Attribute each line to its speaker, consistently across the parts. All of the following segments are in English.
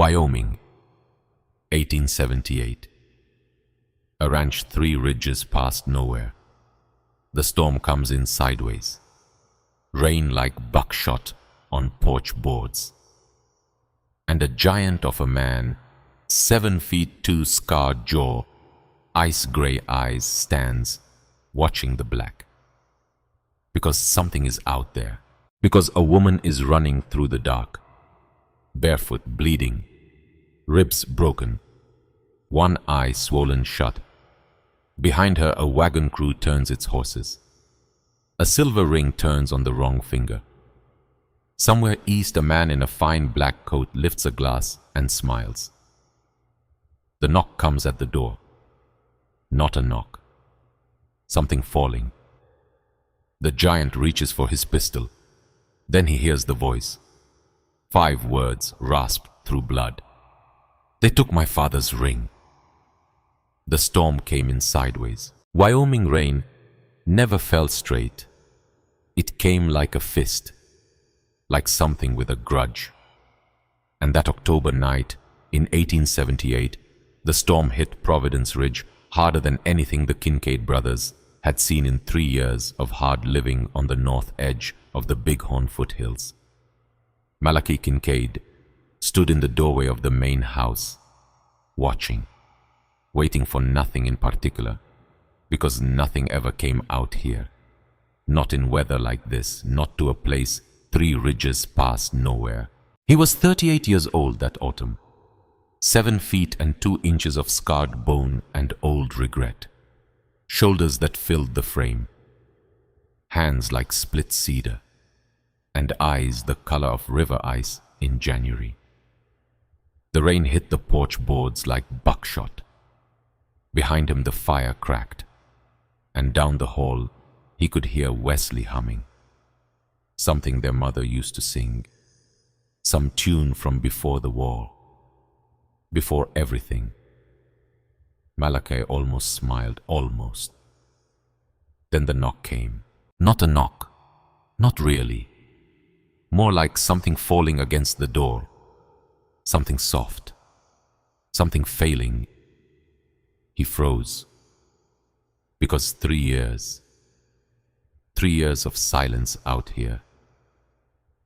Speaker 1: Wyoming, 1878. A ranch 3 ridges past nowhere. The storm comes in sideways. Rain like buckshot on porch boards. And a giant of a man, 7 feet 2 scarred jaw, ice-gray eyes, stands watching the black. Because something is out there. Because a woman is running through the dark. Barefoot, bleeding, ribs broken, one eye swollen shut. Behind her, a wagon crew turns its horses. A silver ring turns on the wrong finger. Somewhere east, a man in a fine black coat lifts a glass and smiles. The knock comes at the door. Not a knock. Something falling. The giant reaches for his pistol. Then he hears the voice. 5 words rasped through blood. They took my father's ring. The storm came in sideways. Wyoming rain never fell straight. It came like a fist, like something with a grudge. And that October night in 1878, the storm hit Providence Ridge harder than anything the Kincaid brothers had seen in 3 years of hard living on the north edge of the Bighorn foothills. Malachi Kincaid stood in the doorway of the main house, watching, waiting for nothing in particular, because nothing ever came out here. Not in weather like this, not to a place 3 ridges past nowhere. He was 38 years old that autumn, 7 feet and 2 inches of scarred bone and old regret, shoulders that filled the frame, hands like split cedar, and eyes the color of river ice in January. The rain hit the porch boards like buckshot. Behind him the fire cracked, and down the hall he could hear Wesley humming. Something their mother used to sing, some tune from before the war, before everything. Malachi almost smiled, almost. Then the knock came. Not a knock, not really. More like something falling against the door, something soft, something failing. He froze, because 3 years, 3 years of silence out here,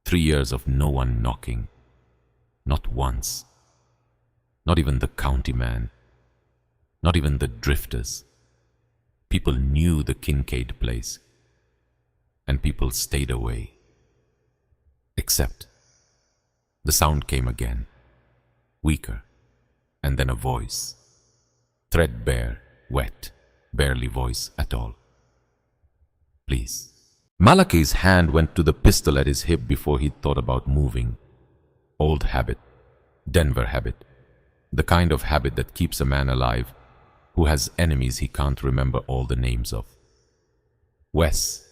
Speaker 1: 3 years of no one knocking, not once, not even the county man, not even the drifters. People knew the Kincaid place, and people stayed away. Except the sound came again, weaker, and then a voice. Threadbare, wet, barely voice at all. Please. Malachi's hand went to the pistol at his hip before he thought about moving. Old habit, Denver habit, the kind of habit that keeps a man alive who has enemies he can't remember all the names of. Wes,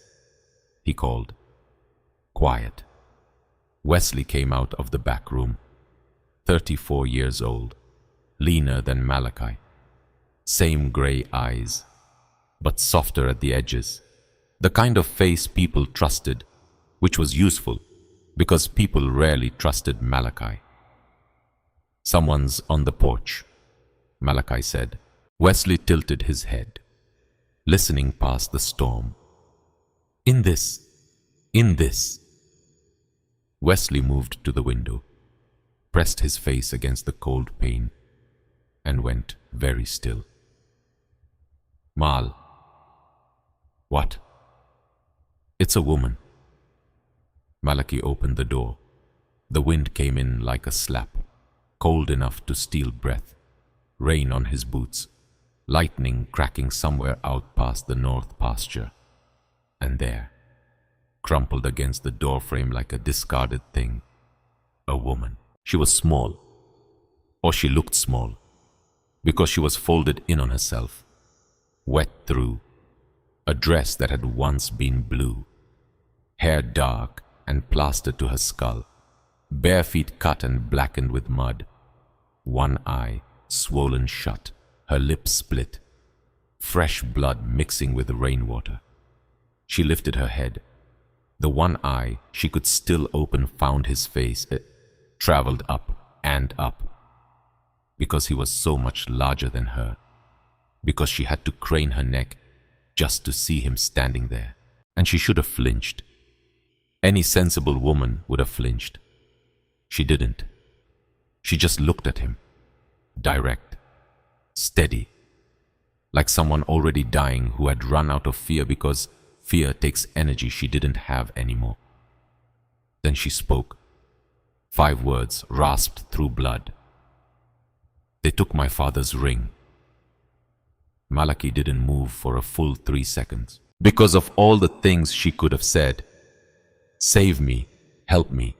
Speaker 1: he called. Quiet. Wesley came out of the back room, 34 years old, leaner than Malachi. Same gray eyes, but softer at the edges. The kind of face people trusted, which was useful because people rarely trusted Malachi. Someone's on the porch, Malachi said. Wesley tilted his head, listening past the storm. In this. Wesley moved to the window, pressed his face against the cold pane, and went very still. Mal. What? It's a woman. Malachi opened the door. The wind came in like a slap, cold enough to steal breath, rain on his boots, lightning cracking somewhere out past the north pasture. And there, crumpled against the doorframe like a discarded thing, a woman. She was small, or she looked small, because she was folded in on herself, wet through, a dress that had once been blue, hair dark and plastered to her skull, bare feet cut and blackened with mud, one eye swollen shut, her lips split, fresh blood mixing with rainwater. She lifted her head. The one eye she could still open found his face. It traveled up, and up, because he was so much larger than her, because she had to crane her neck just to see him standing there. And she should have flinched. Any sensible woman would have flinched. She didn't. She just looked at him, direct, steady, like someone already dying who had run out of fear because fear takes energy she didn't have anymore. Then she spoke. 5 words rasped through blood. They took my father's ring. Malachi didn't move for a full 3 seconds. Because of all the things she could have said. Save me, help me.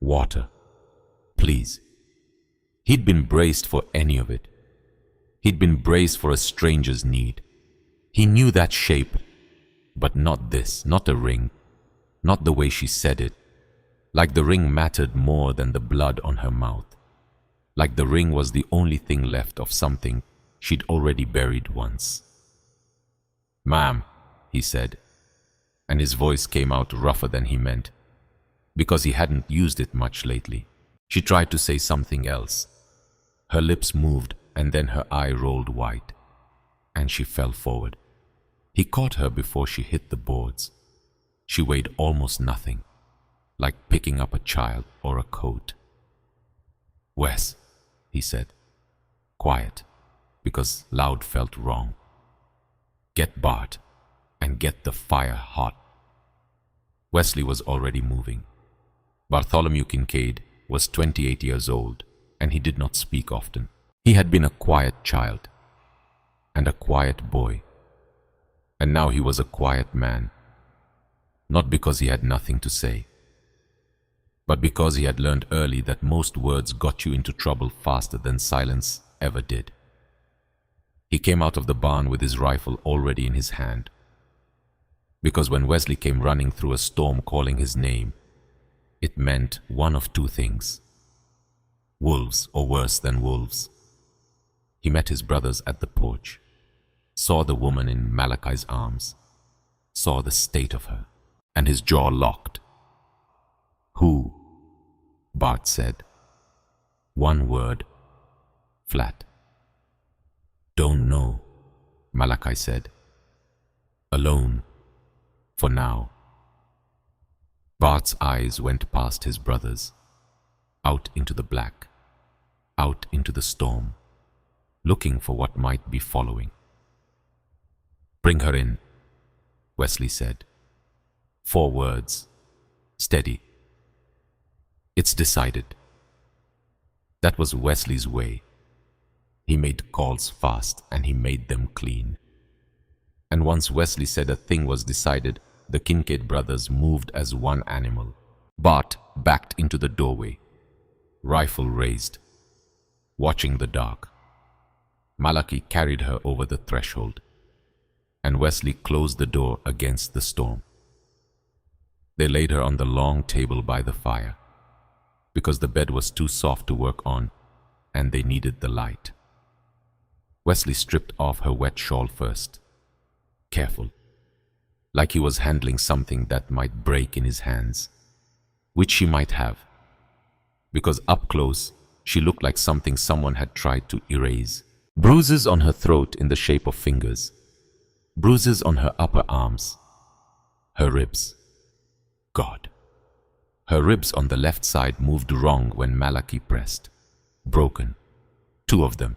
Speaker 1: Water, please. He'd been braced for any of it. He'd been braced for a stranger's need. He knew that shape, but not this, not a ring, not the way she said it. Like the ring mattered more than the blood on her mouth. Like the ring was the only thing left of something she'd already buried once. "Ma'am," he said, and his voice came out rougher than he meant, because he hadn't used it much lately. She tried to say something else. Her lips moved, and then her eye rolled wide, and she fell forward. He caught her before she hit the boards. She weighed almost nothing, like picking up a child or a coat. "Wes," he said, quiet, because loud felt wrong. "Get Bart, and get the fire hot." Wesley was already moving. Bartholomew Kincaid was 28 years old, and he did not speak often. He had been a quiet child, and a quiet boy, and now he was a quiet man, not because he had nothing to say, but because he had learned early that most words got you into trouble faster than silence ever did. He came out of the barn with his rifle already in his hand, because when Wesley came running through a storm calling his name, it meant one of 2 things: wolves or worse than wolves. He met his brothers at the porch, saw the woman in Malachi's arms, saw the state of her, and his jaw locked. "Who?" Bart said. 1 word, flat. "Don't know," Malachi said. "Alone, for now." Bart's eyes went past his brothers, out into the black, out into the storm, looking for what might be following. "Bring her in," Wesley said. 4 words, steady. "It's decided." That was Wesley's way. He made calls fast, and he made them clean. And once Wesley said a thing was decided, the Kincaid brothers moved as one animal. Bart backed into the doorway, rifle raised, watching the dark. Malachi carried her over the threshold, and Wesley closed the door against the storm. They laid her on the long table by the fire, because the bed was too soft to work on, and they needed the light. Wesley stripped off her wet shawl first, careful, like he was handling something that might break in his hands, which she might have, because up close she looked like something someone had tried to erase. Bruises on her throat in the shape of fingers, bruises on her upper arms, her ribs. God. Her ribs on the left side moved wrong when Malachi pressed. Broken. 2 of them.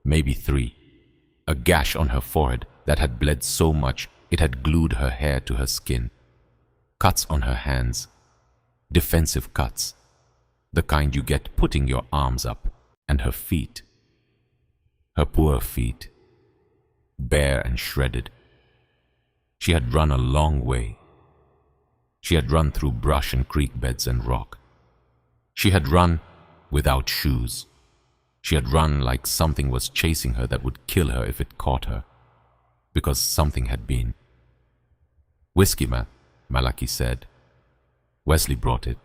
Speaker 1: Maybe 3. A gash on her forehead that had bled so much it had glued her hair to her skin. Cuts on her hands. Defensive cuts. The kind you get putting your arms up. And her feet. Her poor feet. Bare and shredded. She had run a long way. She had run through brush and creek beds and rock. She had run without shoes. She had run like something was chasing her that would kill her if it caught her, because something had been. "Whiskey, man," Malachi said. Wesley brought it.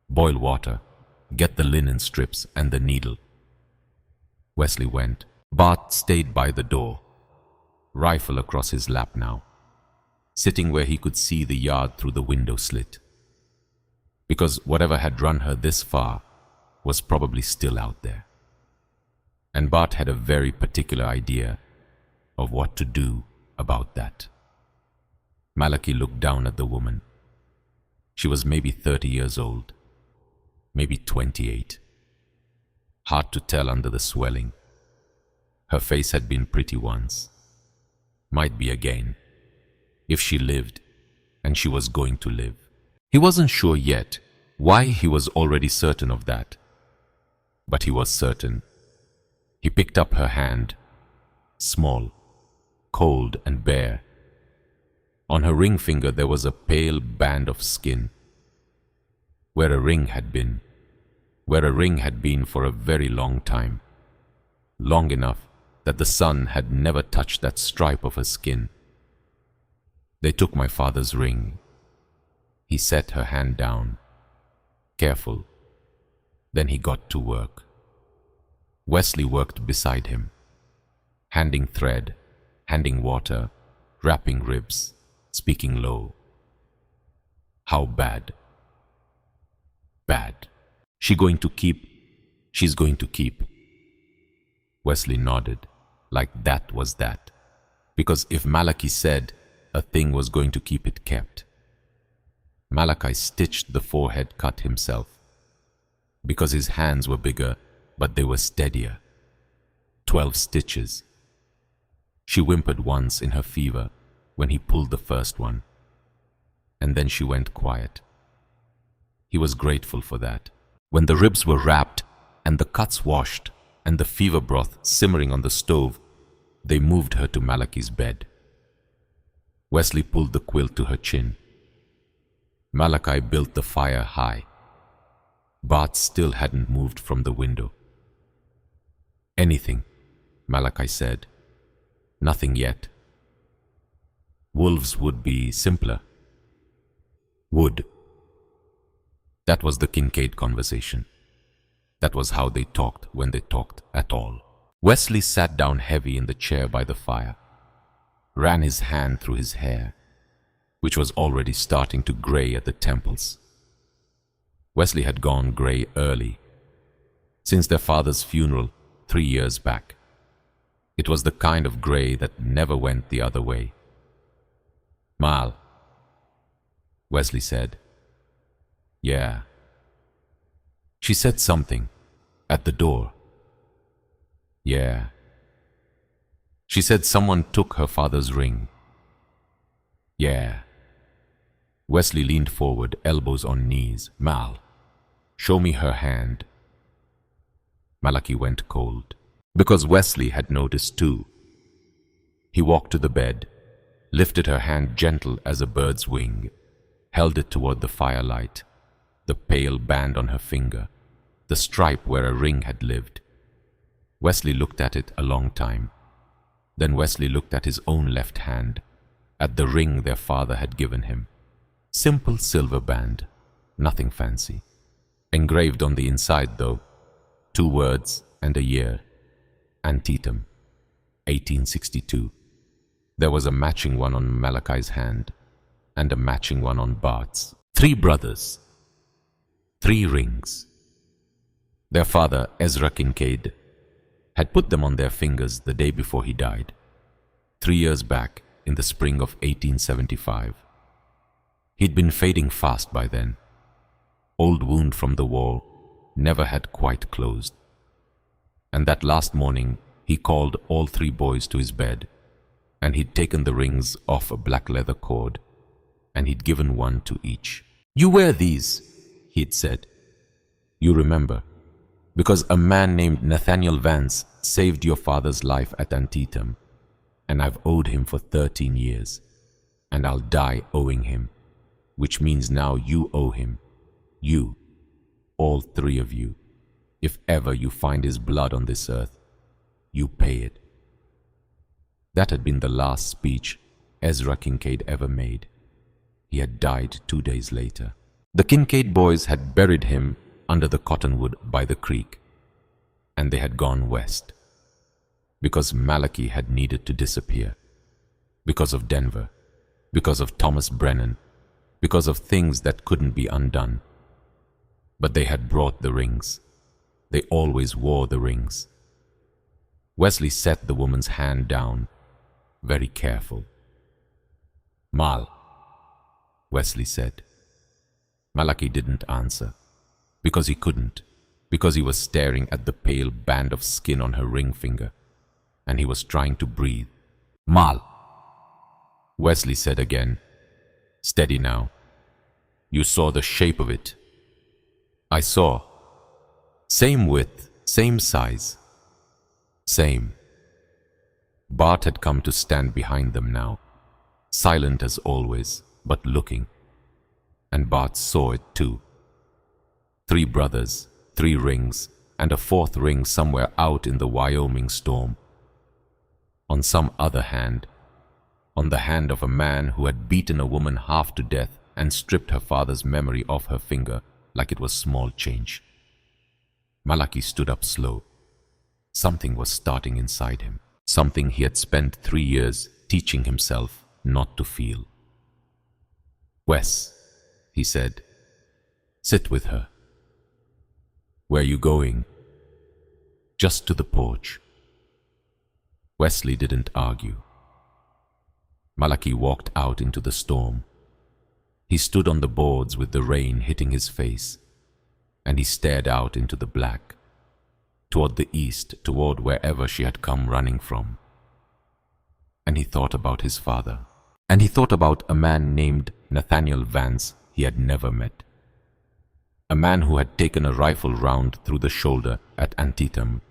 Speaker 1: "Boil water, get the linen strips and the needle." Wesley went. Bart stayed by the door, rifle across his lap now, sitting where he could see the yard through the window slit. Because whatever had run her this far was probably still out there. And Bart had a very particular idea of what to do about that. Malachi looked down at the woman. She was maybe 30 years old, maybe 28. Hard to tell under the swelling. Her face had been pretty once. Might be again, if she lived, and she was going to live. He wasn't sure yet why he was already certain of that. But he was certain. He picked up her hand, small, cold and bare. On her ring finger there was a pale band of skin. Where a ring had been for a very long time. Long enough that the sun had never touched that stripe of her skin. They took my father's ring. He set her hand down, careful. Then he got to work. Wesley worked beside him, handing thread, handing water, wrapping ribs, speaking low. How bad? Bad. She's going to keep. Wesley nodded, like that was that. Because if Malachi said a thing was going to keep, it kept. Malachi stitched the forehead cut himself. Because his hands were bigger, but they were steadier. 12 stitches. She whimpered once in her fever when he pulled the first one. And then she went quiet. He was grateful for that. When the ribs were wrapped and the cuts washed and the fever broth simmering on the stove, they moved her to Malachi's bed. Wesley pulled the quilt to her chin. Malachi built the fire high. Bart still hadn't moved from the window. Anything, Malachi said. Nothing yet. Wolves would be simpler. Would. That was the Kincaid conversation. That was how they talked when they talked at all. Wesley sat down heavy in the chair by the fire, ran his hand through his hair, which was already starting to gray at the temples. Wesley had gone gray early, since their father's funeral 3 years back. It was the kind of gray that never went the other way. Mal, Wesley said. Yeah. She said something at the door. Yeah. She said someone took her father's ring. Yeah. Wesley leaned forward, elbows on knees. Mal, show me her hand. Malachi went cold, because Wesley had noticed too. He walked to the bed, lifted her hand gentle as a bird's wing, held it toward the firelight, the pale band on her finger, the stripe where a ring had lived. Wesley looked at it a long time. Then Wesley looked at his own left hand, at the ring their father had given him. Simple silver band, nothing fancy. Engraved on the inside though, 2 words and a year. Antietam, 1862. There was a matching one on Malachi's hand, and a matching one on Bart's. 3 brothers, 3 rings. Their father, Ezra Kincaid, had put them on their fingers the day before he died, 3 years back in the spring of 1875. He'd been fading fast by then. Old wound from the war never had quite closed. And that last morning he called all 3 boys to his bed, and he'd taken the rings off a black leather cord, and he'd given one to each. You wear these, he'd said. You remember, because a man named Nathaniel Vance saved your father's life at Antietam, and I've owed him for 13 years, and I'll die owing him, which means now you owe him. You, all 3 of you. If ever you find his blood on this earth, you pay it. That had been the last speech Ezra Kincaid ever made. He had died 2 days later. The Kincaid boys had buried him under the cottonwood by the creek, and they had gone west, because Malachi had needed to disappear, because of Denver, because of Thomas Brennan, because of things that couldn't be undone. But they had brought the rings, They always wore the rings. Wesley set the woman's hand down, very careful. "Mal," Wesley said. Malachi didn't answer, because he couldn't, because he was staring at the pale band of skin on her ring finger, and he was trying to breathe. "Mal," Wesley said again. "Steady now. You saw the shape of it." "I saw. Same width, same size. Same." Bart had come to stand behind them now, silent as always, but looking. And Bart saw it too. 3 brothers, 3 rings, and a 4th ring somewhere out in the Wyoming storm. On some other hand, on the hand of a man who had beaten a woman half to death and stripped her father's memory off her finger like it was small change. Malachi stood up slow. Something was starting inside him, something he had spent 3 years teaching himself not to feel. "Wes," he said, "sit with her." "Where you going?" "Just to the porch." Wesley didn't argue. Malachi walked out into the storm. He stood on the boards with the rain hitting his face, and he stared out into the black, toward the east, toward wherever she had come running from. And he thought about his father, and he thought about a man named Nathaniel Vance he had never met. A man who had taken a rifle round through the shoulder at Antietam,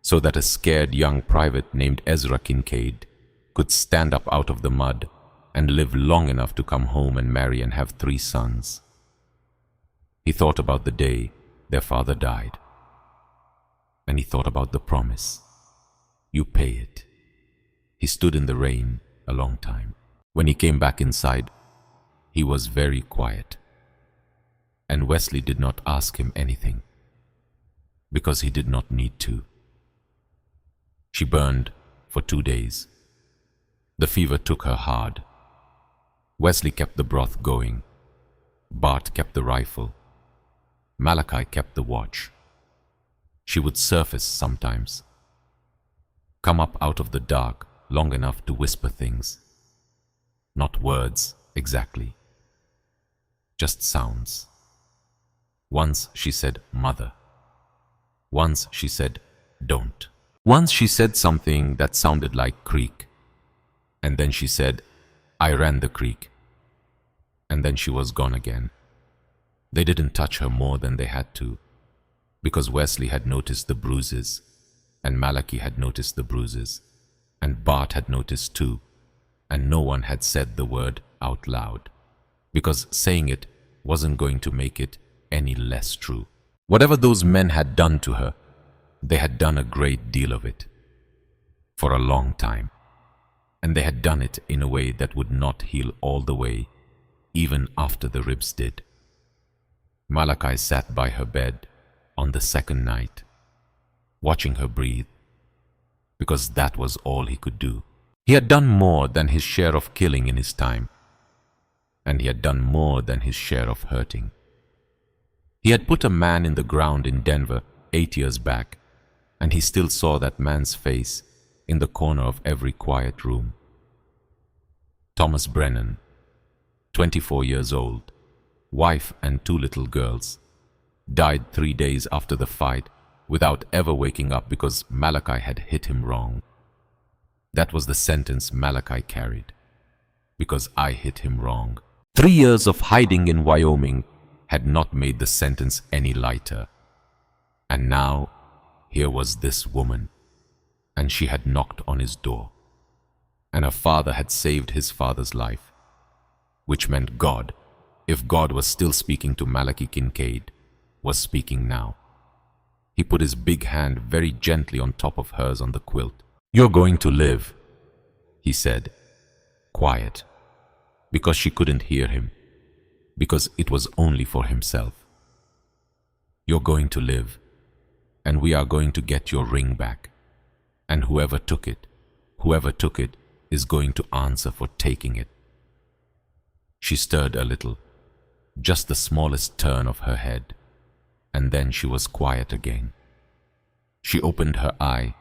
Speaker 1: so that a scared young private named Ezra Kincaid could stand up out of the mud and live long enough to come home and marry and have 3 sons. He thought about the day their father died. And he thought about the promise. You pay it. He stood in the rain a long time. When he came back inside, he was very quiet. And Wesley did not ask him anything, because he did not need to. She burned for 2 days. The fever took her hard. Wesley kept the broth going. Bart kept the rifle. Malachi kept the watch. She would surface sometimes, come up out of the dark long enough to whisper things. Not words exactly, just sounds. Once she said, "Mother." Once she said, "Don't." Once she said something that sounded like creek. And then she said, "I ran the creek." And then she was gone again. They didn't touch her more than they had to, because Wesley had noticed the bruises, and Malachi had noticed the bruises, and Bart had noticed too, and no one had said the word out loud, because saying it wasn't going to make it any less true. Whatever those men had done to her, they had done a great deal of it, for a long time, and they had done it in a way that would not heal all the way, even after the ribs did. Malachi sat by her bed on the 2nd night, watching her breathe, because that was all he could do. He had done more than his share of killing in his time, and he had done more than his share of hurting. He had put a man in the ground in Denver 8 years back, and he still saw that man's face in the corner of every quiet room. Thomas Brennan, 24 years old, wife and 2 little girls, died 3 days after the fight without ever waking up because Malachi had hit him wrong. That was the sentence Malachi carried, because I hit him wrong. 3 years of hiding in Wyoming had not made the sentence any lighter. And now, here was this woman, and she had knocked on his door, and her father had saved his father's life, which meant God, if God was still speaking to Malachi Kincaid, was speaking now. He put his big hand very gently on top of hers on the quilt. "You're going to live," he said, quiet, because she couldn't hear him, because it was only for himself. "You're going to live, and we are going to get your ring back, and whoever took it is going to answer for taking it." She stirred a little, just the smallest turn of her head, and then she was quiet again. She opened her eye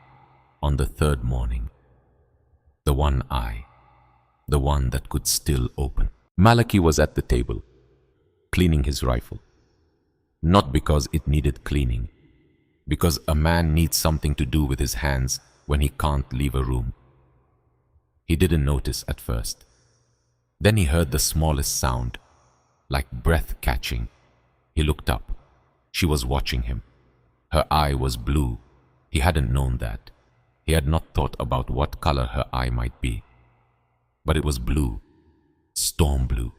Speaker 1: on the third morning. The one eye, the one that could still open. Malachi was at the table, cleaning his rifle. Not because it needed cleaning, because a man needs something to do with his hands when he can't leave a room. He didn't notice at first. Then he heard the smallest sound, like breath catching. He looked up. She was watching him. Her eye was blue. He hadn't known that. He had not thought about what color her eye might be. But it was blue, storm blue,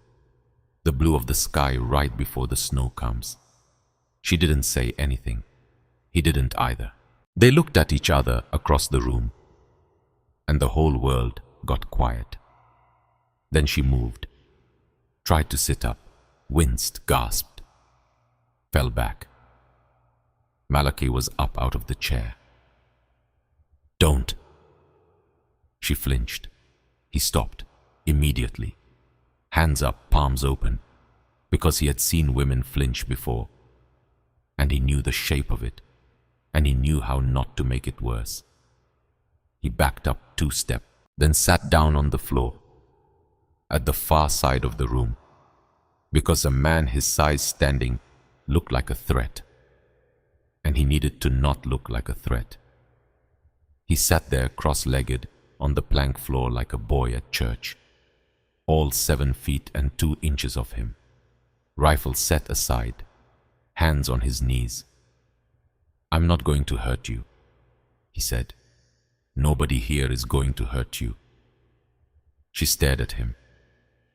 Speaker 1: the blue of the sky right before the snow comes. She didn't say anything. He didn't either. They looked at each other across the room, and the whole world got quiet. Then she moved, tried to sit up, winced, gasped, fell back. Malachi was up out of the chair. "Don't." She flinched. He stopped immediately, hands up, palms open, because he had seen women flinch before, and he knew the shape of it, and he knew how not to make it worse. He backed up 2 steps, then sat down on the floor, at the far side of the room, because a man his size standing looked like a threat, and he needed to not look like a threat. He sat there cross-legged on the plank floor like a boy at church, all 7 feet and 2 inches of him, rifle set aside, hands on his knees. "I'm not going to hurt you," he said. "Nobody here is going to hurt you." She stared at him.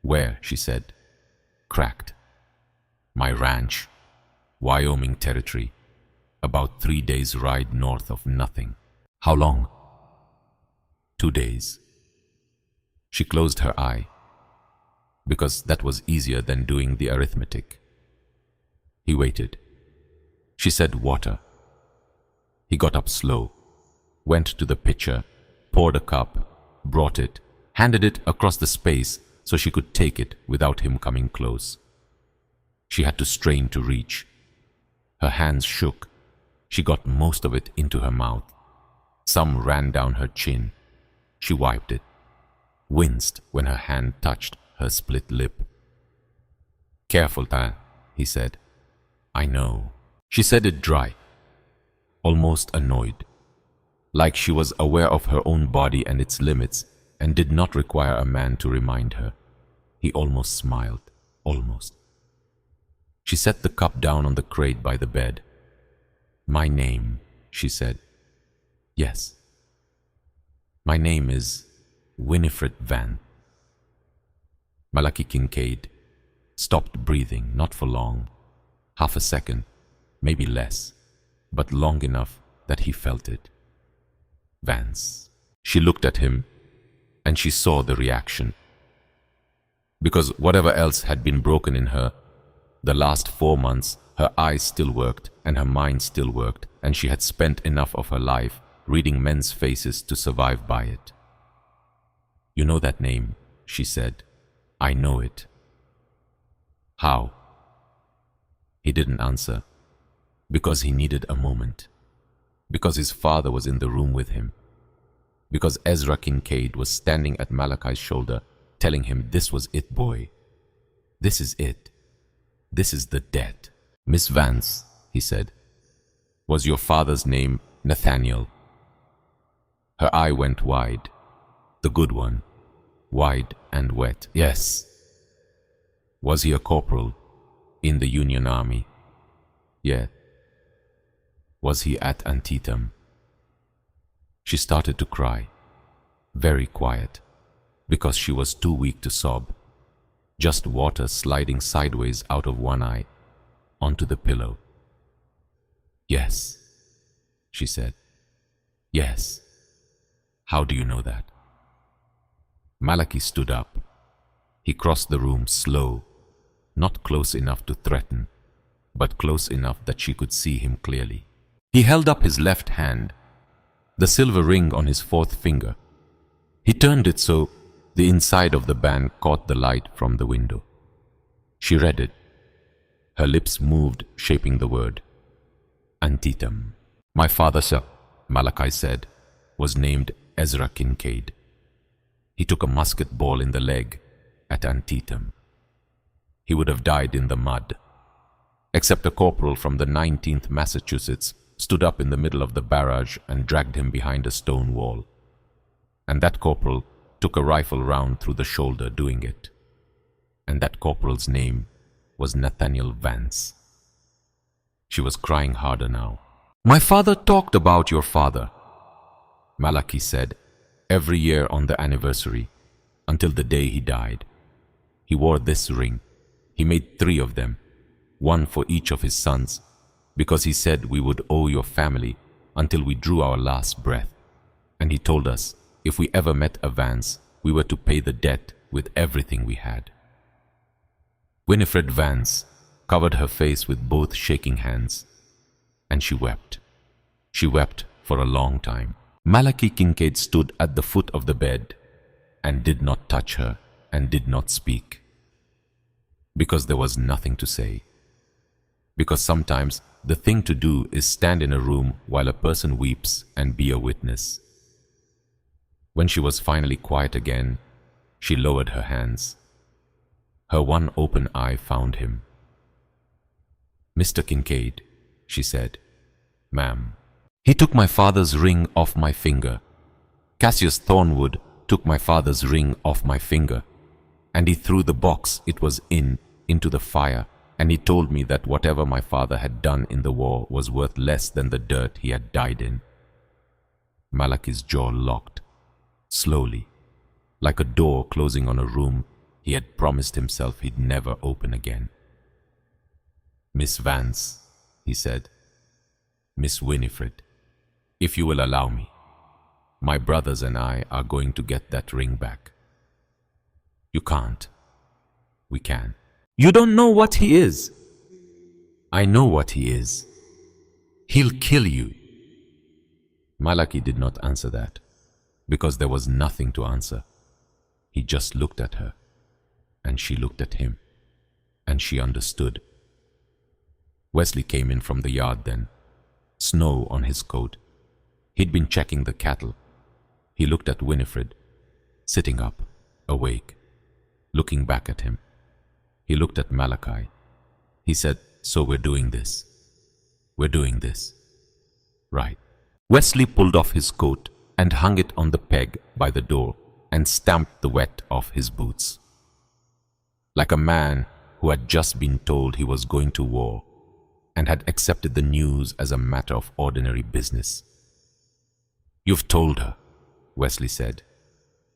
Speaker 1: "Where?" she said. Cracked. "My ranch, Wyoming territory, about 3 days' ride north of nothing." "How long?" 2 days. She closed her eye, because that was easier than doing the arithmetic. He waited. She said water. He got up slow, went to the pitcher, poured a cup, brought it, handed it across the space so she could take it without him coming close. She had to strain to reach. Her hands shook. She got most of it into her mouth. Some ran down her chin. She wiped it, winced when her hand touched her split lip. "Careful, Tan," he said. "I know." She said it dry, almost annoyed, like she was aware of her own body and its limits and did not require a man to remind her. He almost smiled, almost. She set the cup down on the crate by the bed. "My name," she said. "Yes. My name is Winifred Van." Malachi Kincaid stopped breathing, not for long, half a second, maybe less, but long enough that he felt it. Vance. She looked at him, and she saw the reaction. Because whatever else had been broken in her, the last 4 months, her eyes still worked, and her mind still worked, and she had spent enough of her life reading men's faces to survive by it. "You know that name," she said. "I know it." "How?" He didn't answer, because he needed a moment, because his father was in the room with him, because Ezra Kincaid was standing at Malachi's shoulder, telling him this was it, boy. This is it. This is the debt. "Miss Vance," he said, "was your father's name Nathaniel?" Her eye went wide, the good one, wide and wet. "Yes." "Was he a corporal in the Union Army?" "Yeah." "Was he at Antietam?" She started to cry, very quiet, because she was too weak to sob, just water sliding sideways out of one eye onto the pillow. "Yes," she said. "Yes." "How do you know that?" Malachi stood up. He crossed the room slow, not close enough to threaten, but close enough that she could see him clearly. He held up his left hand, the silver ring on his 4th finger. He turned it so the inside of the band caught the light from the window. She read it. Her lips moved, shaping the word. "Antietam." "My father, sir." Malachi said, was named Ezra Kincaid. He took a musket ball in the leg at Antietam. He would have died in the mud, except a corporal from the 19th Massachusetts stood up in the middle of the barrage and dragged him behind a stone wall. And that corporal took a rifle round through the shoulder doing it. And that corporal's name was Nathaniel Vance. She was crying harder now. "My father talked about your father," Malachi said, "every year on the anniversary, until the day he died. He wore this ring. He made 3 of them, one for each of his sons, because he said we would owe your family until we drew our last breath. And he told us if we ever met a Vance, we were to pay the debt with everything we had." Winifred Vance covered her face with both shaking hands, and she wept. She wept for a long time. Malachi Kincaid stood at the foot of the bed and did not touch her and did not speak, because there was nothing to say. Because sometimes the thing to do is stand in a room while a person weeps and be a witness. When she was finally quiet again, she lowered her hands. Her one open eye found him. "Mr. Kincaid," she said. "Ma'am." "He took my father's ring off my finger. Cassius Thornwood took my father's ring off my finger, and he threw the box it was in into the fire, and he told me that whatever my father had done in the war was worth less than the dirt he had died in." Malachi's jaw locked, slowly, like a door closing on a room he had promised himself he'd never open again. "Miss Vance," he said, "Miss Winifred, if you will allow me, my brothers and I are going to get that ring back." "You can't." "We can." "You don't know what he is." "I know what he is. He'll kill you." Malachi did not answer that, because there was nothing to answer. He just looked at her, and she looked at him, and she understood. Wesley came in from the yard then, snow on his coat. He'd been checking the cattle. He looked at Winifred, sitting up, awake, looking back at him. He looked at Malachi. He said, "So we're doing this. We're doing this. Right." Wesley pulled off his coat and hung it on the peg by the door and stamped the wet off his boots. Like a man who had just been told he was going to war and had accepted the news as a matter of ordinary business. "You've told her," Wesley said.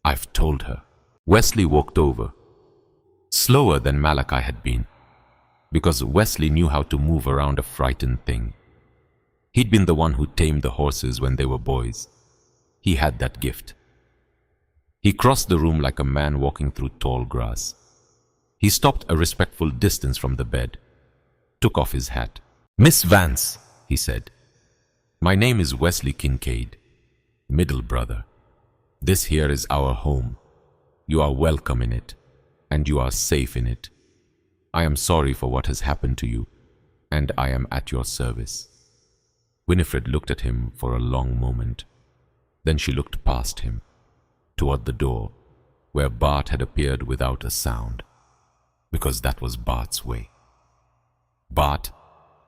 Speaker 1: "I've told her." Wesley walked over, slower than Malachi had been, because Wesley knew how to move around a frightened thing. He'd been the one who tamed the horses when they were boys. He had that gift. He crossed the room like a man walking through tall grass. He stopped a respectful distance from the bed, took off his hat. "Miss Vance," he said, "my name is Wesley Kincaid, middle brother. This here is our home. You are welcome in it, and you are safe in it. I am sorry for what has happened to you, and I am at your service." Winifred looked at him for a long moment. Then she looked past him, toward the door, where Bart had appeared without a sound, because that was Bart's way. Bart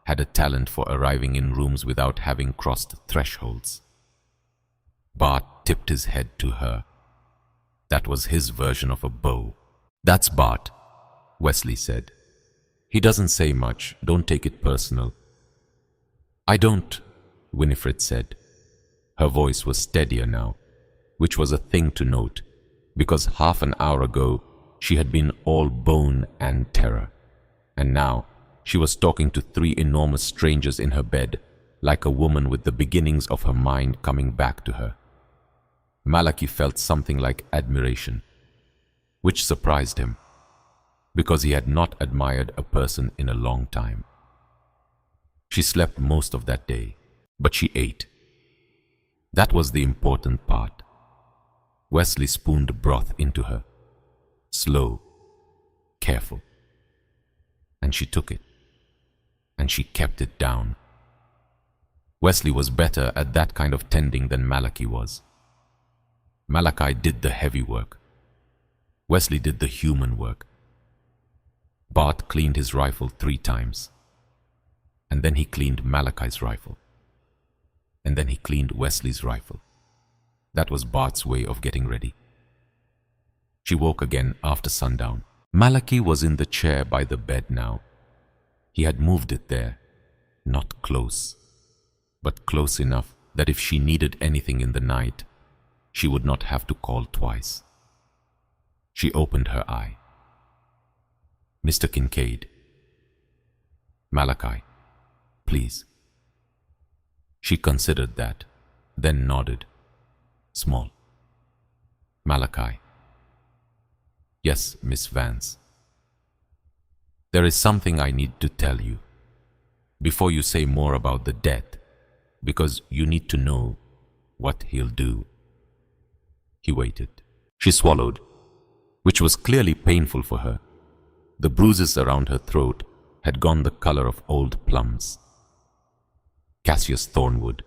Speaker 1: had a talent for arriving in rooms without having crossed thresholds. Bart tipped his head to her. That was his version of a bow. "That's Bart," Wesley said. "He doesn't say much. Don't take it personal." "I don't," Winifred said. Her voice was steadier now, which was a thing to note, because half an hour ago she had been all bone and terror, and now she was talking to 3 enormous strangers in her bed, like a woman with the beginnings of her mind coming back to her. Malachi felt something like admiration, which surprised him, because he had not admired a person in a long time. She slept most of that day, but she ate. That was the important part. Wesley spooned broth into her, slow, careful, and she took it, and she kept it down. Wesley was better at that kind of tending than Malachi was. Malachi did the heavy work. Wesley did the human work. Bart cleaned his rifle 3 times. And then he cleaned Malachi's rifle. And then he cleaned Wesley's rifle. That was Bart's way of getting ready. She woke again after sundown. Malachi was in the chair by the bed now. He had moved it there, not close, but close enough that if she needed anything in the night, she would not have to call twice. She opened her eye. Mr. Kincaid. Malachi, please. She considered that, then nodded. Small. Malachi. Yes, Miss Vance. There is something I need to tell you before you say more about the death, because you need to know what he'll do. He waited. She swallowed, which was clearly painful for her. The bruises around her throat had gone the color of old plums. Cassius Thornwood,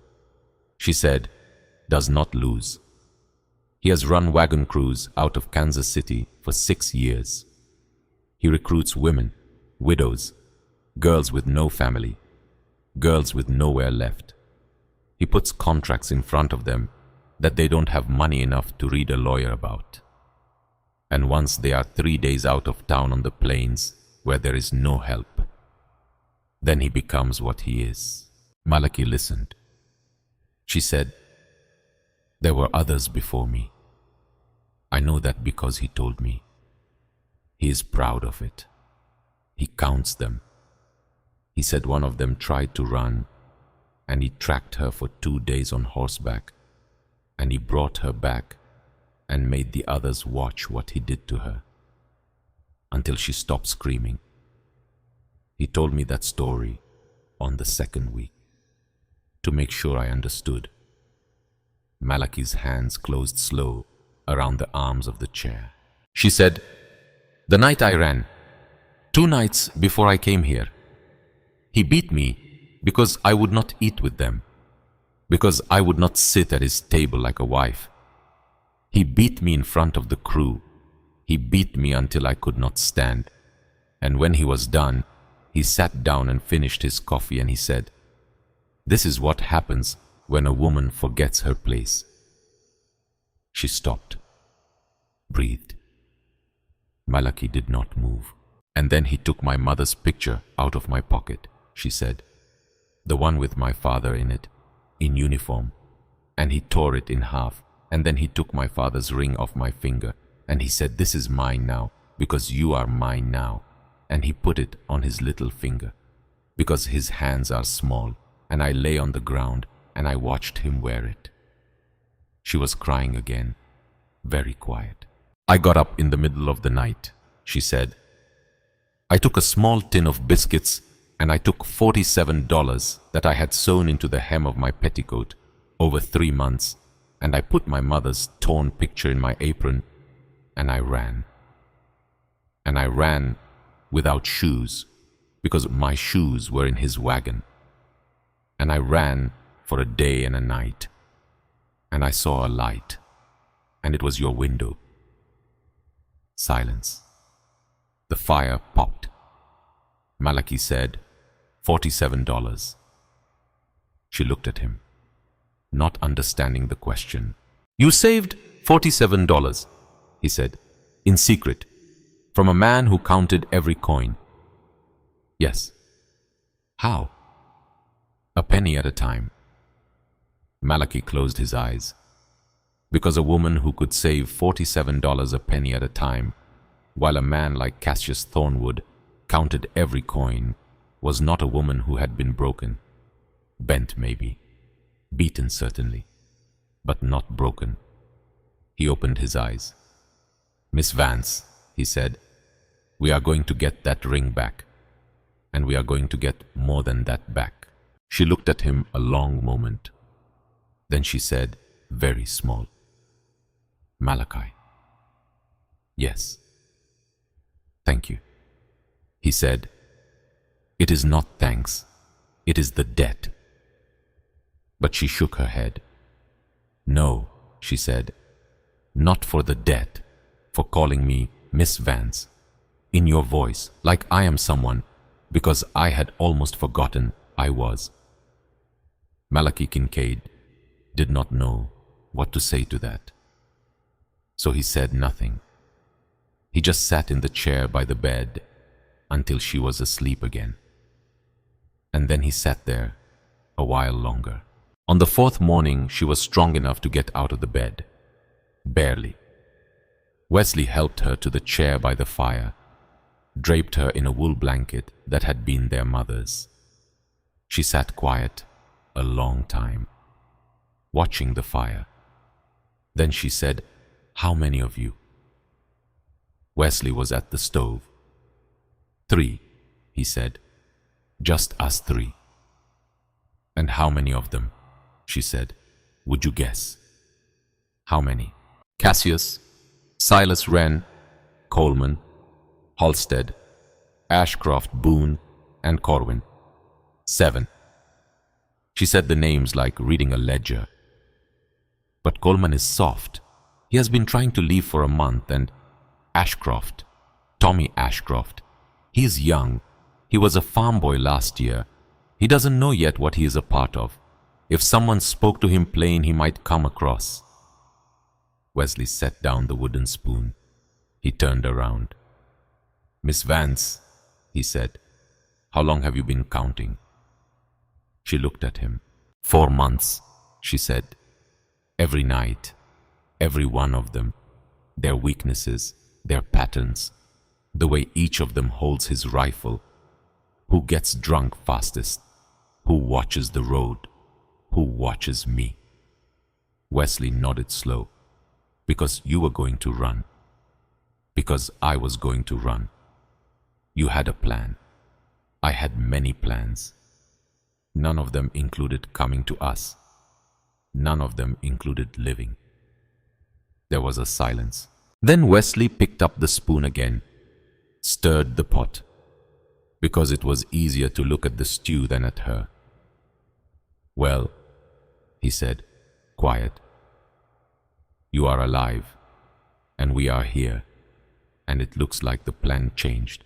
Speaker 1: she said, does not lose. He has run wagon crews out of Kansas City for 6 years. He recruits women, widows, girls with no family, girls with nowhere left. He puts contracts in front of them that they don't have money enough to read a lawyer about. And once they are 3 days out of town on the plains where there is no help, then he becomes what he is. Malachi listened. She said, there were others before me. I know that because he told me. He is proud of it. He counts them. He said one of them tried to run, and he tracked her for 2 days on horseback, and he brought her back and made the others watch what he did to her until she stopped screaming. He told me that story on the 2nd week to make sure I understood. Malachi's hands closed slow around the arms of the chair. She said, the night I ran, 2 nights before I came here, he beat me because I would not eat with them, because I would not sit at his table like a wife. He beat me in front of the crew. He beat me until I could not stand. And when he was done, he sat down and finished his coffee and he said, this is what happens when a woman forgets her place. She stopped, breathed. Malachi did not move. And then he took my mother's picture out of my pocket, she said, the one with my father in it, in uniform, and he tore it in half. And then he took my father's ring off my finger, and he said, this is mine now, because you are mine now. And he put it on his little finger, because his hands are small, and I lay on the ground, and I watched him wear it. She was crying again, very quiet. I got up in the middle of the night, she said. I took a small tin of biscuits, and I took $47 that I had sewn into the hem of my petticoat over 3 months, and I put my mother's torn picture in my apron, and I ran. And I ran without shoes, because my shoes were in his wagon. And I ran for a day and a night, and I saw a light, and it was your window. Silence. The fire popped. Malachi said, $47. She looked at him, not understanding the question. You saved $47, he said, in secret, from a man who counted every coin. Yes. How? A penny at a time. Malachi closed his eyes. Because a woman who could save $47 a penny at a time, while a man like Cassius Thornwood counted every coin, was not a woman who had been broken. Bent maybe, beaten certainly, but not broken. He opened his eyes. Miss Vance, he said, we are going to get that ring back, and we are going to get more than that back. She looked at him a long moment. Then she said, very small, Malachi. Yes. Thank you. He said, it is not thanks, it is the debt. But she shook her head. "No," she said, "not for the debt, for calling me Miss Vance, in your voice, like I am someone, because I had almost forgotten I was." Malachi Kincaid did not know what to say to that. So he said nothing. He just sat in the chair by the bed until she was asleep again. And then he sat there a while longer. On the fourth morning, she was strong enough to get out of the bed. Barely. Wesley helped her to the chair by the fire, draped her in a wool blanket that had been their mother's. She sat quiet a long time, watching the fire. Then she said, "How many of you?" Wesley was at the stove. "3," he said. "Just us 3. "And how many of them?" she said. "Would you guess?" "How many?" "Cassius, Silas Wren, Coleman, Halstead, Ashcroft, Boone, and Corwin. 7. She said the names like reading a ledger. "But Coleman is soft. He has been trying to leave for a month, and Ashcroft, Tommy Ashcroft, he is young. He was a farm boy last year. He doesn't know yet what he is a part of. If someone spoke to him plain, he might come across." Wesley set down the wooden spoon. He turned around. "Miss Vance," he said, "how long have you been counting?" She looked at him. 4 months, she said. "Every night, every one of them, their weaknesses, their patterns, the way each of them holds his rifle, who gets drunk fastest, who watches the road, who watches me." Wesley nodded slow. "Because you were going to run. Because I was going to run. You had a plan. I had many plans. None of them included coming to us. None of them included living." There was a silence. Then Wesley picked up the spoon again, stirred the pot, because it was easier to look at the stew than at her. "Well," he said, quiet, "you are alive, and we are here, and it looks like the plan changed."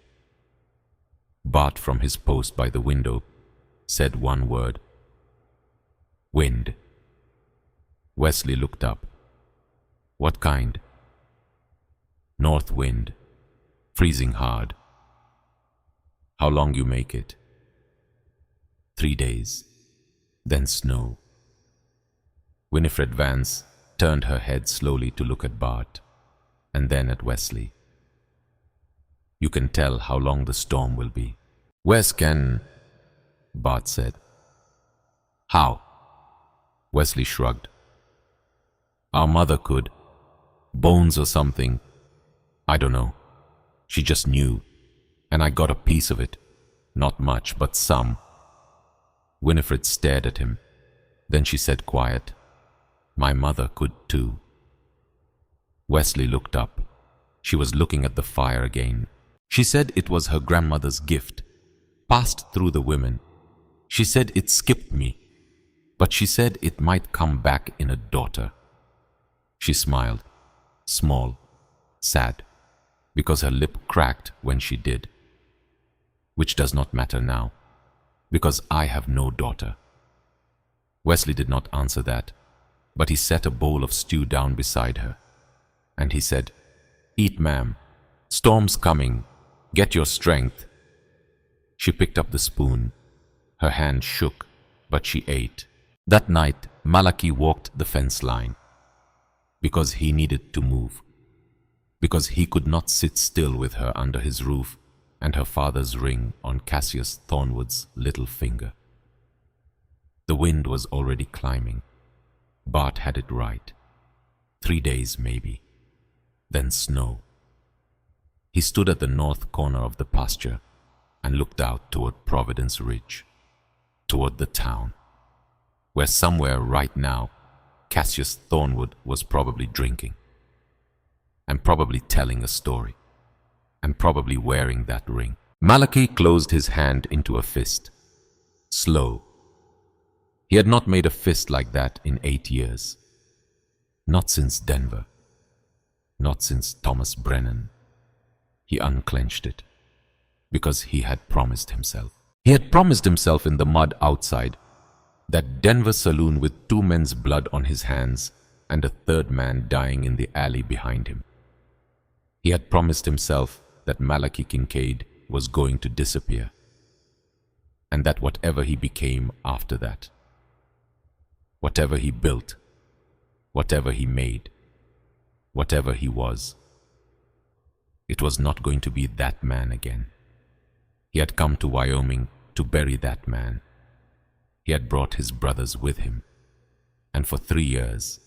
Speaker 1: Bart, from his post by the window, said one word: "Wind." Wesley looked up. "What kind?" "North wind, freezing hard." "How long you make it?" 3 days, then snow." Winifred Vance turned her head slowly to look at Bart, and then at Wesley. "You can tell how long the storm will be." "Wes can," Bart said. "How?" Wesley shrugged. "Our mother could. Bones or something. I don't know. She just knew, and I got a piece of it. Not much, but some." Winifred stared at him. Then she said quiet, "My mother could too." Wesley looked up. She was looking at the fire again. She said it was her grandmother's gift, passed through the women. She said it skipped me, but she said it might come back in a daughter. She smiled, small, sad, because her lip cracked when she did. Which does not matter now, because I have no daughter. Wesley did not answer that, but he set a bowl of stew down beside her, and he said, "Eat, ma'am. Storm's coming. Get your strength." She picked up the spoon. Her hand shook, but she ate. That night, Malachi walked the fence line, because he needed to move, because he could not sit still with her under his roof and her father's ring on Cassius Thornwood's little finger. The wind was already climbing. Bart had it right. 3 days maybe, then snow. He stood at the north corner of the pasture and looked out toward Providence Ridge, toward the town, where somewhere right now Cassius Thornwood was probably drinking, and probably telling a story, and probably wearing that ring. Malachi closed his hand into a fist. Slow. He had not made a fist like that in 8 years. Not since Denver. Not since Thomas Brennan. He unclenched it because he had promised himself. He had promised himself in the mud outside, that Denver saloon with 2 men's blood on his hands and a 3rd man dying in the alley behind him. He had promised himself that Malachi Kincaid was going to disappear, and that whatever he became after that, whatever he built, whatever he made, whatever he was, it was not going to be that man again. He had come to Wyoming to bury that man. He had brought his brothers with him, and for 3 years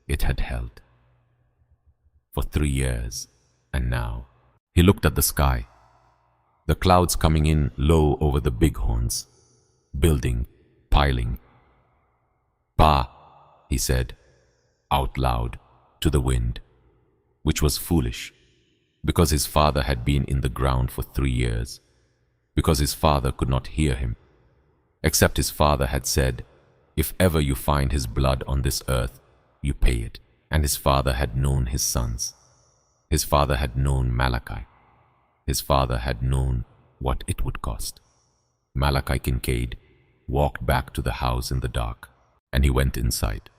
Speaker 1: it had held. For 3 years, and now he looked at the sky, the clouds coming in low over the bighorns, building, piling. "Pa," he said, out loud to the wind, which was foolish, because his father had been in the ground for 3 years, because his father could not hear him, except his father had said, "If ever you find his blood on this earth, you pay it." And his father had known his sons. His father had known Malachi. His father had known what it would cost. Malachi Kincaid walked back to the house in the dark, and he went inside.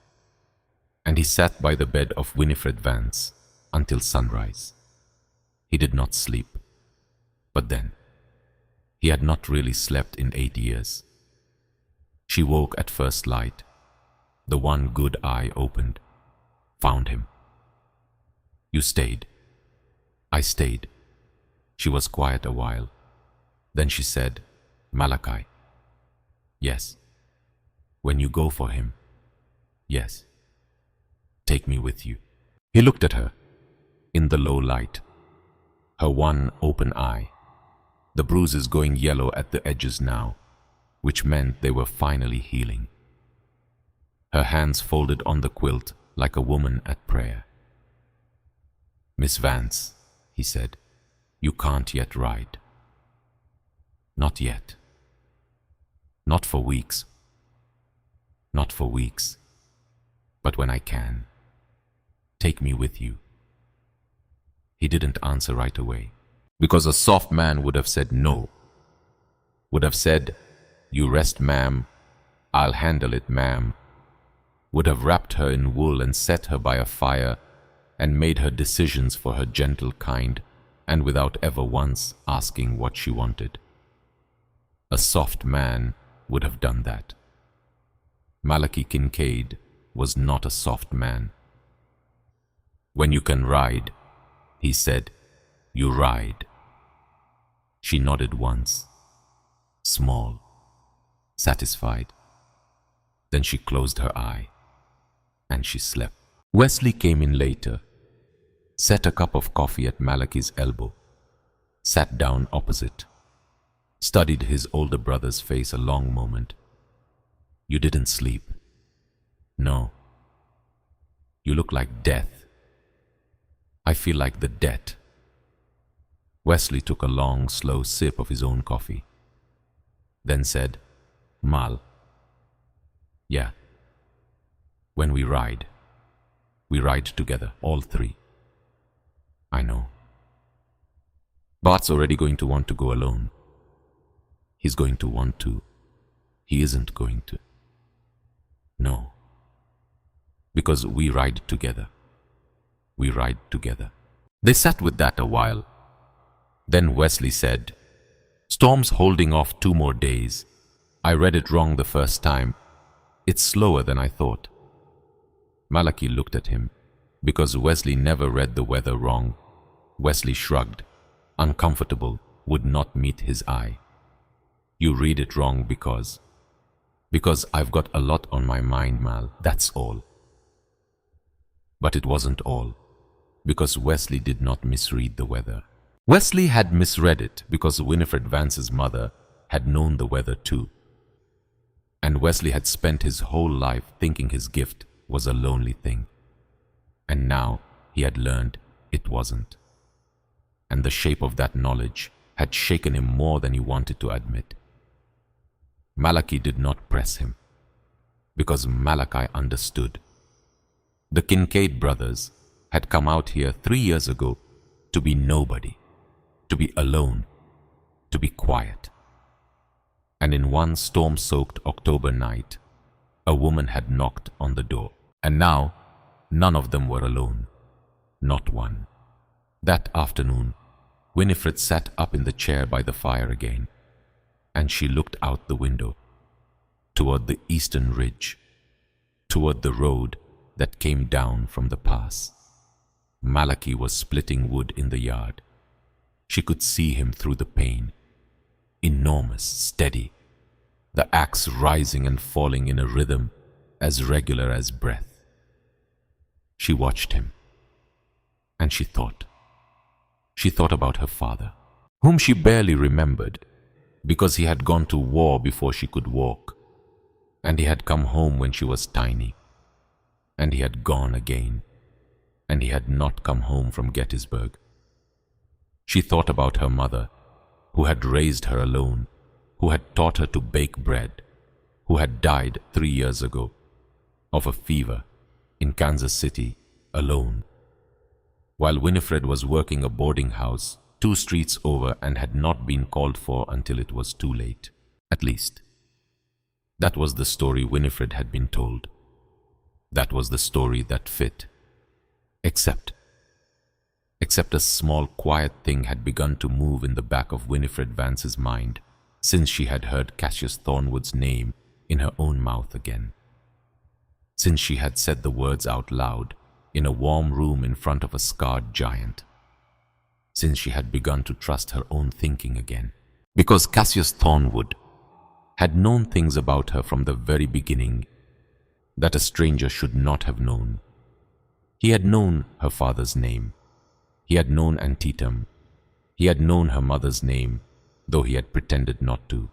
Speaker 1: And he sat by the bed of Winifred Vance until sunrise. He did not sleep. But then, he had not really slept in 8 years. She woke at first light. The one good eye opened, found him. "You stayed." "I stayed." She was quiet a while. Then she said, "Malachi." "Yes." "When you go for him." "Yes." "Take me with you." He looked at her in the low light, her one open eye, the bruises going yellow at the edges now, which meant they were finally healing. Her hands folded on the quilt like a woman at prayer. "Miss Vance," he said, "you can't yet ride." "Not yet." "Not for weeks." "Not for weeks. But when I can, take me with you." He didn't answer right away, because a soft man would have said no, would have said, "You rest, ma'am, I'll handle it, ma'am," would have wrapped her in wool and set her by a fire and made her decisions for her gentle kind, and without ever once asking what she wanted. A soft man would have done that. Malachi Kincaid was not a soft man. "When you can ride," he said, "you ride." She nodded once, small, satisfied. Then she closed her eye, and she slept. Wesley came in later, set a cup of coffee at Malachi's elbow, sat down opposite, studied his older brother's face a long moment. "You didn't sleep." "No." "You look like death." "I feel like the debt." Wesley took a long, slow sip of his own coffee, then said, "Mal." "Yeah. When we ride together, all 3. "I know." "Bart's already going to want to go alone." "He's going to want to." "He isn't going to." "No. Because we ride together. We ride together." They sat with that a while. Then Wesley said, "Storm's holding off 2 more days. I read it wrong the first time. It's slower than I thought." Malachi looked at him, because Wesley never read the weather wrong. Wesley shrugged, uncomfortable, would not meet his eye. "You read it wrong because I've got a lot on my mind, Mal, that's all." But it wasn't all, because Wesley did not misread the weather. Wesley had misread it because Winifred Vance's mother had known the weather too. And Wesley had spent his whole life thinking his gift was a lonely thing. And now he had learned it wasn't. And the shape of that knowledge had shaken him more than he wanted to admit. Malachi did not press him. because Malachi understood. The Kincaid brothers had come out here 3 years ago to be nobody, to be alone, to be quiet. And in one storm-soaked October night, a woman had knocked on the door. And now, none of them were alone, not one. That afternoon, Winifred sat up in the chair by the fire again, and she looked out the window, toward the eastern ridge, toward the road that came down from the pass. Malachi was splitting wood in the yard. She could see him through the pane, enormous, steady, the axe rising and falling in a rhythm as regular as breath. She watched him, and she thought. She thought about her father, whom she barely remembered because he had gone to war before she could walk, and he had come home when she was tiny, and he had gone again, and he had not come home from Gettysburg. She thought about her mother, who had raised her alone, who had taught her to bake bread, who had died 3 years ago of a fever in Kansas City alone, while Winifred was working a boarding house 2 streets over and had not been called for until it was too late. At least, that was the story Winifred had been told. That was the story that fit. Except a small quiet thing had begun to move in the back of Winifred Vance's mind since she had heard Cassius Thornwood's name in her own mouth again. Since she had said the words out loud in a warm room in front of a scarred giant. Since she had begun to trust her own thinking again. Because Cassius Thornwood had known things about her from the very beginning that a stranger should not have known. He had known her father's name. He had known Antietam. He had known her mother's name, though he had pretended not to.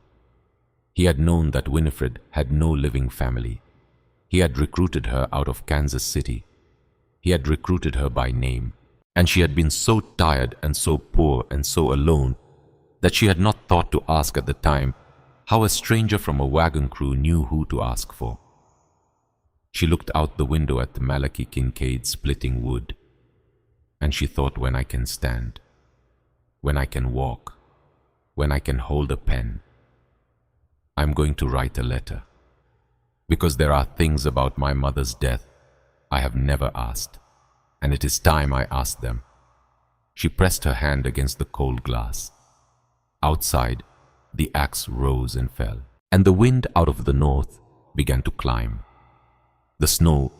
Speaker 1: He had known that Winifred had no living family. He had recruited her out of Kansas City. He had recruited her by name, and she had been so tired and so poor and so alone that she had not thought to ask at the time how a stranger from a wagon crew knew who to ask for. She looked out the window at the Malachi Kincaid splitting wood, and she thought, when I can stand, when I can walk, when I can hold a pen, I'm going to write a letter, because there are things about my mother's death I have never asked, and it is time I asked them. She pressed her hand against the cold glass. Outside, the axe rose and fell, and the wind out of the north began to climb. The snow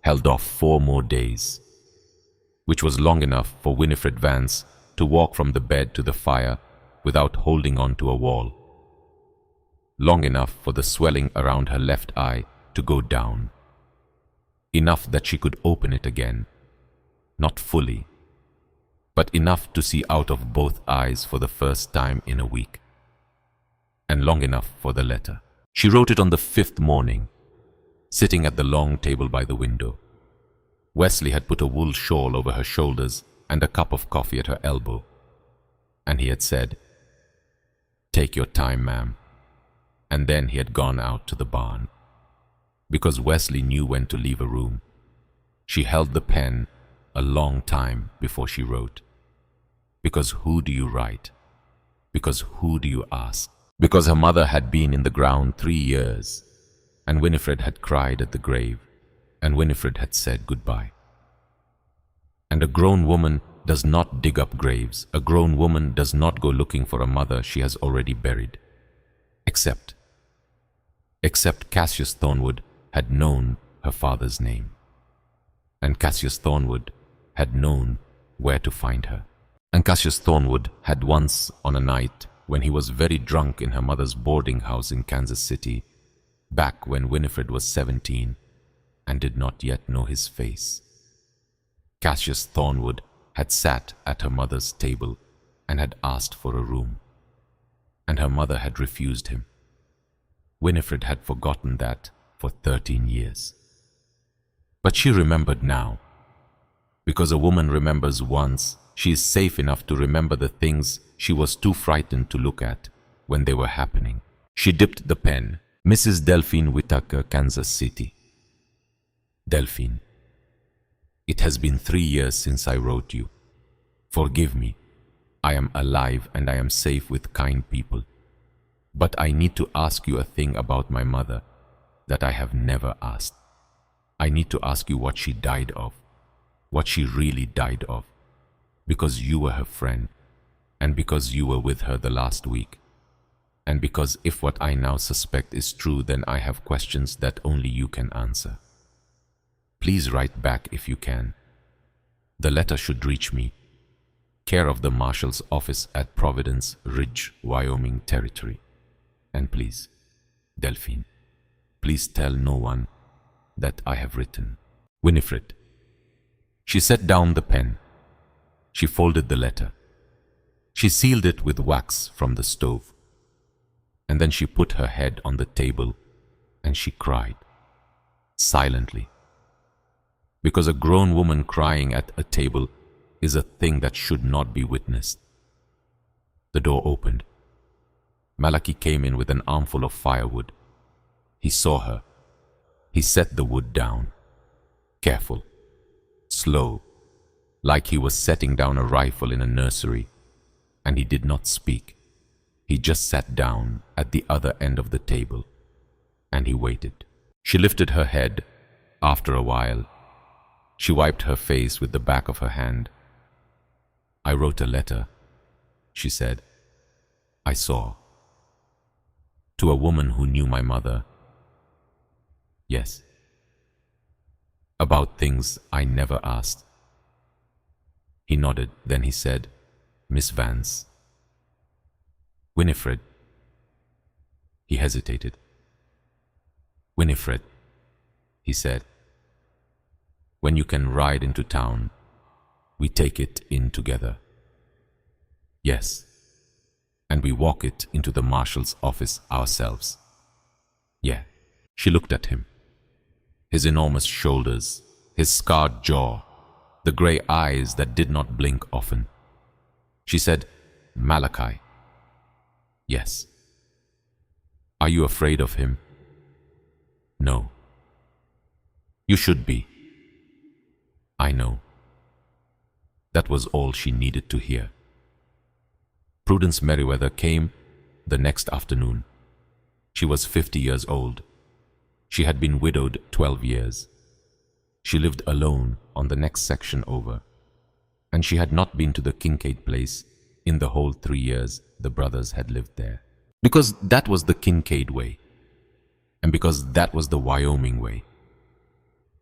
Speaker 1: held off 4 more days, which was long enough for Winifred Vance to walk from the bed to the fire without holding on to a wall. Long enough for the swelling around her left eye to go down. Enough that she could open it again, not fully, but enough to see out of both eyes for the first time in a week. And long enough for the letter. She wrote it on the 5th morning, sitting at the long table by the window. Wesley had put a wool shawl over her shoulders and a cup of coffee at her elbow, and he had said, "Take your time, ma'am." And then he had gone out to the barn. Because Wesley knew when to leave a room, she held the pen a long time before she wrote. Because who do you write? Because who do you ask? Because her mother had been in the ground 3 years, and Winifred had cried at the grave, and Winifred had said goodbye. And a grown woman does not dig up graves. A grown woman does not go looking for a mother she has already buried. Except Cassius Thornwood had known her father's name, and Cassius Thornwood had known where to find her. And Cassius Thornwood had once, on a night when he was very drunk in her mother's boarding house in Kansas City, back when Winifred was 17 and did not yet know his face, Cassius Thornwood had sat at her mother's table and had asked for a room, and her mother had refused him. Winifred had forgotten that for 13 years. But she remembered now. Because a woman remembers once, she is safe enough to remember the things she was too frightened to look at when they were happening. She dipped the pen Mrs. Delphine Whitaker, Kansas City. Delphine, it has been 3 years since I wrote you. Forgive me. I am alive and I am safe with kind people. But I need to ask you a thing about my mother that I have never asked. I need to ask you what she died of, what she really died of, because you were her friend, and because you were with her the last week, and because if what I now suspect is true, then I have questions that only you can answer. Please write back if you can. The letter should reach me, care of the Marshal's office at Providence Ridge, Wyoming Territory. And please, Delphine, please tell no one that I have written. Winifred. She set down the pen. She folded the letter. She sealed it with wax from the stove. And then she put her head on the table and she cried, silently. Because a grown woman crying at a table is a thing that should not be witnessed. The door opened. Malachi came in with an armful of firewood. He saw her. He set the wood down. Careful, slow, like he was setting down a rifle in a nursery. And he did not speak. He just sat down at the other end of the table. And he waited. She lifted her head. After a while, she wiped her face with the back of her hand. I wrote a letter, she said. I saw. To a woman who knew my mother. Yes. About things I never asked. He nodded, then he said, Miss Vance. Winifred. He hesitated. Winifred, he said. When you can ride into town, we take it in together. Yes. And we walk it into the Marshal's office ourselves. Yeah. She looked at him. His enormous shoulders, his scarred jaw, the gray eyes that did not blink often. She said, Malachi. Yes. Are you afraid of him? No. You should be. I know. That was all she needed to hear. Prudence Merriweather came the next afternoon. She was 50 years old. She had been widowed 12 years. She lived alone on the next section over, and she had not been to the Kincaid place in the whole 3 years the brothers had lived there. Because that was the Kincaid way, and because that was the Wyoming way.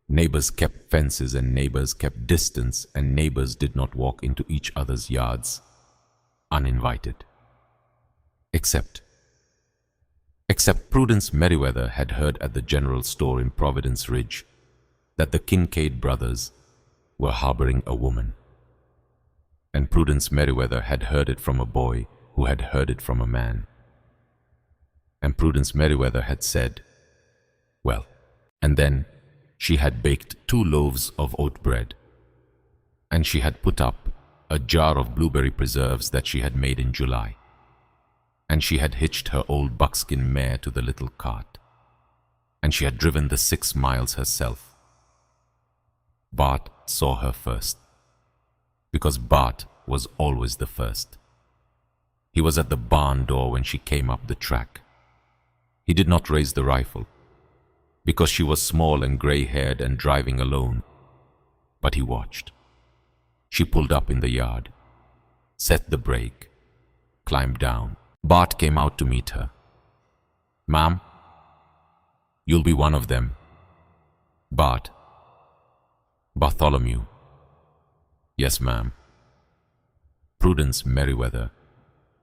Speaker 1: Neighbors kept fences and neighbors kept distance, and neighbors did not walk into each other's yards uninvited. Except Prudence Merriweather had heard at the general store in Providence Ridge that the Kincaid brothers were harboring a woman. And Prudence Merriweather had heard it from a boy who had heard it from a man. And Prudence Merriweather had said, well, and then she had baked 2 loaves of oat bread, and she had put up a jar of blueberry preserves that she had made in July, and she had hitched her old buckskin mare to the little cart, and she had driven the 6 miles herself. Bart saw her first, because Bart was always the first. He was at the barn door when she came up the track. He did not raise the rifle, because she was small and gray-haired and driving alone, but he watched. She pulled up in the yard, set the brake, climbed down. Bart came out to meet her. Ma'am, you'll be one of them. Bart. Bartholomew. Yes, ma'am. Prudence Merriweather.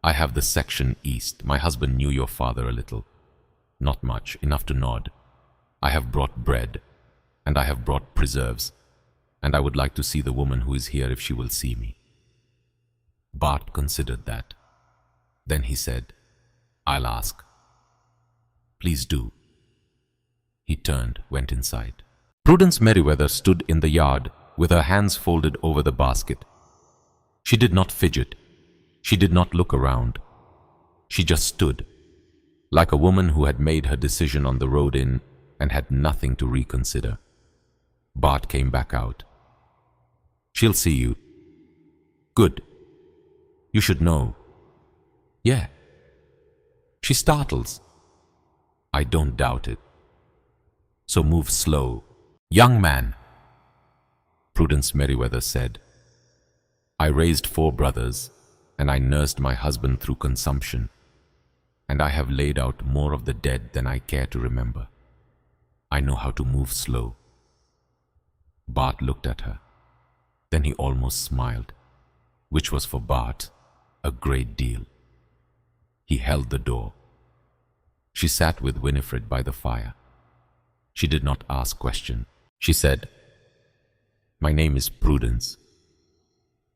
Speaker 1: I have the section east. My husband knew your father a little. Not much, enough to nod. I have brought bread, and I have brought preserves, and I would like to see the woman who is here if she will see me. Bart considered that. Then he said, I'll ask. Please do. He turned, went inside. Prudence Merriweather stood in the yard with her hands folded over the basket. She did not fidget. She did not look around. She just stood, like a woman who had made her decision on the road in and had nothing to reconsider. Bart came back out. "She'll see you." "Good. You should know." "Yeah." "She startles." "I don't doubt it. So move slow." "Young man," Prudence Merriweather said, "I raised 4 brothers, and I nursed my husband through consumption, and I have laid out more of the dead than I care to remember. I know how to move slow." Bart looked at her. Then he almost smiled, which was for Bart a great deal. He held the door. She sat with Winifred by the fire. She did not ask question. She said, "My name is Prudence,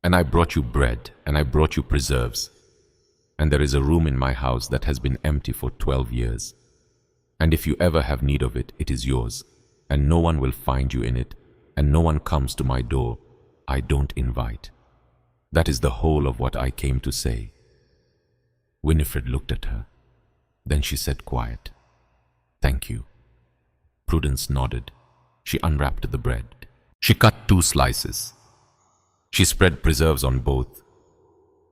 Speaker 1: and I brought you bread, and I brought you preserves, and there is a room in my house that has been empty for 12 years. And if you ever have need of it, it is yours, and no one will find you in it, and no one comes to my door I don't invite. That is the whole of what I came to say." Winifred looked at her. Then she said quiet, "Thank you." Prudence nodded. She unwrapped the bread. She cut 2 slices. She spread preserves on both.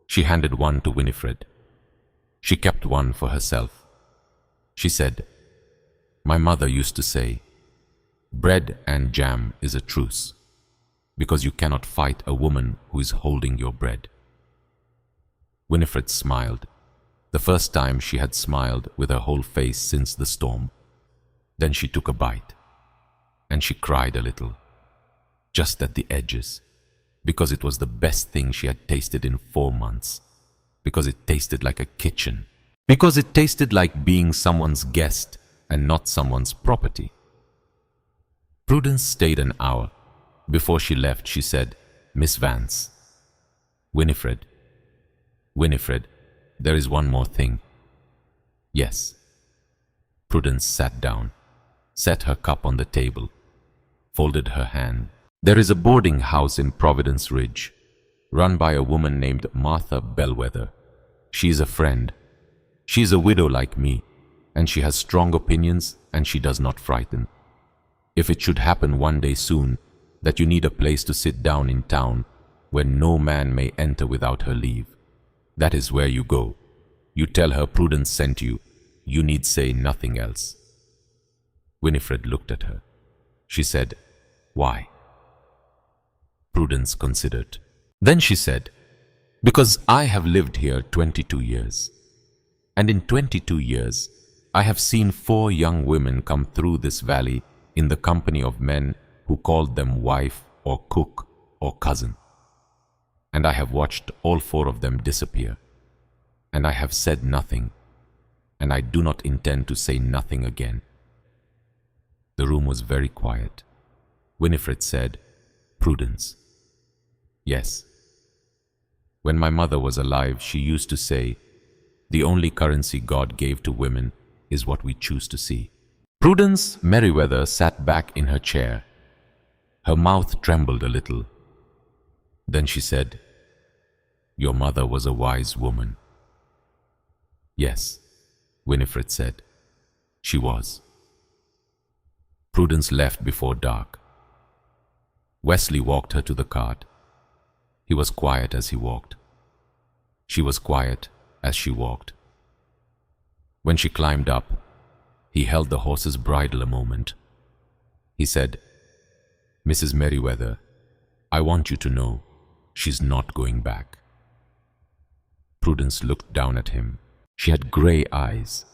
Speaker 1: She handed one to Winifred. She kept one for herself. She said, "My mother used to say, bread and jam is a truce, because you cannot fight a woman who is holding your bread." Winifred smiled, the first time she had smiled with her whole face since the storm. Then she took a bite, and she cried a little, just at the edges, because it was the best thing she had tasted in 4 months, because it tasted like a kitchen, because it tasted like being someone's guest and not someone's property. Prudence stayed an hour. Before she left, she said, "Miss Vance." "Winifred." "Winifred, there is one more thing." "Yes." Prudence sat down, set her cup on the table, folded her hand. "There is a boarding house in Providence Ridge, run by a woman named Martha Bellwether. She is a friend. She is a widow like me, and she has strong opinions, and she does not frighten. If it should happen one day soon that you need a place to sit down in town where no man may enter without her leave, that is where you go. You tell her Prudence sent you. You need say nothing else." Winifred looked at her. She said, "Why?" Prudence considered. Then she said, "Because I have lived here 22 years. And in 22 years, I have seen 4 young women come through this valley in the company of men who called them wife or cook or cousin. And I have watched all 4 of them disappear. And I have said nothing, and I do not intend to say nothing again." The room was very quiet. Winifred said, "Prudence." "Yes. When my mother was alive, she used to say, the only currency God gave to women is what we choose to see." Prudence Merriweather sat back in her chair. Her mouth trembled a little. Then she said, "Your mother was a wise woman." "Yes," Winifred said, "she was." Prudence left before dark. Wesley walked her to the cart. He was quiet as he walked. She was quiet as she walked. When she climbed up, he held the horse's bridle a moment. He said, "Mrs. Merriweather, I want you to know she's not going back." Prudence looked down at him. She had gray eyes,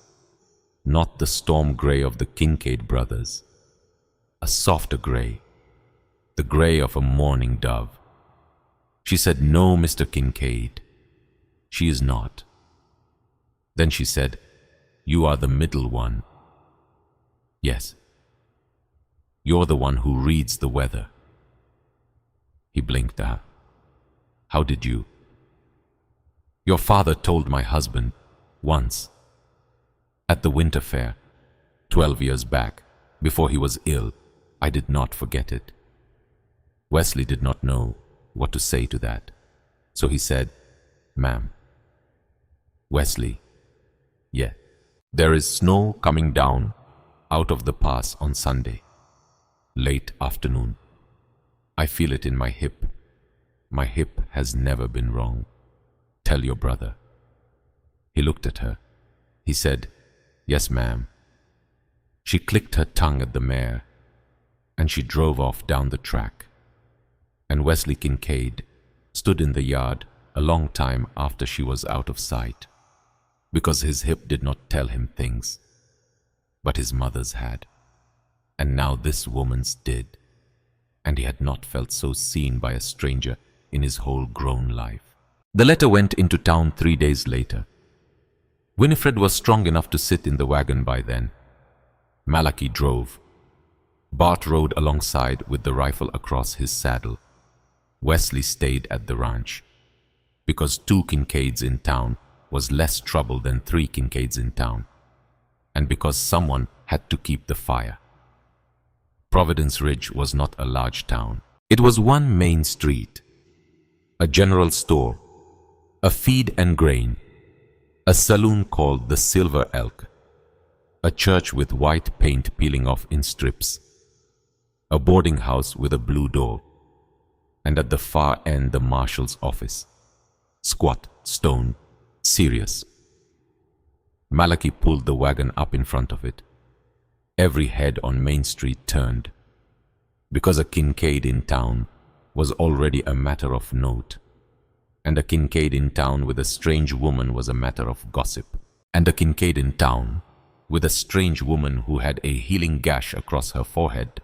Speaker 1: not the storm gray of the Kincaid brothers, a softer gray, the gray of a mourning dove. She said, "No, Mr. Kincaid, she is not." Then she said, "You are the middle one." "Yes. You're the one who reads the weather." He blinked at her. "How did you?" "Your father told my husband once, at the winter fair, 12 years back, before he was ill. I did not forget it." Wesley did not know what to say to that, so he said, "Ma'am." "Wesley." "Yeah." There is snow coming down out of the pass on Sunday, late afternoon. I feel it in my hip. My hip has never been wrong. Tell your brother. He looked at her. He said, "Yes, ma'am." She clicked her tongue at the mare, and she drove off down the track. And Wesley Kincaid stood in the yard a long time after she was out of sight, because his hip did not tell him things, but his mother's had. And now this woman's did, and he had not felt so seen by a stranger in his whole grown life. The letter went into town 3 days later. Winifred was strong enough to sit in the wagon by then. Malachi drove. Bart rode alongside with the rifle across his saddle. Wesley stayed at the ranch, because 2 Kincaids in town was less trouble than 3 Kincaids in town, and because someone had to keep the fire. Providence Ridge was not a large town. It was one main street, a general store, a feed and grain, a saloon called the Silver Elk, a church with white paint peeling off in strips, a boarding house with a blue door, and at the far end the marshal's office, squat, stone, serious. Malachi pulled the wagon up in front of it. Every head on Main Street turned, because a Kincaid in town was already a matter of note, and a Kincaid in town with a strange woman was a matter of gossip, and a Kincaid in town with a strange woman who had a healing gash across her forehead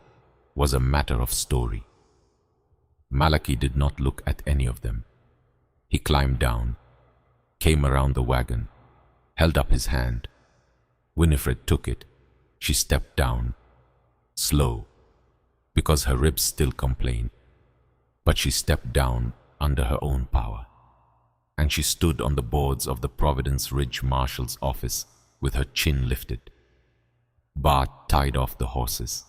Speaker 1: was a matter of story. Malachi did not look at any of them. He climbed down, came around the wagon, held up his hand. Winifred took it. She stepped down, slow, because her ribs still complained, but she stepped down under her own power, and she stood on the boards of the Providence Ridge Marshal's office with her chin lifted. Bart tied off the horses.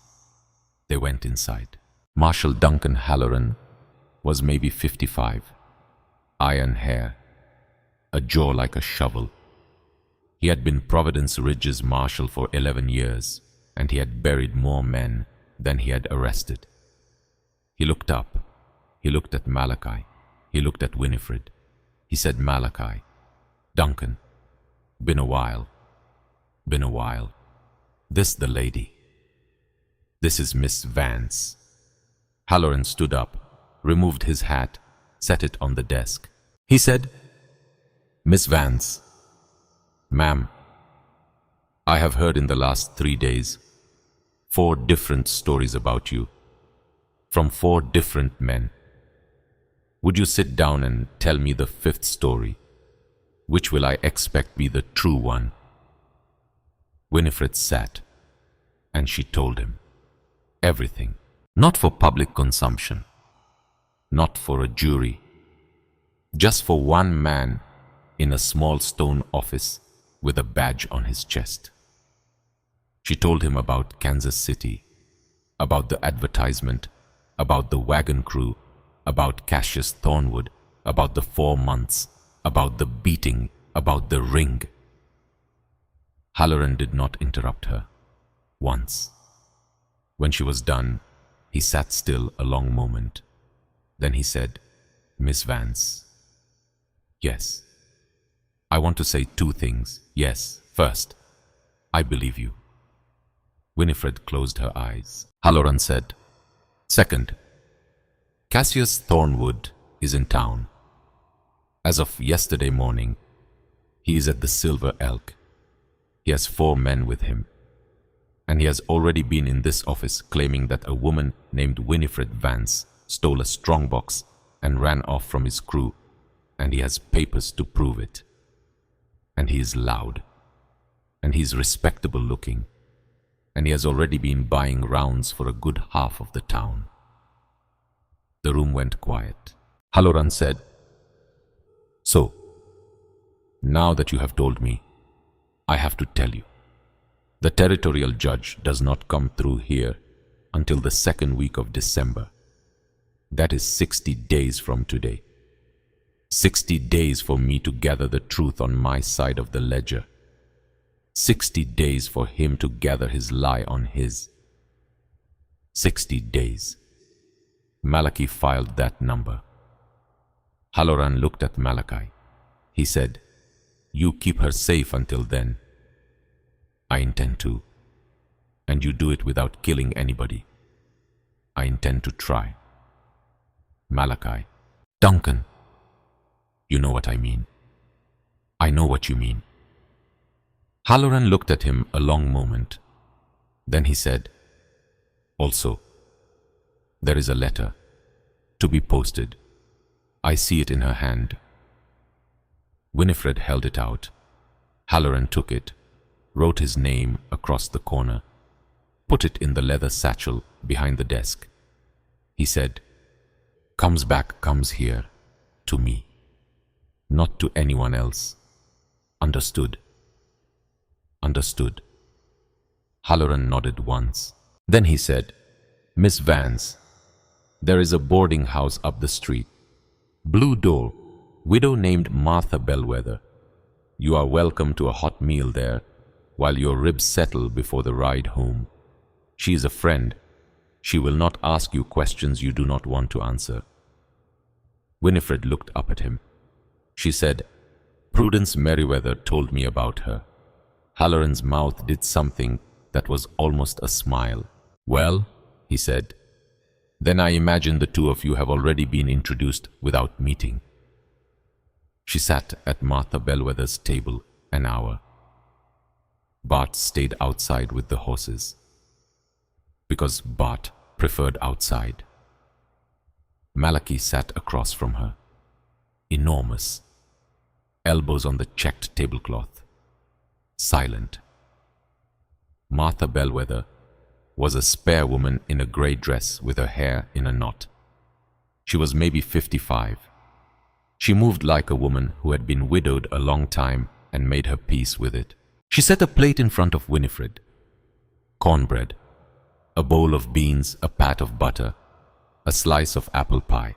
Speaker 1: They went inside. Marshal Duncan Halloran was maybe 55, iron hair, a jaw like a shovel. He had been Providence Ridge's marshal for 11 years, and he had buried more men than he had arrested. He looked up. He looked at Malachi. He looked at Winifred. He said, "Malachi, Duncan, been a while. Been a while. This the lady. This is Miss Vance." Halloran stood up, removed his hat, set it on the desk. He said, "Miss Vance, ma'am, I have heard in the last 3 days 4 different stories about you, from 4 different men. Would you sit down and tell me the 5th story? Which will I expect be the true one?" Winifred sat, and she told him everything, not for public consumption, not for a jury, just for one man in a small stone office with a badge on his chest. She told him about Kansas City, about the advertisement, about the wagon crew, about Cassius Thornwood, about the 4 months, about the beating, about the ring. Halloran did not interrupt her once. When she was done, he sat still a long moment. Then he said, "Miss Vance, yes, I want to say 2 things. Yes, first, I believe you." Winifred closed her eyes. Halloran said, "Second, Cassius Thornwood is in town. As of yesterday morning, he is at the Silver Elk. He has 4 men with him, and he has already been in this office claiming that a woman named Winifred Vance stole a strongbox and ran off from his crew, and he has papers to prove it. And he is loud, and he is respectable looking, and he has already been buying rounds for a good half of the town." The room went quiet. Halloran said, "So, now that you have told me, I have to tell you. The territorial judge does not come through here until the 2nd week of December. That is 60 days from today. 60 days for me to gather the truth on my side of the ledger. 60 days for him to gather his lie on his. 60 days. Malachi filed that number. Halloran looked at Malachi. He said, "You keep her safe until then." "I intend to. And you do it without killing anybody." "I intend to try." Malachi, "Duncan, you know what I mean." "I know what you mean." Halloran looked at him a long moment. Then he said, "Also, there is a letter to be posted. I see it in her hand." Winifred held it out. Halloran took it, wrote his name across the corner, put it in the leather satchel behind the desk. He said, "Comes back, comes here, to me, not to anyone else. Understood?" "Understood." Halloran nodded once. Then he said, "Miss Vance, there is a boarding house up the street. Blue door, widow named Martha Bellwether. You are welcome to a hot meal there while your ribs settle before the ride home. She is a friend. She will not ask you questions you do not want to answer." Winifred looked up at him. She said, "Prudence Merriweather told me about her." Halloran's mouth did something that was almost a smile. "Well," he said, "then I imagine the two of you have already been introduced without meeting." She sat at Martha Bellwether's table an hour. Bart stayed outside with the horses, because Bart preferred outside. Malachi sat across from her, enormous, elbows on the checked tablecloth, silent. Martha Bellwether was a spare woman in a grey dress with her hair in a knot. She was maybe 55. She moved like a woman who had been widowed a long time and made her peace with it. She set a plate in front of Winifred. Cornbread, a bowl of beans, a pat of butter, a slice of apple pie.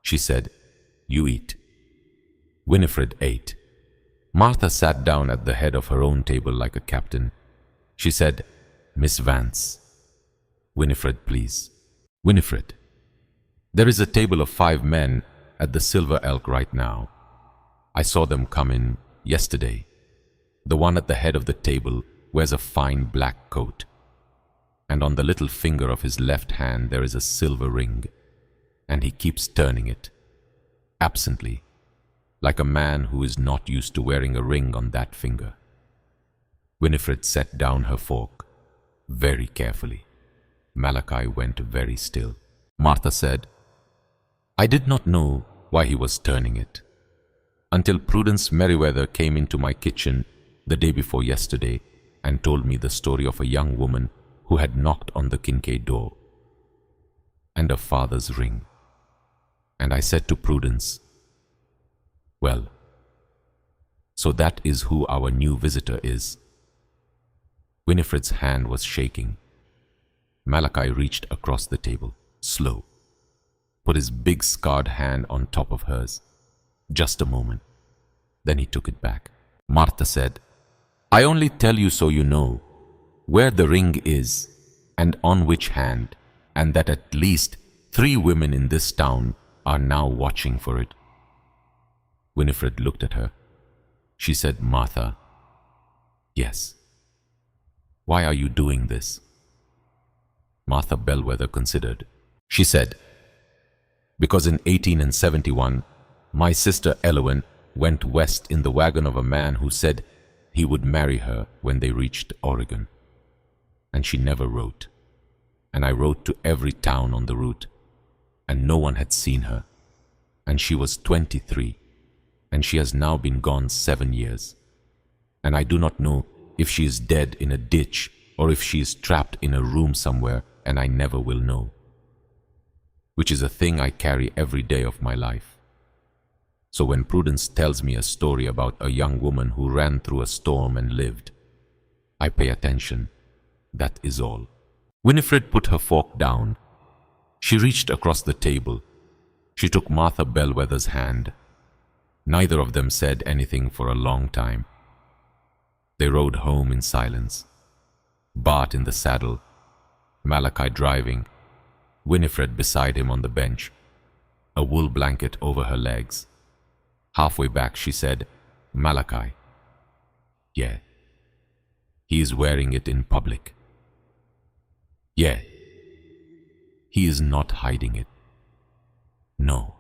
Speaker 1: She said, "You eat." Winifred ate. Martha sat down at the head of her own table like a captain. She said, "Miss Vance." "Winifred, please." "Winifred, there is a table of 5 men at the Silver Elk right now. I saw them come in yesterday. The one at the head of the table wears a fine black coat, and on the little finger of his left hand there is a silver ring, and he keeps turning it, absently, like a man who is not used to wearing a ring on that finger." Winifred set down her fork very carefully. Malachi went very still. Martha said, "I did not know why he was turning it, until Prudence Merriweather came into my kitchen the day before yesterday and told me the story of a young woman who had knocked on the Kincaid door, and her father's ring. And I said to Prudence, 'Well, so that is who our new visitor is.'" Winifred's hand was shaking. Malachi reached across the table, slow, put his big scarred hand on top of hers. Just a moment. Then he took it back. Martha said, "I only tell you so you know where the ring is and on which hand, and that at least 3 women in this town are now watching for it." Winifred looked at her. She said, "Martha, yes. Why are you doing this?" Martha Bellwether considered. She said, "Because in 1871, my sister Elowen went west in the wagon of a man who said he would marry her when they reached Oregon. And she never wrote. And I wrote to every town on the route, and no one had seen her. And she was 23, and she has now been gone 7 years. And I do not know if she is dead in a ditch or if she is trapped in a room somewhere, and I never will know. Which is a thing I carry every day of my life. So when Prudence tells me a story about a young woman who ran through a storm and lived, I pay attention. That is all." Winifred put her fork down. She reached across the table. She took Martha Bellwether's hand. Neither of them said anything for a long time. They rode home in silence. Bart in the saddle, Malachi driving, Winifred beside him on the bench, a wool blanket over her legs. Halfway back she said, "Malachi." "Yeah." "He is wearing it in public." "Yeah." "He is not hiding it." "No."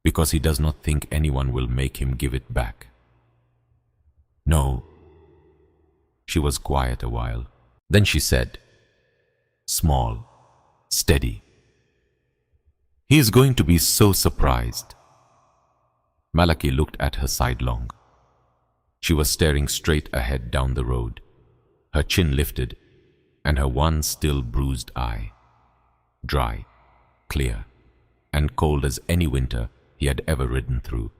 Speaker 1: "Because he does not think anyone will make him give it back." "No." She was quiet a while. Then she said, small, steady, "He is going to be so surprised." Malachi looked at her sidelong. She was staring straight ahead down the road, her chin lifted, and her one still bruised eye, dry, clear, and cold as any winter he had ever ridden through.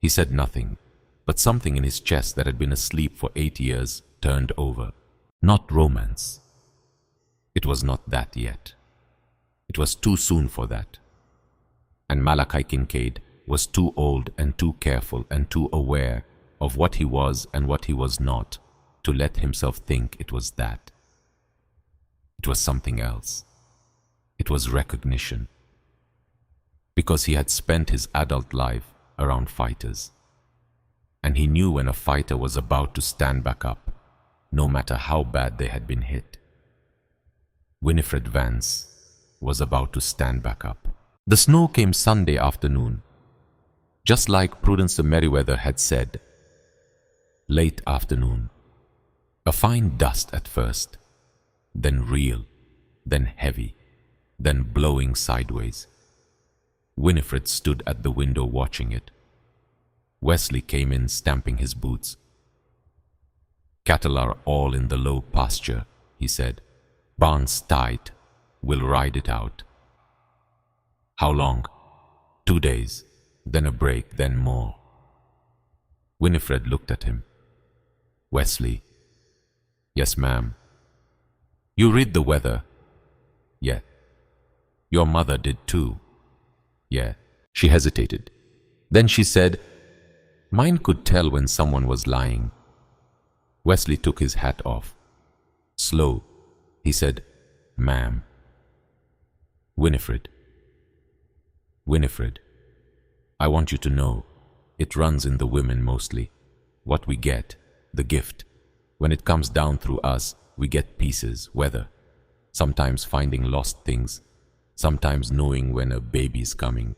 Speaker 1: He said nothing, but something in his chest that had been asleep for 8 years turned over. Not romance. It was not that yet. It was too soon for that. And Malachi Kincaid was too old and too careful and too aware of what he was and what he was not to let himself think it was that. It was something else. It was recognition. Because he had spent his adult life around fighters. And he knew when a fighter was about to stand back up, no matter how bad they had been hit. Winifred Vance was about to stand back up. The snow came Sunday afternoon, just like Prudence Merriweather had said. Late afternoon. A fine dust at first, then real, then heavy, then blowing sideways. Winifred stood at the window watching it. Wesley came in stamping his boots. "Cattle are all in the low pasture," he said. "Barns tight. We'll ride it out." "How long?" 2 days, then a break, then more. Winifred looked at him. "Wesley." "Yes, ma'am." "You read the weather?" "Yeah." "Your mother did too?" "Yeah." She hesitated. Then she said, "Mine could tell when someone was lying." Wesley took his hat off. Slow, he said, "Ma'am." "Winifred." "Winifred, I want you to know, it runs in the women mostly. What we get, the gift. When it comes down through us, we get pieces, weather. Sometimes finding lost things, sometimes knowing when a baby's coming.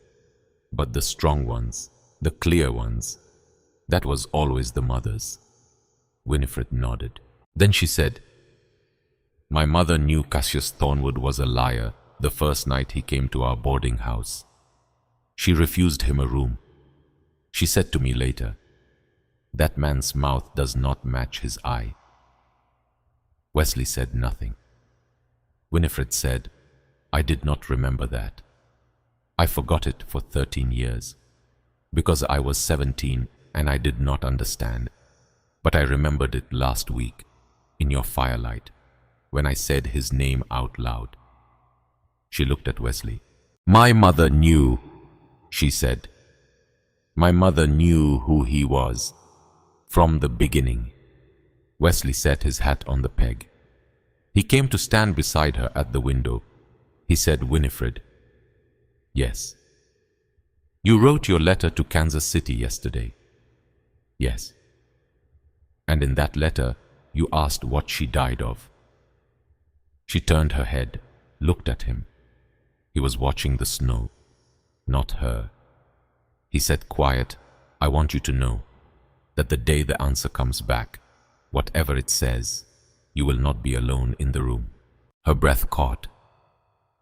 Speaker 1: But the strong ones, the clear ones, that was always the mother's." Winifred nodded. Then she said, "My mother knew Cassius Thornwood was a liar the first night he came to our boarding house. She refused him a room. She said to me later, 'That man's mouth does not match his eye.'" Wesley said nothing. Winifred said, "I did not remember that. I forgot it for 13 years, because I was 17 and I did not understand. But I remembered it last week, in your firelight, when I said his name out loud." She looked at Wesley. "My mother knew," she said. "My mother knew who he was, from the beginning." Wesley set his hat on the peg. He came to stand beside her at the window. He said, "Winifred." "Yes." "You wrote your letter to Kansas City yesterday." "Yes." "And in that letter, you asked what she died of." She turned her head, looked at him. He was watching the snow, not her. He said quiet, "I want you to know that the day the answer comes back, whatever it says, you will not be alone in the room." Her breath caught.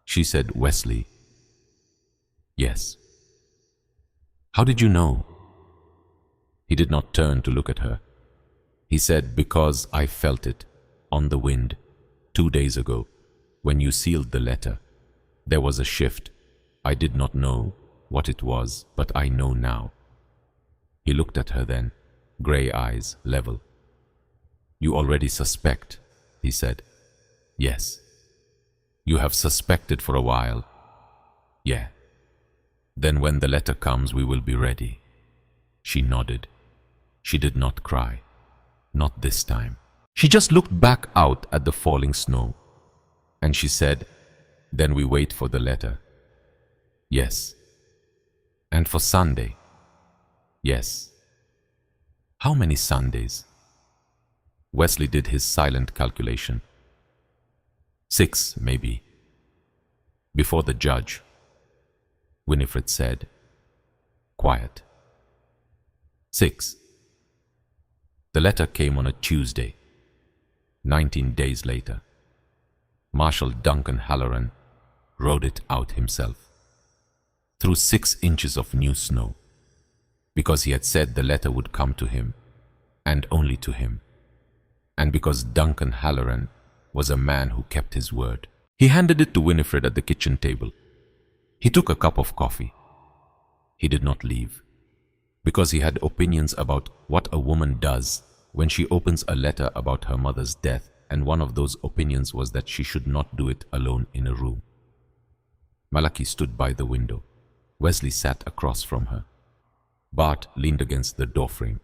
Speaker 1: She said, "Wesley." "Yes." "How did you know?" He did not turn to look at her. He said, "Because I felt it, on the wind, 2 days ago, when you sealed the letter. There was a shift. I did not know what it was, but I know now." He looked at her then, gray eyes, level. "You already suspect," he said. "Yes." "You have suspected for a while." "Yeah." "Then when the letter comes, we will be ready." She nodded. She did not cry. Not this time. She just looked back out at the falling snow, and she said, "Then we wait for the letter." Yes. And for Sunday? Yes. How many Sundays? Wesley did his silent calculation. 6, maybe. Before the judge, Winifred said, "Quiet." 6. The letter came on a Tuesday. 19 days later, Marshal Duncan Halloran rode it out himself, through 6 inches of new snow, because he had said the letter would come to him, and only to him, and because Duncan Halloran was a man who kept his word. He handed it to Winifred at the kitchen table. He took a cup of coffee. He did not leave, because he had opinions about what a woman does when she opens a letter about her mother's death, and one of those opinions was that she should not do it alone in a room. Malachi stood by the window. Wesley sat across from her. Bart leaned against the doorframe.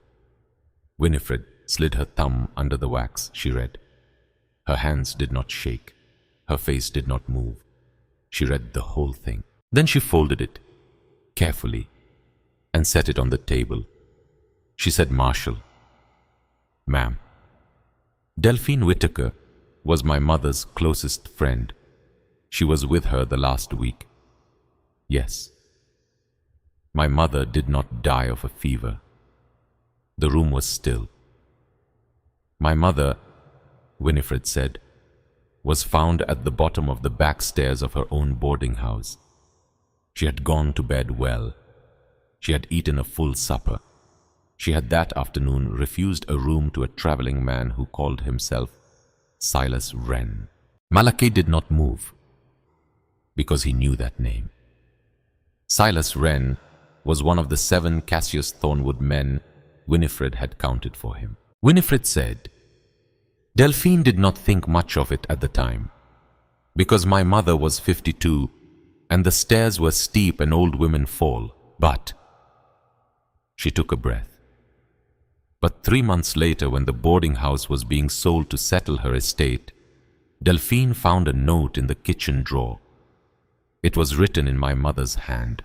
Speaker 1: Winifred slid her thumb under the wax. She read. Her hands did not shake. Her face did not move. She read the whole thing. Then she folded it carefully and set it on the table. She said, "Marshal." "Ma'am." "Delphine Whitaker was my mother's closest friend. She was with her the last week." "Yes." "My mother did not die of a fever." The room was still. "My mother," Winifred said, "was found at the bottom of the back stairs of her own boarding house. She had gone to bed well. She had eaten a full supper. She had that afternoon refused a room to a traveling man who called himself Silas Wren." Malachi did not move, because he knew that name. Silas Wren was one of the 7 Cassius Thornwood men Winifred had counted for him. Winifred said, "Delphine did not think much of it at the time, because my mother was 52 and the stairs were steep and old women fall, but—" She took a breath. "But 3 months later, when the boarding house was being sold to settle her estate, Delphine found a note in the kitchen drawer. It was written in my mother's hand,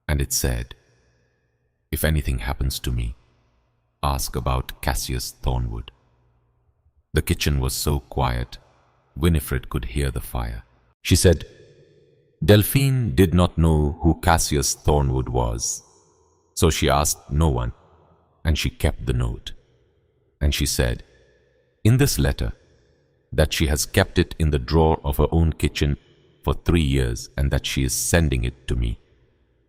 Speaker 1: and it said, 'If anything happens to me, ask about Cassius Thornwood.'" The kitchen was so quiet, Winifred could hear the fire. She said, "Delphine did not know who Cassius Thornwood was, so she asked no one, and she kept the note. And she said, in this letter, that she has kept it in the drawer of her own kitchen for 3 years, and that she is sending it to me,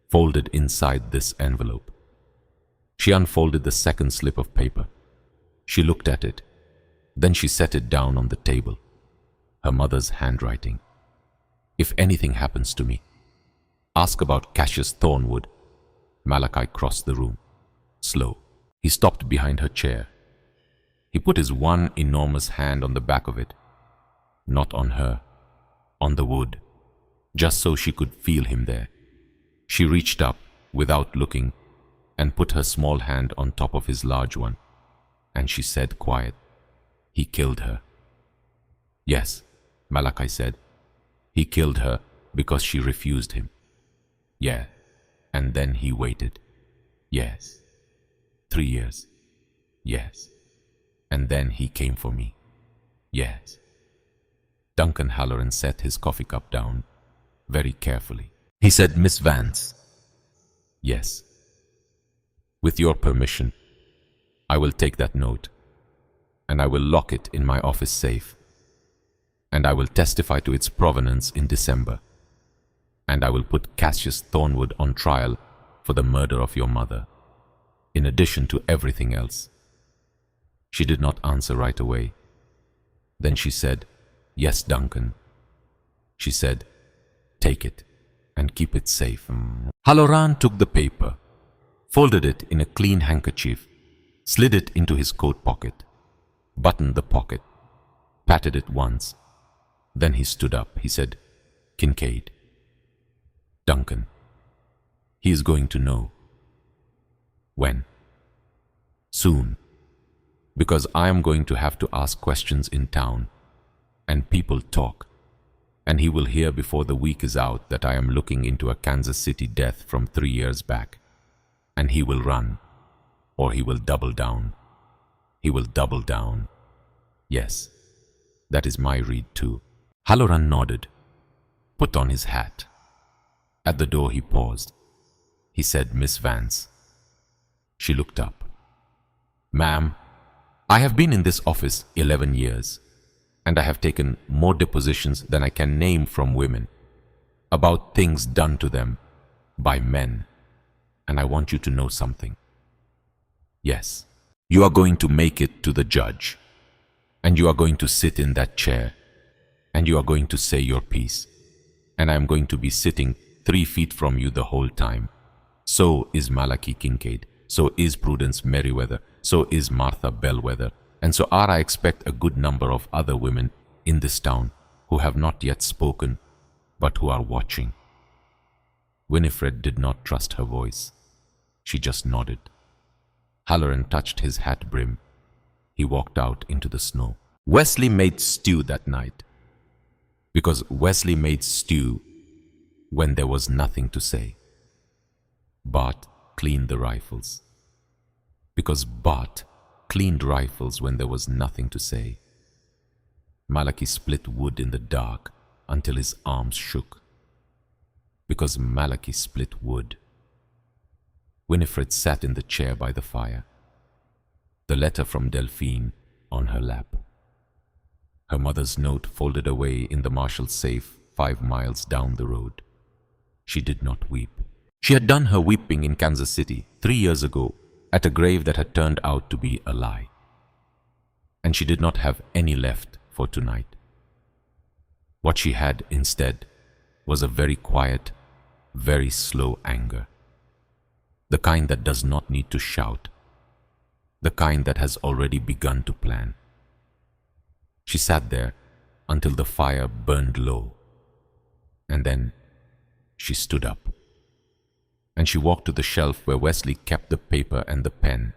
Speaker 1: folded inside this envelope." She unfolded the second slip of paper. She looked at it. Then she set it down on the table. Her mother's handwriting. "If anything happens to me, ask about Cassius Thornwood." Malachi crossed the room. Slow. He stopped behind her chair. He put his one enormous hand on the back of it. Not on her, on the wood, just so she could feel him there. She reached up, without looking, and put her small hand on top of his large one, and she said quiet, "He killed her." "Yes," Malachi said. "He killed her because she refused him." "Yeah, and then he waited." "Yes." 3 years. "Yes. And then he came for me." "Yes." Duncan Halloran set his coffee cup down very carefully. He said, "Miss Vance." "Yes." "With your permission, I will take that note, and I will lock it in my office safe, and I will testify to its provenance in December, and I will put Cassius Thornwood on trial for the murder of your mother, in addition to everything else." She did not answer right away. Then she said, "Yes, Duncan." She said, "Take it and keep it safe." Halloran took the paper, folded it in a clean handkerchief, slid it into his coat pocket, buttoned the pocket, patted it once. Then he stood up. He said, "Kincaid." "Duncan, he is going to know." "When?" "Soon." because I am going to have to ask questions in town, and people talk, and he will hear before the week is out that I am looking into a Kansas City death from 3 years back, and he will run, or he will double down. He will double down. Yes, that is my read too. Halloran nodded, put on his hat. At the door he paused. He said, "Miss Vance." She looked up. "Ma'am, I have been in this office 11 years, and I have taken more depositions than I can name from women about things done to them by men, and I want you to know something. Yes, you are going to make it to the judge, and you are going to sit in that chair, and you are going to say your piece, and I am going to be sitting 3 feet from you the whole time. So is Malachi Kincaid, so is Prudence Merriweather, so is Martha Bellwether, and so are I expect a good number of other women in this town who have not yet spoken, but who are watching." Winifred did not trust her voice. She just nodded. Halloran touched his hat brim. He walked out into the snow. Wesley made stew that night, because Wesley made stew when there was nothing to say. Bart cleaned the rifles, because Bart cleaned rifles when there was nothing to say. Malachi split wood in the dark until his arms shook, because Malachi split wood. Winifred sat in the chair by the fire, the letter from Delphine on her lap. Her mother's note folded away in the marshal's safe 5 miles down the road. She did not weep. She had done her weeping in Kansas City 3 years ago at a grave that had turned out to be a lie. And she did not have any left for tonight. What she had instead was a very quiet, very slow anger. The kind that does not need to shout. The kind that has already begun to plan. She sat there until the fire burned low. And then she stood up. And she walked to the shelf where Wesley kept the paper and the pen.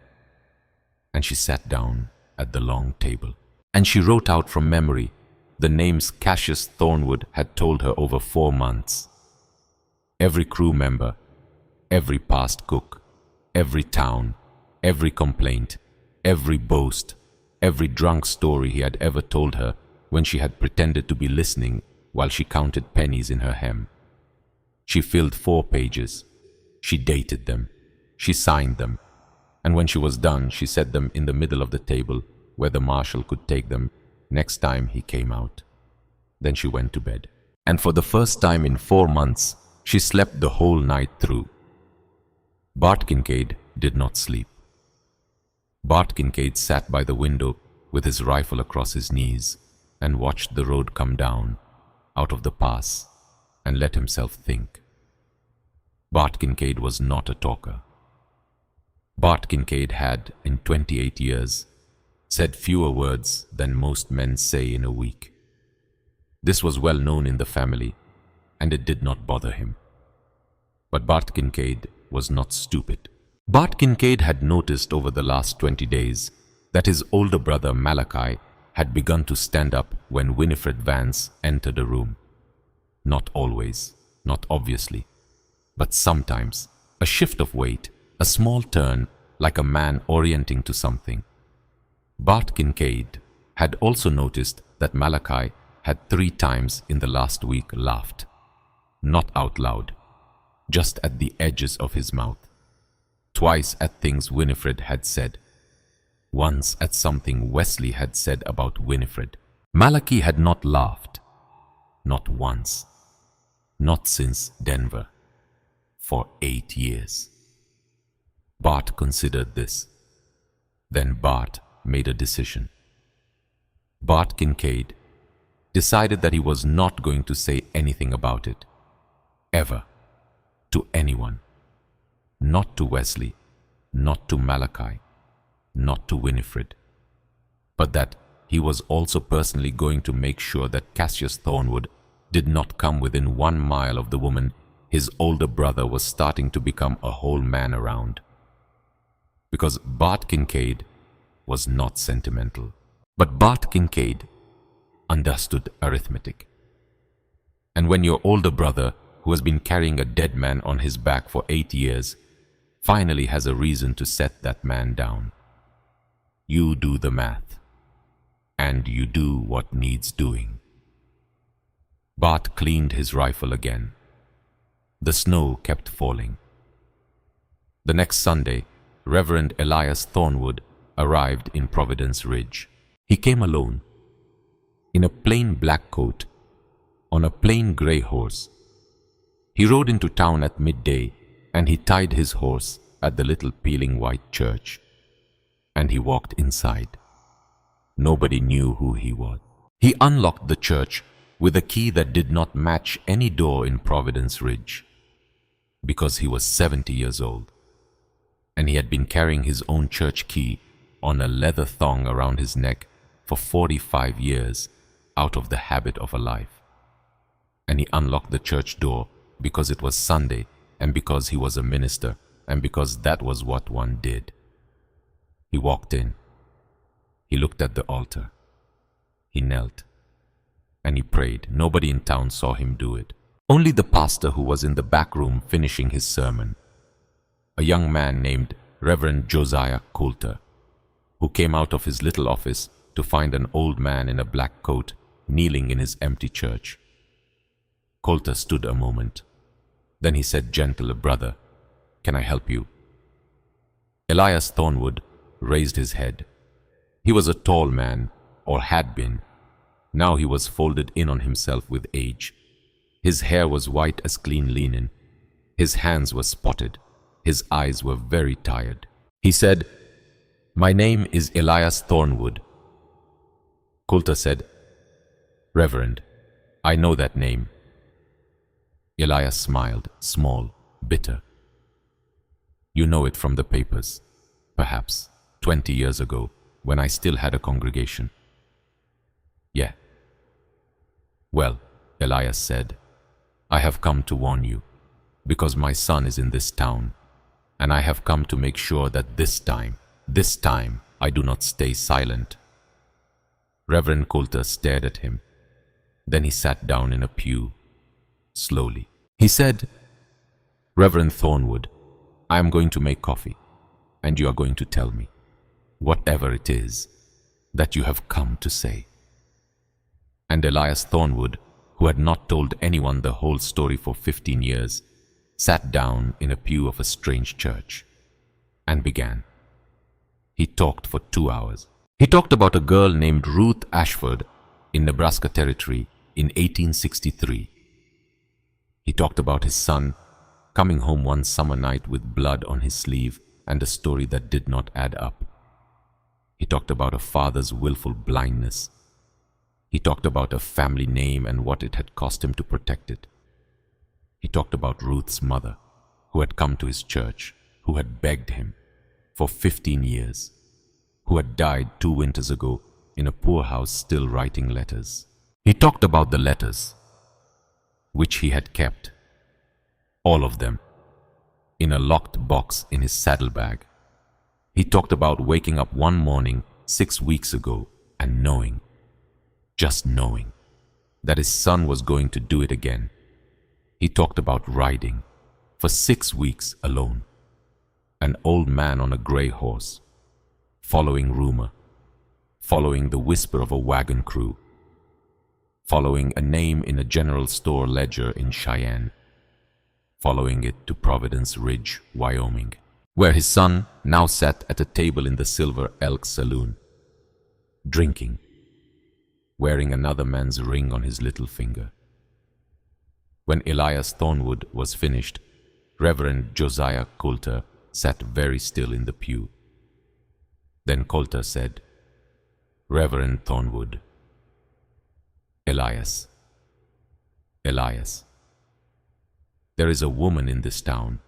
Speaker 1: And she sat down at the long table. And she wrote out from memory the names Cassius Thornwood had told her over 4 months. Every crew member, every past cook, every town, every complaint, every boast, every drunk story he had ever told her when she had pretended to be listening while she counted pennies in her hem. She filled 4 pages. She dated them. She signed them. And when she was done, she set them in the middle of the table where the marshal could take them next time he came out. Then she went to bed. And for the first time in 4 months, she slept the whole night through. Bart Kincaid did not sleep. Bart Kincaid sat by the window with his rifle across his knees and watched the road come down out of the pass and let himself think. Bart Kincaid was not a talker. Bart Kincaid had, in 28 years, said fewer words than most men say in a week. This was well known in the family, and it did not bother him. But Bart Kincaid was not stupid. Bart Kincaid had noticed over the last 20 days that his older brother Malachi had begun to stand up when Winifred Vance entered a room. Not always, not obviously, but sometimes a shift of weight, a small turn like a man orienting to something. Bart Kincaid had also noticed that Malachi had 3 times in the last week laughed, not out loud, just at the edges of his mouth. Twice at things Winifred had said. Once at something Wesley had said about Winifred. Malachi had not laughed. Not once. Not since Denver. For 8 years. Bart considered this. Then Bart made a decision. Bart Kincaid decided that he was not going to say anything about it. Ever. To anyone. Not to Wesley, not to Malachi, not to Winifred, but that he was also personally going to make sure that Cassius Thornwood did not come within 1 mile of the woman his older brother was starting to become a whole man around. Because Bart Kincaid was not sentimental. But Bart Kincaid understood arithmetic. And when your older brother, who has been carrying a dead man on his back for 8 years, finally has a reason to set that man down, you do the math, and you do what needs doing. Bart cleaned his rifle again. The snow kept falling. The next Sunday, Reverend Elias Thornwood arrived in Providence Ridge. He came alone, in a plain black coat, on a plain grey horse. He rode into town at midday, and he tied his horse at the little peeling white church, and he walked inside. Nobody knew who he was. He unlocked the church with a key that did not match any door in Providence Ridge, because he was 70 years old, and he had been carrying his own church key on a leather thong around his neck for 45 years out of the habit of a life. And he unlocked the church door because it was Sunday, and because he was a minister, and because that was what one did. He walked in. He looked at the altar. He knelt. And he prayed. Nobody in town saw him do it. Only the pastor, who was in the back room finishing his sermon, a young man named Reverend Josiah Coulter, who came out of his little office to find an old man in a black coat kneeling in his empty church. Coulter stood a moment. Then he said, "Gentle brother, can I help you?" Elias Thornwood raised his head. He was a tall man, or had been. Now he was folded in on himself with age. His hair was white as clean linen. His hands were spotted. His eyes were very tired. He said, "My name is Elias Thornwood." Coulter said, "Reverend, I know that name." Elias smiled, small, bitter. "You know it from the papers, perhaps 20 years ago, when I still had a congregation." "Yeah." "Well," Elias said, "I have come to warn you, because my son is in this town, and I have come to make sure that this time, I do not stay silent." Reverend Coulter stared at him. Then he sat down in a pew, slowly. He said, "Reverend Thornwood, I am going to make coffee, and you are going to tell me, whatever it is, that you have come to say." And Elias Thornwood, who had not told anyone the whole story for 15 years, sat down in a pew of a strange church, and began. He talked for 2 hours. He talked about a girl named Ruth Ashford in Nebraska Territory in 1863. He talked about his son coming home one summer night with blood on his sleeve and a story that did not add up. He talked about a father's willful blindness. He talked about a family name and what it had cost him to protect it. He talked about Ruth's mother, who had come to his church, who had begged him for 15 years, who had died 2 winters ago in a poor house still writing letters. He talked about the letters, which he had kept, all of them, in a locked box in his saddlebag. He talked about waking up one morning 6 weeks ago and knowing, just knowing, that his son was going to do it again. He talked about riding, for 6 weeks alone, an old man on a grey horse, following rumor, following the whisper of a wagon crew, following a name in a general store ledger in Cheyenne, following it to Providence Ridge, Wyoming, where his son now sat at a table in the Silver Elk Saloon, drinking, wearing another man's ring on his little finger. When Elias Thornwood was finished, Reverend Josiah Coulter sat very still in the pew. Then Coulter said, "Reverend Thornwood, Elias, there is a woman in this town,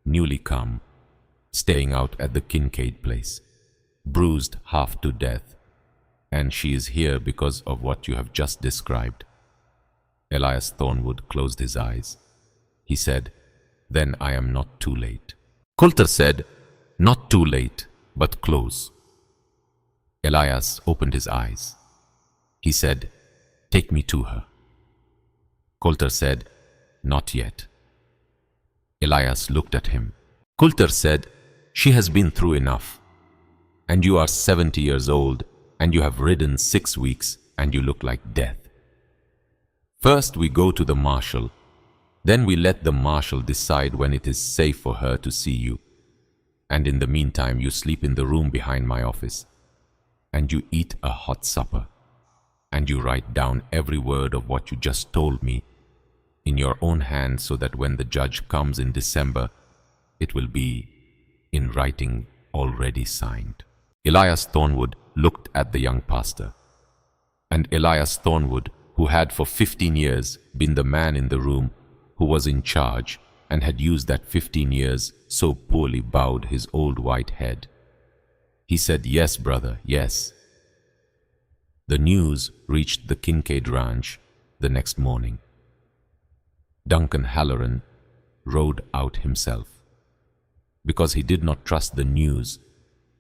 Speaker 1: newly come, staying out at the Kincaid place, bruised half to death, and she is here because of what you have just described." Elias Thornwood closed his eyes. He said, "Then I am not too late." Coulter said, "Not too late, but close." Elias opened his eyes. He said, "Take me to her." Coulter said, "Not yet." Elias looked at him. Coulter said, "She has been through enough. And you are 70 years old, and you have ridden 6 weeks, and you look like death. First we go to the marshal, then we let the marshal decide when it is safe for her to see you. And in the meantime you sleep in the room behind my office, and you eat a hot supper, and you write down every word of what you just told me in your own hand, so that when the judge comes in December, it will be in writing already signed." Elias Thornwood looked at the young pastor. And Elias Thornwood, who had for 15 years been the man in the room who was in charge and had used that 15 years so poorly, bowed his old white head. He said, "Yes, brother, yes." The news reached the Kincaid Ranch the next morning. Duncan Halloran rode out himself, because he did not trust the news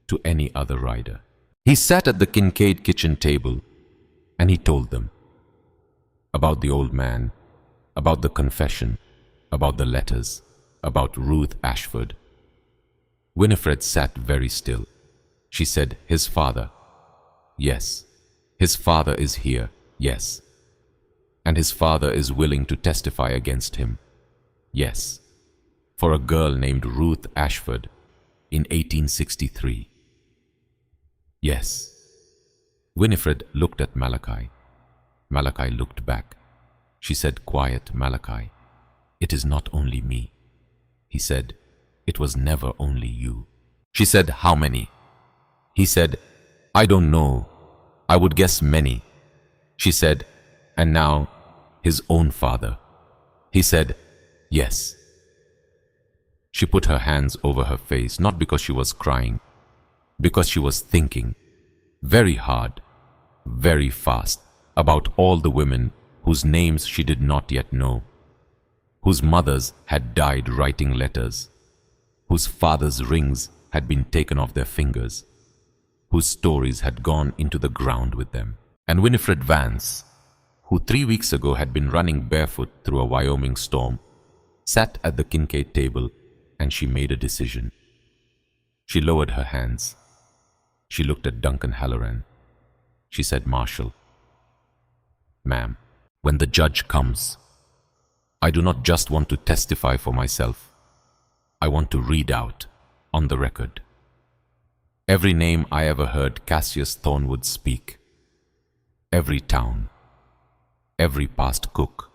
Speaker 1: to any other rider. He sat at the Kincaid kitchen table, and he told them about the old man, about the confession, about the letters, about Ruth Ashford. Winifred sat very still. She said, "His father, yes. His father is here, yes. And his father is willing to testify against him, yes, for a girl named Ruth Ashford in 1863. Yes." Winifred looked at Malachi. Malachi looked back. She said, "Quiet, Malachi. It is not only me." He said, "It was never only you." She said, "How many?" He said, "I don't know. I would guess many." She said, "And now his own father." He said, "Yes." She put her hands over her face, not because she was crying, because she was thinking very hard, very fast, about all the women whose names she did not yet know, whose mothers had died writing letters, whose fathers' rings had been taken off their fingers, whose stories had gone into the ground with them. And Winifred Vance, who 3 weeks ago had been running barefoot through a Wyoming storm, sat at the Kincaid table, and she made a decision. She lowered her hands. She looked at Duncan Halloran. She said, "Marshal, ma'am, when the judge comes, I do not just want to testify for myself. I want to read out, on the record, every name I ever heard Cassius Thornwood speak, every town, every past cook,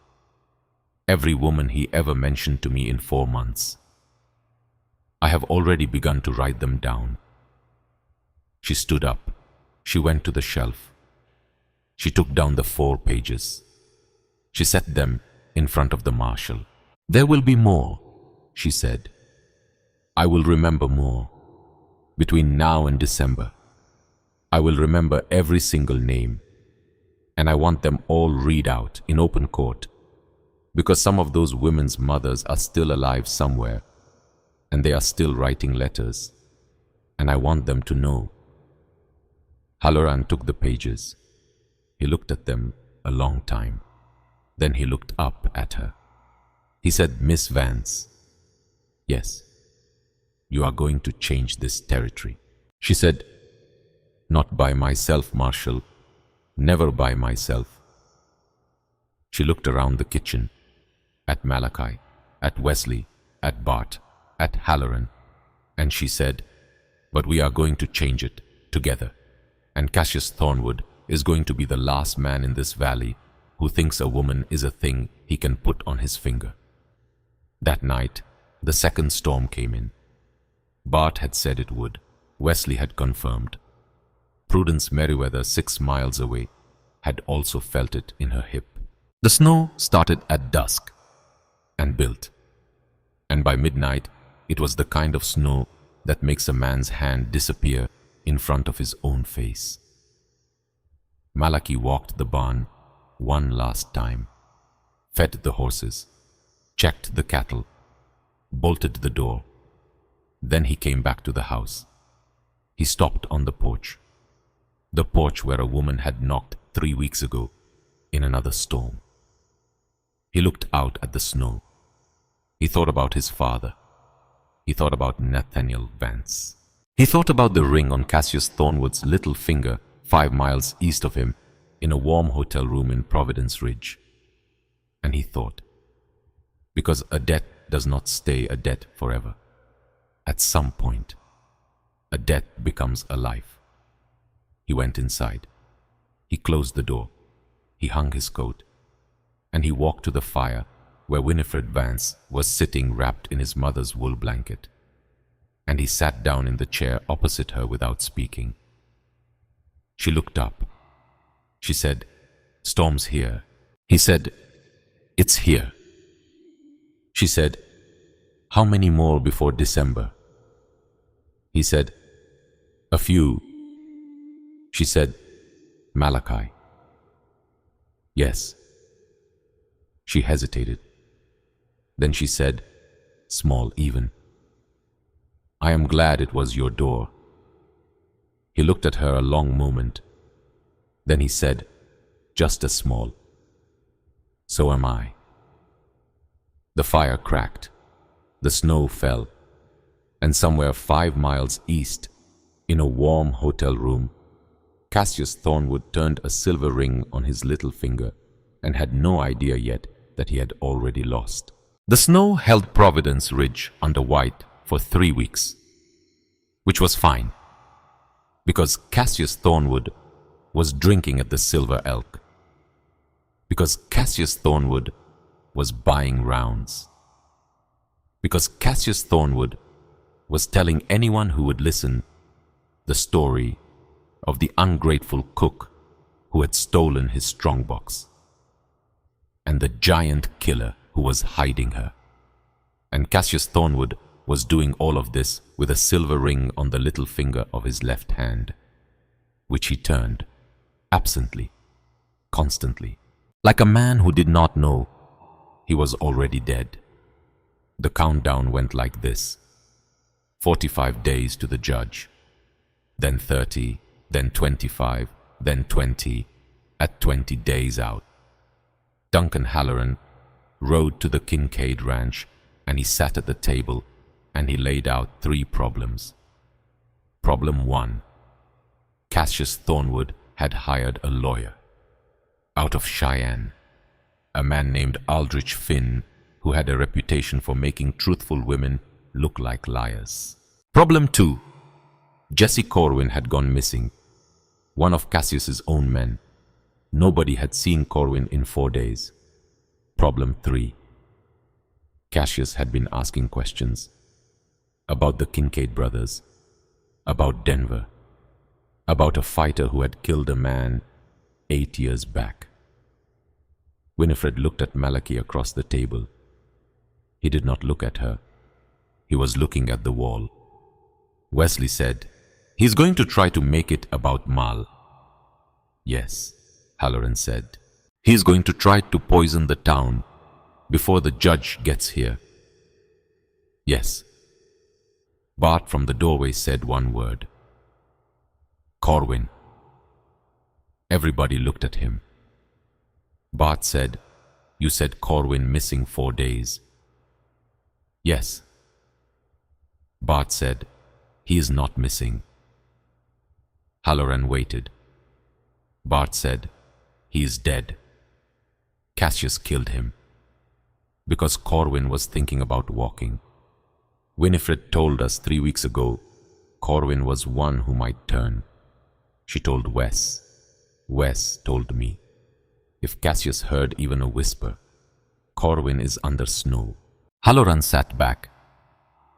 Speaker 1: every woman he ever mentioned to me in 4 months. I have already begun to write them down." She stood up. She went to the shelf. She took down the 4 pages. She set them in front of the marshal. "There will be more," she said. "I will remember more. Between now and December, I will remember every single name, and I want them all read out in open court, because some of those women's mothers are still alive somewhere, and they are still writing letters, and I want them to know." Halloran took the pages. He looked at them a long time. Then he looked up at her. He said, "Miss Vance, yes, you are going to change this territory." She said, "Not by myself, Marshal, never by myself." She looked around the kitchen, at Malachi, at Wesley, at Bart, at Halloran, and she said, "But we are going to change it together. And Cassius Thornwood is going to be the last man in this valley who thinks a woman is a thing he can put on his finger." That night, the second storm came in. Bart had said it would. Wesley had confirmed. Prudence Merriweather, 6 miles away, had also felt it in her hip. The snow started at dusk and built. And by midnight, it was the kind of snow that makes a man's hand disappear in front of his own face. Malachi walked the barn one last time, fed the horses, checked the cattle, bolted the door. Then he came back to the house. He stopped on the porch. The porch where a woman had knocked 3 weeks ago in another storm. He looked out at the snow. He thought about his father. He thought about Nathaniel Vance. He thought about the ring on Cassius Thornwood's little finger 5 miles east of him in a warm hotel room in Providence Ridge. And he thought, because a debt does not stay a debt forever. At some point, a debt becomes a life. He went inside. He closed the door. He hung his coat. And he walked to the fire where Winifred Vance was sitting wrapped in his mother's wool blanket. And he sat down in the chair opposite her without speaking. She looked up. She said, "Storm's here." He said, "It's here." She said, "How many more before December?" He said, "A few." She said, "Malachi." "Yes." She hesitated. Then she said, small even, "I am glad it was your door." He looked at her a long moment. Then he said, just as small, "So am I." The fire cracked. The snow fell. And somewhere 5 miles east, in a warm hotel room, Cassius Thornwood turned a silver ring on his little finger and had no idea yet that he had already lost. The snow held Providence Ridge under white for 3 weeks, which was fine, because Cassius Thornwood was drinking at the Silver Elk, because Cassius Thornwood was buying rounds, because Cassius Thornwood was telling anyone who would listen the story of the ungrateful cook who had stolen his strongbox, and the giant killer who was hiding her. And Cassius Thornwood was doing all of this with a silver ring on the little finger of his left hand, which he turned, absently, constantly, like a man who did not know he was already dead. The countdown went like this: 45 days to the judge, then 30, then 25, then 20. At 20 days out, Duncan Halloran rode to the Kincaid Ranch, and he sat at the table and he laid out 3 problems. Problem 1. Cassius Thornwood had hired a lawyer out of Cheyenne, a man named Aldrich Finn, who had a reputation for making truthful women look like liars. Problem 2. Jesse Corwin had gone missing, one of Cassius's own men. Nobody had seen Corwin in 4 days. Problem 3. Cassius had been asking questions about the Kincaid brothers, about Denver, about a fighter who had killed a man 8 years back. Winifred looked at Malachi across the table. He did not look at her. He was looking at the wall. Wesley said, "He's going to try to make it about Mal." "Yes," Halloran said. "He's going to try to poison the town before the judge gets here." "Yes." Bart from the doorway said one word: "Corwin." Everybody looked at him. Bart said, "You said Corwin missing 4 days." "Yes." Bart said, "He is not missing." Halloran waited. Bart said, "He is dead. Cassius killed him because Corwin was thinking about walking. Winifred told us 3 weeks ago Corwin was one who might turn. She told Wes. Wes told me. If Cassius heard even a whisper, Corwin is under snow." Halloran sat back.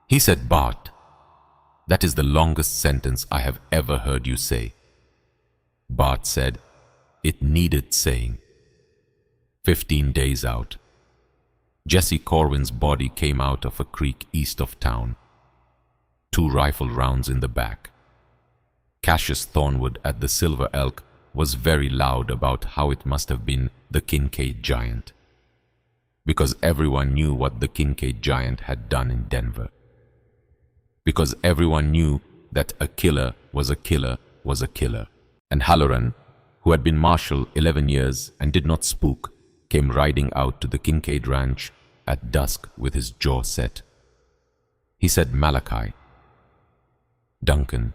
Speaker 1: He said, "Bart, that is the longest sentence I have ever heard you say." Bart said, "It needed saying." 15 days out, Jesse Corwin's body came out of a creek east of town. 2 rifle rounds in the back. Cassius Thornwood at the Silver Elk was very loud about how it must have been the Kincaid Giant, because everyone knew what the Kincaid Giant had done in Denver. Because everyone knew that a killer was a killer was a killer. And Halloran, who had been marshal 11 years and did not spook, came riding out to the Kincaid ranch at dusk with his jaw set. He said, "Malachi, Duncan,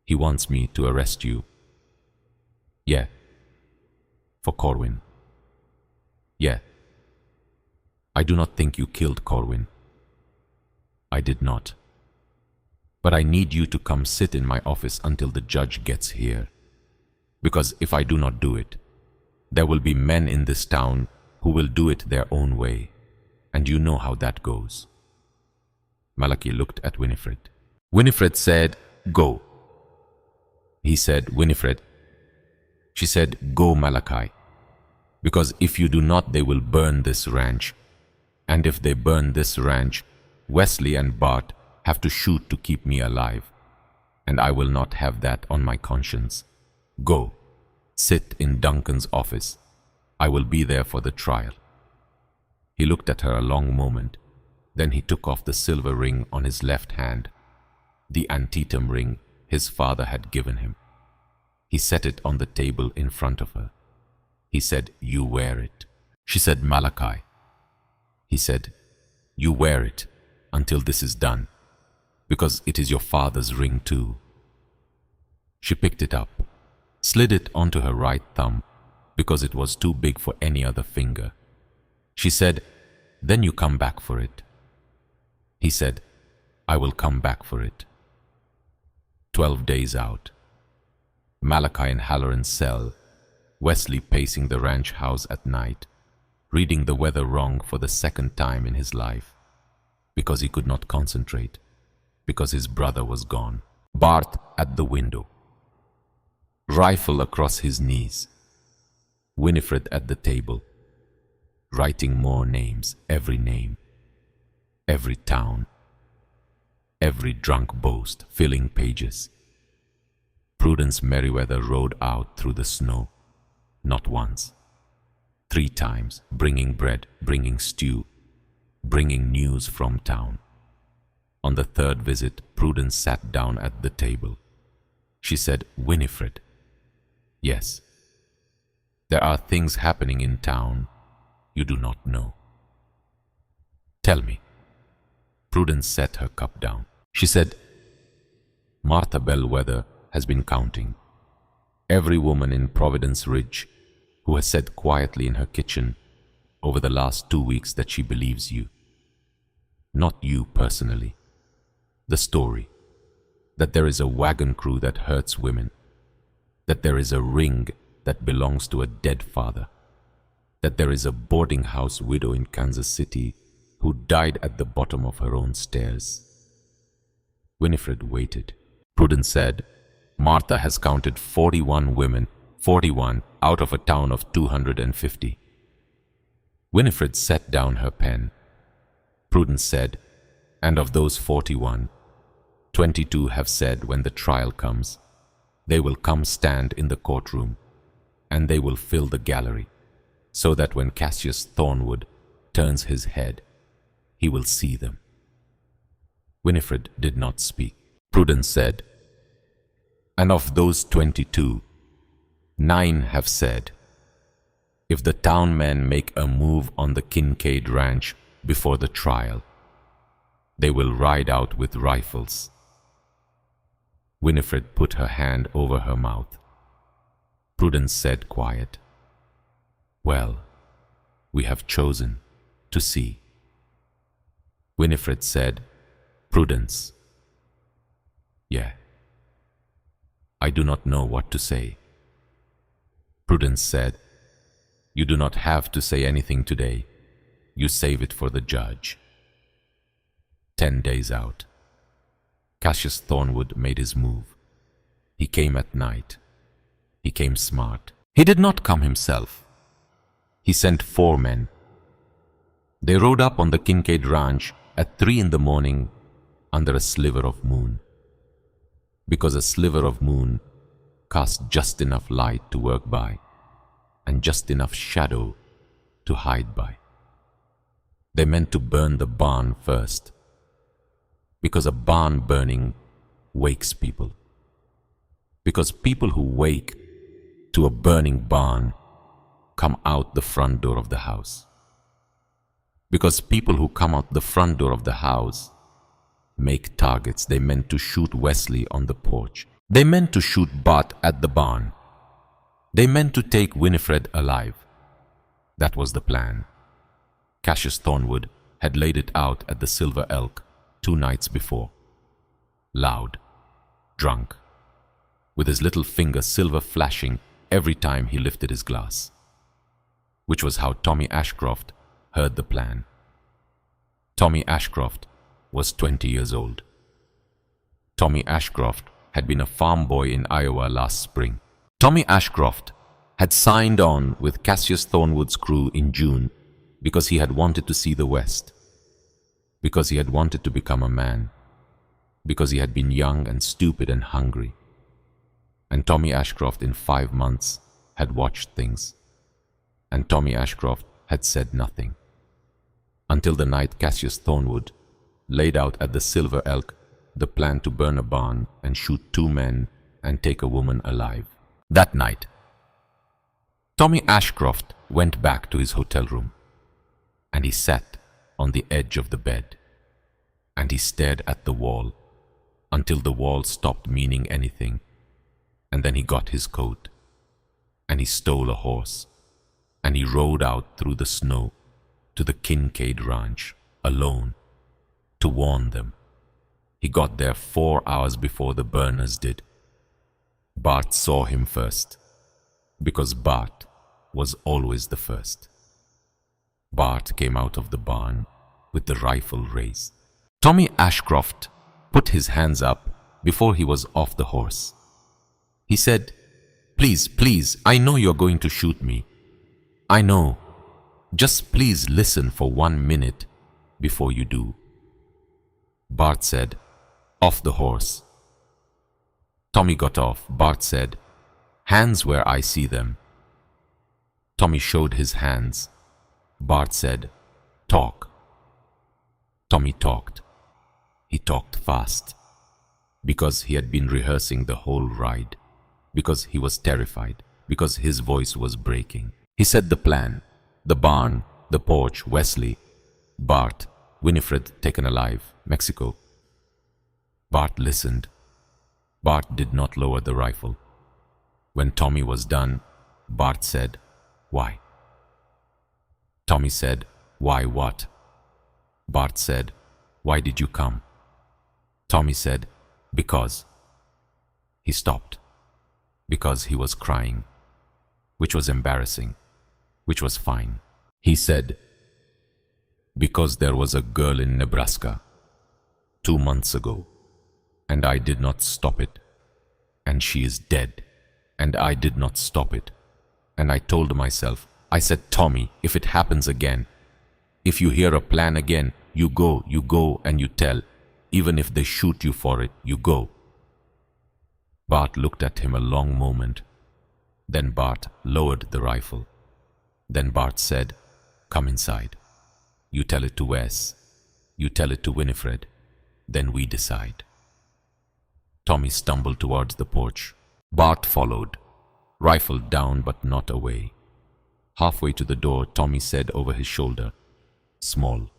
Speaker 1: he wants me to arrest you." "Yeah." "For Corwin." "Yeah." "I do not think you killed Corwin." "I did not. But I need you to come sit in my office until the judge gets here. Because if I do not do it, there will be men in this town who will do it their own way, and you know how that goes." Malachi looked at Winifred. Winifred said, "Go." He said, "Winifred." She said, "Go, Malachi. Because if you do not, they will burn this ranch. And if they burn this ranch, Wesley and Bart have to shoot to keep me alive. And I will not have that on my conscience. Go, sit in Duncan's office. I will be there for the trial." He looked at her a long moment. Then he took off the silver ring on his left hand, the antietam ring his father had given him. He set it on the table in front of her. He said, "You wear it." She said, "Malachi." He said, "You wear it until this is done, because it is your father's ring too." She picked it up, slid it onto her right thumb, because it was too big for any other finger. She said, "Then you come back for it." He said, "I will come back for it." 12 days out. Malachi in Halloran's cell, Wesley pacing the ranch house at night, reading the weather wrong for the second time in his life, because he could not concentrate, because his brother was gone. Bart at the window, rifle across his knees. Winifred at the table, writing more names, every name, every town, every drunk boast filling pages. Prudence Merriweather rode out through the snow, not once, 3 times, bringing bread, bringing stew, bringing news from town. On the 3rd visit, Prudence sat down at the table. She said, "Winifred." "Yes. There are things happening in town you do not know." "Tell me." Prudence set her cup down. She said, "Martha Bellwether has been counting. Every woman in Providence Ridge who has said quietly in her kitchen over the last 2 weeks that she believes you. Not you personally. The story. That there is a wagon crew that hurts women. That there is a ring that belongs to a dead father. That there is a boarding house widow in Kansas City who died at the bottom of her own stairs." Winifred waited. Prudence said, "Martha has counted 41 women, 41 out of a town of 250. Winifred set down her pen. Prudence said, "And of those 41, 22 have said when the trial comes, they will come stand in the courtroom, and they will fill the gallery, so that when Cassius Thornwood turns his head, he will see them." Winifred did not speak. Prudence said, "And of those 22, 9 have said, if the town men make a move on the Kincaid ranch before the trial, they will ride out with rifles." Winifred put her hand over her mouth. Prudence said quiet, "Well, we have chosen to see." Winifred said, "Prudence." "Yeah. I do not know what to say." Prudence said, "You do not have to say anything today. You save it for the judge." 10 days out. Cassius Thornwood made his move. He came at night. He came smart. He did not come himself. He sent 4 men. They rode up on the Kincaid ranch at 3 in the morning under a sliver of moon, because a sliver of moon cast just enough light to work by and just enough shadow to hide by. They meant to burn the barn first, because a barn burning wakes people. Because people who wake to a burning barn come out the front door of the house. Because people who come out the front door of the house make targets. They meant to shoot Wesley on the porch. They meant to shoot Bart at the barn. They meant to take Winifred alive. That was the plan. Cassius Thornwood had laid it out at the Silver Elk 2 nights before. Loud, drunk, with his little finger silver flashing every time he lifted his glass. Which was how Tommy Ashcroft heard the plan. Tommy Ashcroft was 20 years old. Tommy Ashcroft had been a farm boy in Iowa last spring. Tommy Ashcroft had signed on with Cassius Thornwood's crew in June because he had wanted to see the West, because he had wanted to become a man, because he had been young and stupid and hungry. And Tommy Ashcroft in 5 months had watched things. And Tommy Ashcroft had said nothing. Until the night Cassius Thornwood laid out at the Silver Elk the plan to burn a barn and shoot 2 men and take a woman alive. That night, Tommy Ashcroft went back to his hotel room, and he sat on the edge of the bed, and he stared at the wall until the wall stopped meaning anything, and then he got his coat, and he stole a horse, and he rode out through the snow to the Kincaid Ranch, alone, to warn them. He got there 4 hours before the burners did. Bart saw him first, because Bart was always the first. Bart came out of the barn with the rifle raised. Tommy Ashcroft put his hands up before he was off the horse. He said, "Please, please, I know you're going to shoot me. I know. Just please listen for 1 minute before you do." Bart said, "Off the horse." Tommy got off. Bart said, "Hands where I see them." Tommy showed his hands. Bart said, "Talk." Tommy talked. He talked fast, because he had been rehearsing the whole ride, because he was terrified, because his voice was breaking. He said the plan, the barn, the porch, Wesley, Bart, Winifred taken alive, Mexico. Bart listened. Bart did not lower the rifle. When Tommy was done, Bart said, "Why?" Tommy said, "Why what?" Bart said, "Why did you come?" Tommy said, "Because." He stopped, because he was crying, which was embarrassing, which was fine. He said, "Because there was a girl in Nebraska 2 months ago, and I did not stop it, and she is dead, and I did not stop it. And I told myself, I said, Tommy, if it happens again, if you hear a plan again, you go and you tell. Even if they shoot you for it, you go." Bart looked at him a long moment. Then Bart lowered the rifle. Then Bart said, "Come inside. You tell it to Wes. You tell it to Winifred. Then we decide." Tommy stumbled towards the porch. Bart followed, rifle down but not away. Halfway to the door, Tommy said over his shoulder, small,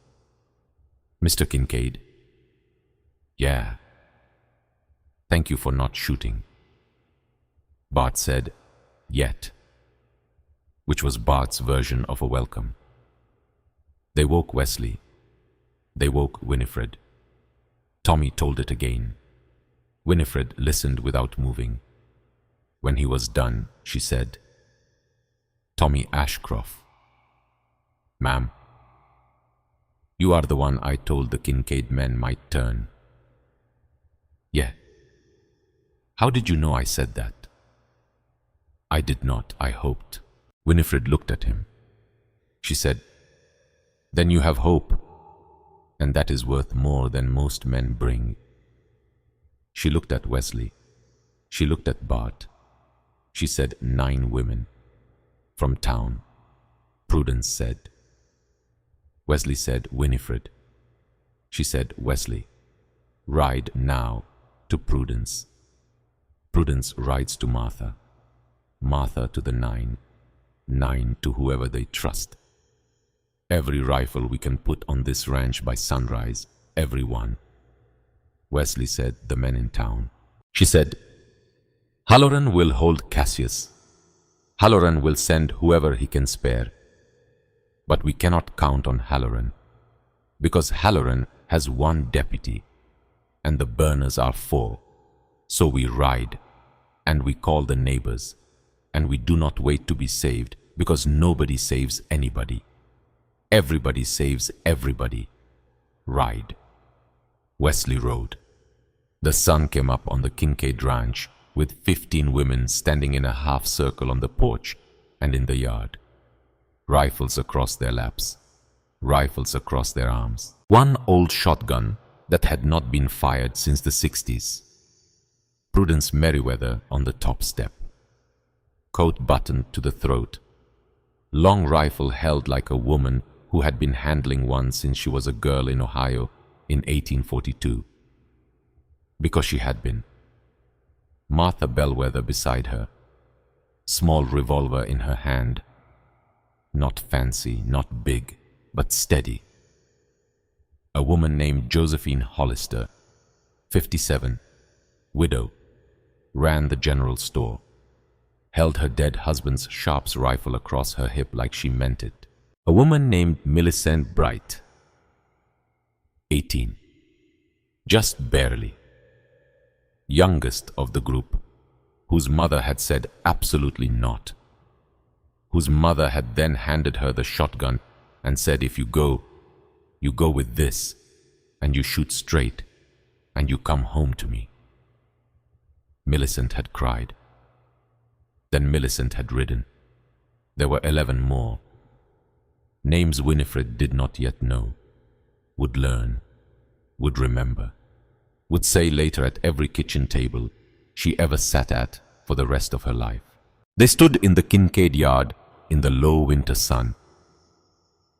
Speaker 1: "Mr. Kincaid." "Yeah." "Thank you for not shooting." Bart said, "Yet," which was Bart's version of a welcome. They woke Wesley. They woke Winifred. Tommy told it again. Winifred listened without moving. When he was done, she said, "Tommy Ashcroft." "Ma'am?" "You are the one I told the Kincaid men might turn." "Yeah." "How did you know I said that?" "I did not, I hoped." Winifred looked at him. She said, "Then you have hope, and that is worth more than most men bring." She looked at Wesley. She looked at Bart. She said 9 women. From town. Prudence said. Wesley said Winifred. She said, "Wesley, ride now to Prudence." Prudence rides to Martha, Martha to the nine, nine to whoever they trust. Every rifle we can put on this ranch by sunrise, every one. Wesley said, the men in town. She said, Halloran will hold Cassius. Halloran will send whoever he can spare. But we cannot count on Halloran, because Halloran has one deputy, and the burners are 4. So we ride, and we call the neighbors, and we do not wait to be saved, because nobody saves anybody. Everybody saves everybody. Ride. Wesley rode. The sun came up on the Kincaid Ranch with 15 women standing in a half circle on the porch and in the yard. Rifles across their laps, rifles across their arms. One old shotgun that had not been fired since the 60s. Prudence Merriweather on the top step. Coat buttoned to the throat. Long rifle held like a woman who had been handling one since she was a girl in Ohio in 1842. Because she had been. Martha Bellwether beside her. Small revolver in her hand. Not fancy, not big, but steady. A woman named Josephine Hollister, 57, widow, ran the general store, held her dead husband's Sharps rifle across her hip like she meant it. A woman named Millicent Bright, 18, just barely, youngest of the group, whose mother had said absolutely not, whose mother had then handed her the shotgun and said, if you go with this, and you shoot straight, and you come home to me. Millicent had cried. Then Millicent had ridden. There were 11 more. Names Winifred did not yet know, would learn, would remember, would say later at every kitchen table she ever sat at for the rest of her life. They stood in the Kincaid yard in the low winter sun,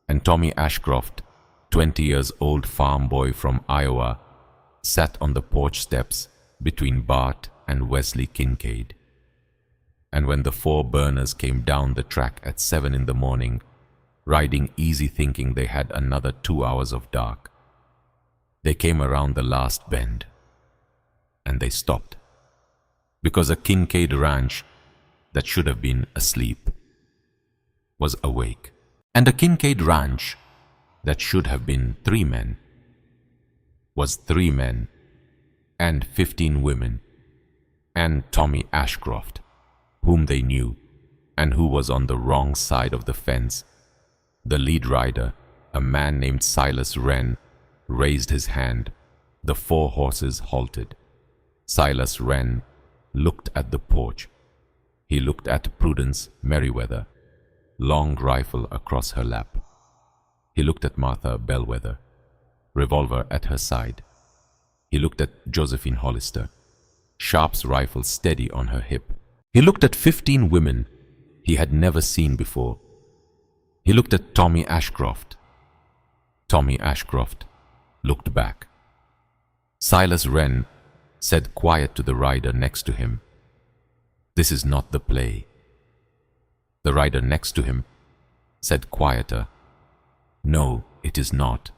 Speaker 1: and Tommy Ashcroft, 20 years old farm boy from Iowa, sat on the porch steps between Bart and Wesley Kincaid. And when the 4 burners came down the track at 7 in the morning, riding easy thinking they had another 2 hours of dark, they came around the last bend, and they stopped, because a Kincaid ranch that should have been asleep was awake, and a Kincaid ranch that should have been 3 men was 3 men and 15 women and Tommy Ashcroft, whom they knew and who was on the wrong side of the fence. The lead rider, a man named Silas Wren, raised his hand. The 4 horses halted. Silas Wren looked at the porch. He looked at Prudence Merriweather, long rifle across her lap. He looked at Martha Bellwether, revolver at her side. He looked at Josephine Hollister, Sharps rifle steady on her hip. He looked at 15 women he had never seen before. He looked at Tommy Ashcroft. Tommy Ashcroft looked back. Silas Wren said quiet to the rider next to him, "This is not the play." The rider next to him said quieter, "No, it is not."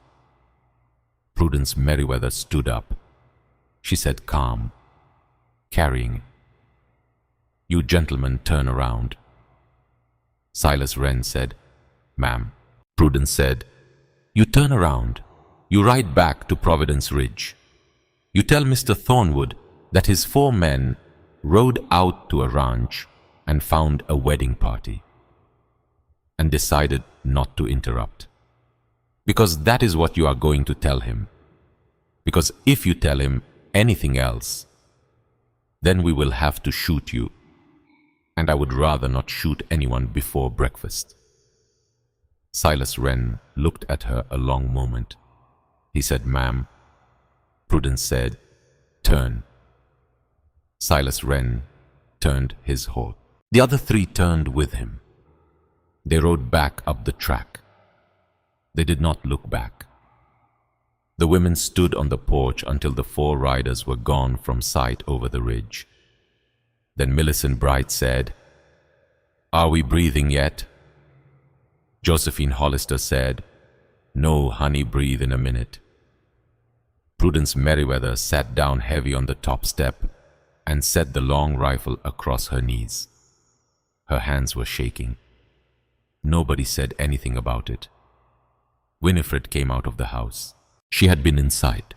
Speaker 1: Prudence Merriweather stood up. She said calm, carrying, "You gentlemen turn around." Silas Wren said, "Ma'am." Prudence said, "You turn around. You ride back to Providence Ridge. You tell Mr. Thornwood that his 4 men rode out to a ranch and found a wedding party and decided not to interrupt. Because that is what you are going to tell him. Because if you tell him anything else, then we will have to shoot you, and I would rather not shoot anyone before breakfast." Silas Wren looked at her a long moment. He said, "Ma'am." Prudence said, "Turn." Silas Wren turned his horse. The other 3 turned with him. They rode back up the track. They did not look back. The women stood on the porch until the 4 riders were gone from sight over the ridge. Then Millicent Bright said, "Are we breathing yet?" Josephine Hollister said, "No, honey, breathe in a minute." Prudence Merriweather sat down heavy on the top step and set the long rifle across her knees. Her hands were shaking. Nobody said anything about it. Winifred came out of the house. She had been inside,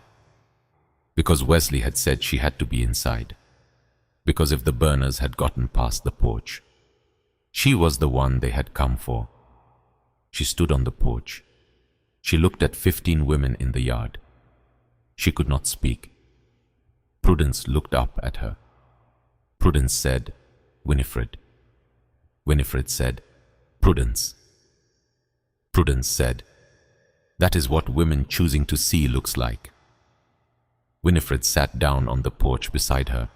Speaker 1: because Wesley had said she had to be inside, because if the burners had gotten past the porch, she was the one they had come for. She stood on the porch. She looked at 15 women in the yard. She could not speak. Prudence looked up at her. Prudence said, "Winifred." Winifred said, "Prudence." Prudence said, "That is what women choosing to see looks like." Winifred sat down on the porch beside her,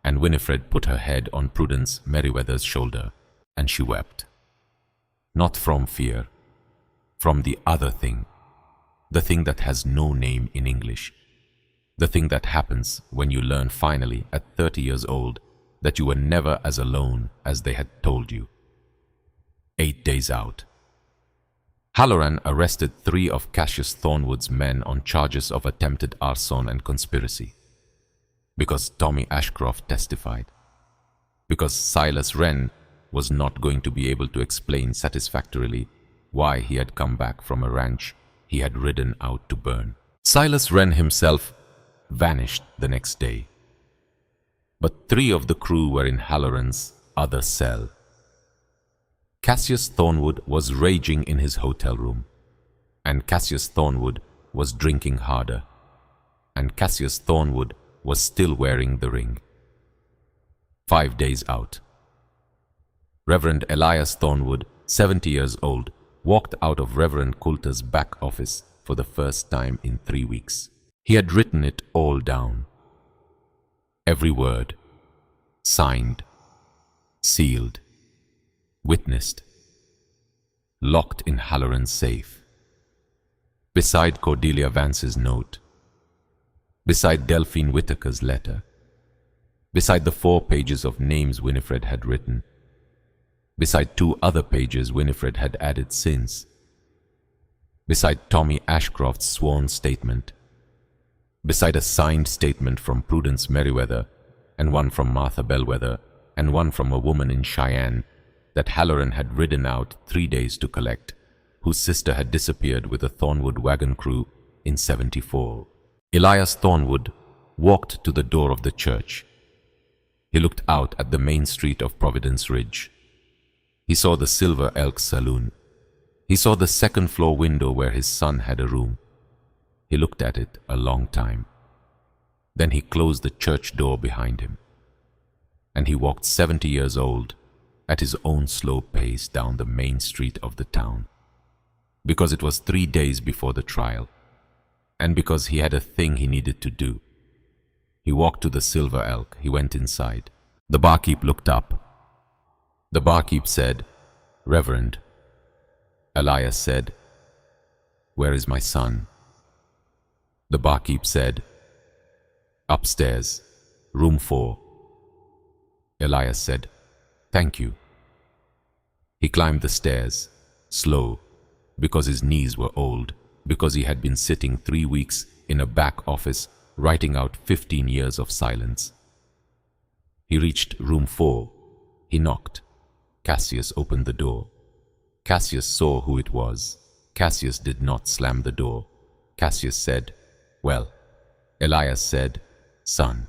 Speaker 1: and Winifred put her head on Prudence Merriweather's shoulder, and she wept. Not from fear, from the other thing, the thing that has no name in English, the thing that happens when you learn finally at 30 years old that you were never as alone as they had told you. 8 days out. Halloran arrested 3 of Cassius Thornwood's men on charges of attempted arson and conspiracy, because Tommy Ashcroft testified, because Silas Wren was not going to be able to explain satisfactorily why he had come back from a ranch he had ridden out to burn. Silas Wren himself vanished the next day, but 3 of the crew were in Halloran's other cell. Cassius Thornwood was raging in his hotel room, and Cassius Thornwood was drinking harder, and Cassius Thornwood was still wearing the ring. 5 days out. Reverend Elias Thornwood, 70 years old, walked out of Reverend Coulter's back office for the first time in 3 weeks. He had written it all down. Every word, signed, sealed, witnessed, locked in Halloran's safe, beside Cordelia Vance's note, beside Delphine Whitaker's letter, beside the 4 pages of names Winifred had written, beside 2 other pages Winifred had added since, beside Tommy Ashcroft's sworn statement, beside a signed statement from Prudence Merriweather, and one from Martha Bellwether, and one from a woman in Cheyenne that Halloran had ridden out 3 days to collect, whose sister had disappeared with a Thornwood wagon crew in '74. Elias Thornwood walked to the door of the church. He looked out at the main street of Providence Ridge. He saw the Silver Elk Saloon. He saw the 2nd floor window where his son had a room. He looked at it a long time. Then he closed the church door behind him, and he walked 70 years old at his own slow pace down the main street of the town, because it was 3 days before the trial, and because he had a thing he needed to do. He walked to the Silver Elk. He went inside. The barkeep looked up. The barkeep said, "Reverend." Elias said, "Where is my son?" The barkeep said, "Upstairs, room 4. Elias said, "Thank you." He climbed the stairs, slow, because his knees were old, because he had been sitting 3 weeks in a back office writing out 15 years of silence. He reached room 4. He knocked. Cassius opened the door. Cassius saw who it was. Cassius did not slam the door. Cassius said, "Well." Elias said, "Son."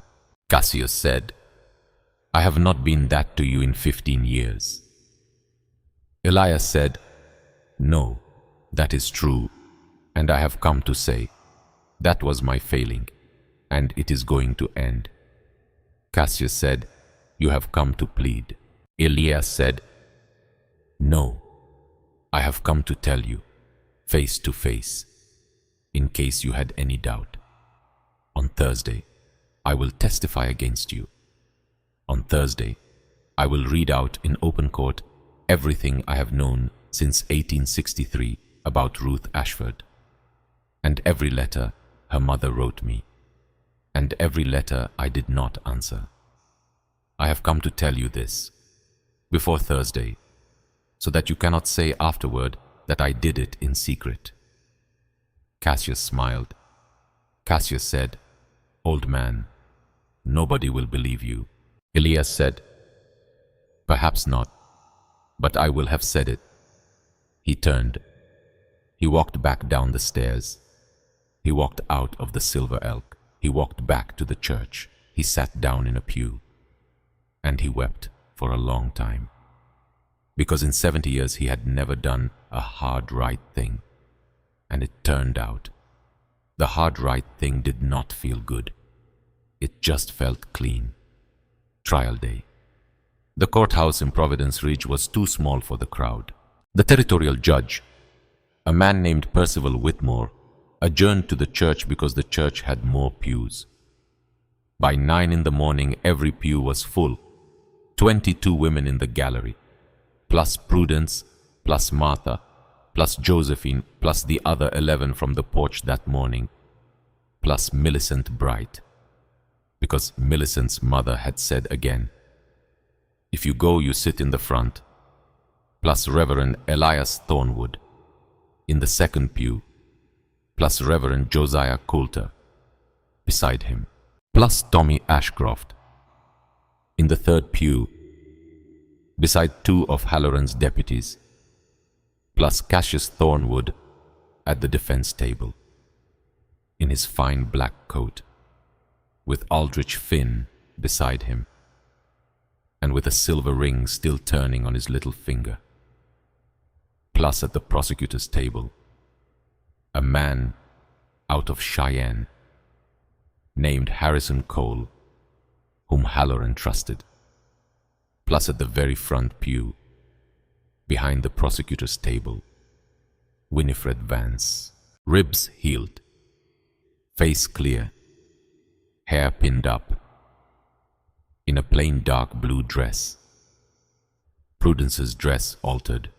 Speaker 1: Cassius said, "I have not been that to you in 15 years. Elias said, "No, that is true, and I have come to say, that was my failing, and it is going to end." Cassius said, "You have come to plead." Elias said, "No, I have come to tell you, face to face, in case you had any doubt. On Thursday, I will testify against you. On Thursday, I will read out in open court everything I have known since 1863 about Ruth Ashford, and every letter her mother wrote me, and every letter I did not answer. I have come to tell you this before Thursday, so that you cannot say afterward that I did it in secret." Cassius smiled. Cassius said, "Old man, nobody will believe you." Elias said, "Perhaps not, but I will have said it." He turned. He walked back down the stairs. He walked out of the Silver Elk. He walked back to the church. He sat down in a pew. And he wept for a long time. Because in 70 years he had never done a hard right thing. And it turned out, the hard right thing did not feel good. It just felt clean. Trial day. The courthouse in Providence Ridge was too small for the crowd. The territorial judge, a man named Percival Whitmore, adjourned to the church because the church had more pews. By 9 in the morning, every pew was full. 22 women in the gallery, plus Prudence, plus Martha, plus Josephine, plus the other 11 from the porch that morning, plus Millicent Bright, because Millicent's mother had said again, "If you go, you sit in the front," plus Reverend Elias Thornwood in the second pew, plus Reverend Josiah Coulter beside him, plus Tommy Ashcroft in the third pew beside 2 of Halloran's deputies, plus Cassius Thornwood at the defense table in his fine black coat, with Aldrich Finn beside him and with a silver ring still turning on his little finger. Plus at the prosecutor's table, a man out of Cheyenne named Harrison Cole, whom Halloran trusted. Plus at the very front pew, behind the prosecutor's table, Winifred Vance, ribs healed, face clear, hair pinned up, in a plain dark blue dress. Prudence's dress altered,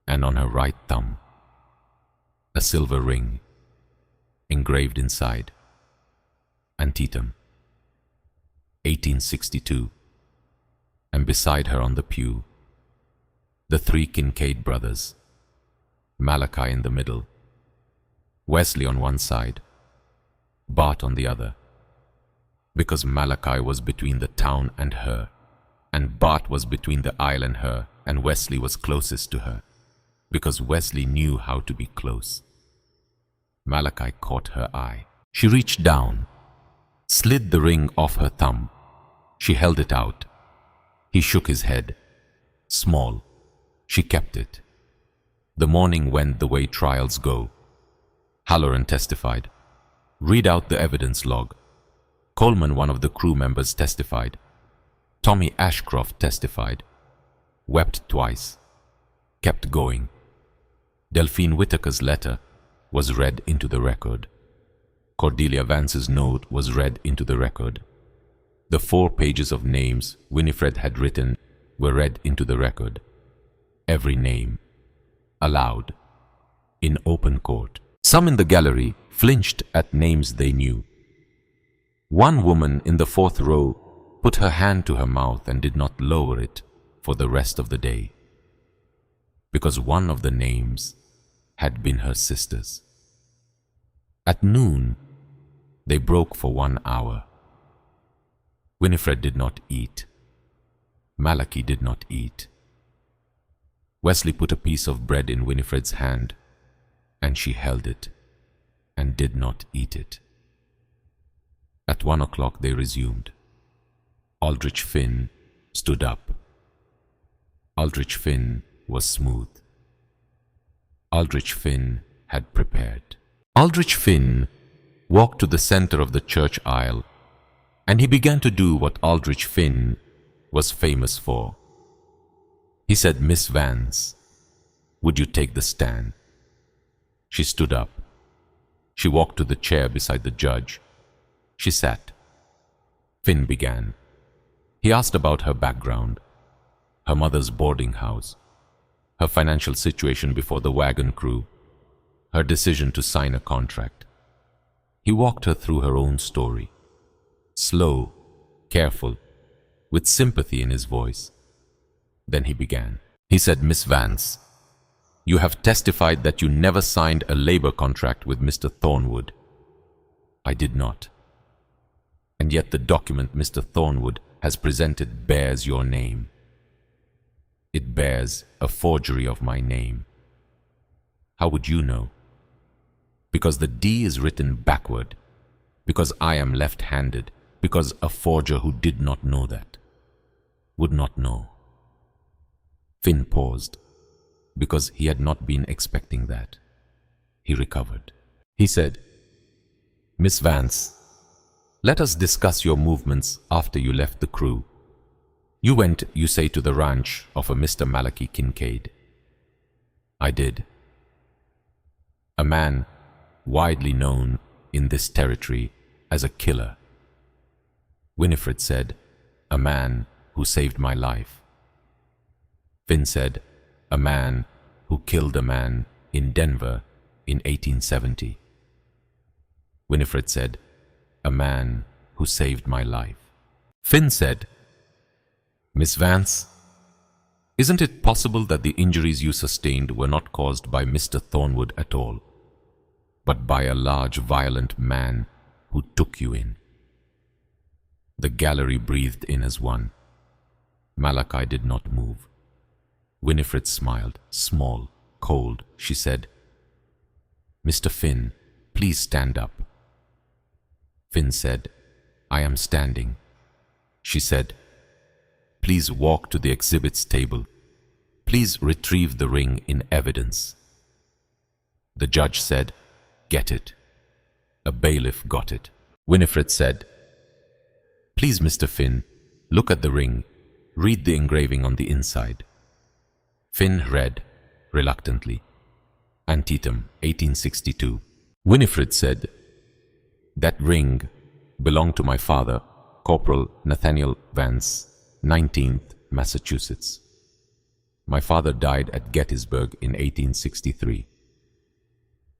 Speaker 1: and on her right thumb, a silver ring engraved inside, Antietam, 1862, and beside her on the pew, the 3 Kincaid brothers, Malachi in the middle, Wesley on one side, Bart on the other, because Malachi was between the town and her, and Bart was between the aisle and her, and Wesley was closest to her, because Wesley knew how to be close. Malachi caught her eye. She reached down, slid the ring off her thumb. She held it out. He shook his head. Small. She kept it. The morning went the way trials go. Halloran testified. Read out the evidence log. Coleman, one of the crew members, testified. Tommy Ashcroft testified. Wept twice. Kept going. Delphine Whitaker's letter was read into the record. Cordelia Vance's note was read into the record. The 4 pages of names Winifred had written were read into the record. Every name, aloud, in open court. Some in the gallery flinched at names they knew. One woman in the 4th row put her hand to her mouth and did not lower it for the rest of the day, because one of the names had been her sister's. At noon, they broke for 1 hour. Winifred did not eat. Malachi did not eat. Wesley put a piece of bread in Winifred's hand, and she held it and did not eat it. At 1 o'clock they resumed. Aldrich Finn stood up. Aldrich Finn was smooth. Aldrich Finn had prepared. Aldrich Finn walked to the center of the church aisle, and he began to do what Aldrich Finn was famous for. He said, "Miss Vance, would you take the stand?" She stood up. She walked to the chair beside the judge. She sat. Finn began. He asked about her background, her mother's boarding house, her financial situation before the wagon crew, her decision to sign a contract. He walked her through her own story. Slow, careful, with sympathy in his voice. Then he began. He said, "Miss Vance, you have testified that you never signed a labor contract with Mr. Thornwood." "I did not." "And yet the document Mr. Thornwood has presented bears your name." "It bears a forgery of my name." "How would you know?" "Because the D is written backward, because I am left-handed, because a forger who did not know that would not know." Finn paused, because he had not been expecting that. He recovered. He said, "Miss Vance, let us discuss your movements after you left the crew. You went, you say, to the ranch of a Mr. Malachi Kincaid." "I did." "A man widely known in this territory as a killer." Winifred said, "A man who saved my life." Finn said, "A man who killed a man in Denver in 1870. Winifred said, "A man who saved my life." Finn said, "Miss Vance, isn't it possible that the injuries you sustained were not caused by Mr. Thornwood at all, but by a large violent man who took you in?" The gallery breathed in as one. Malachi did not move. Winifred smiled, small, cold. She said, "Mr. Finn, please stand up." Finn said, "I am standing." She said, "Please walk to the exhibits table. Please retrieve the ring in evidence." The judge said, "Get it." A bailiff got it. Winifred said, "Please, Mr. Finn, look at the ring. Read the engraving on the inside." Finn read, reluctantly, "Antietam, 1862. Winifred said, "That ring belonged to my father, Corporal Nathaniel Vance, 19th, Massachusetts. My father died at Gettysburg in 1863.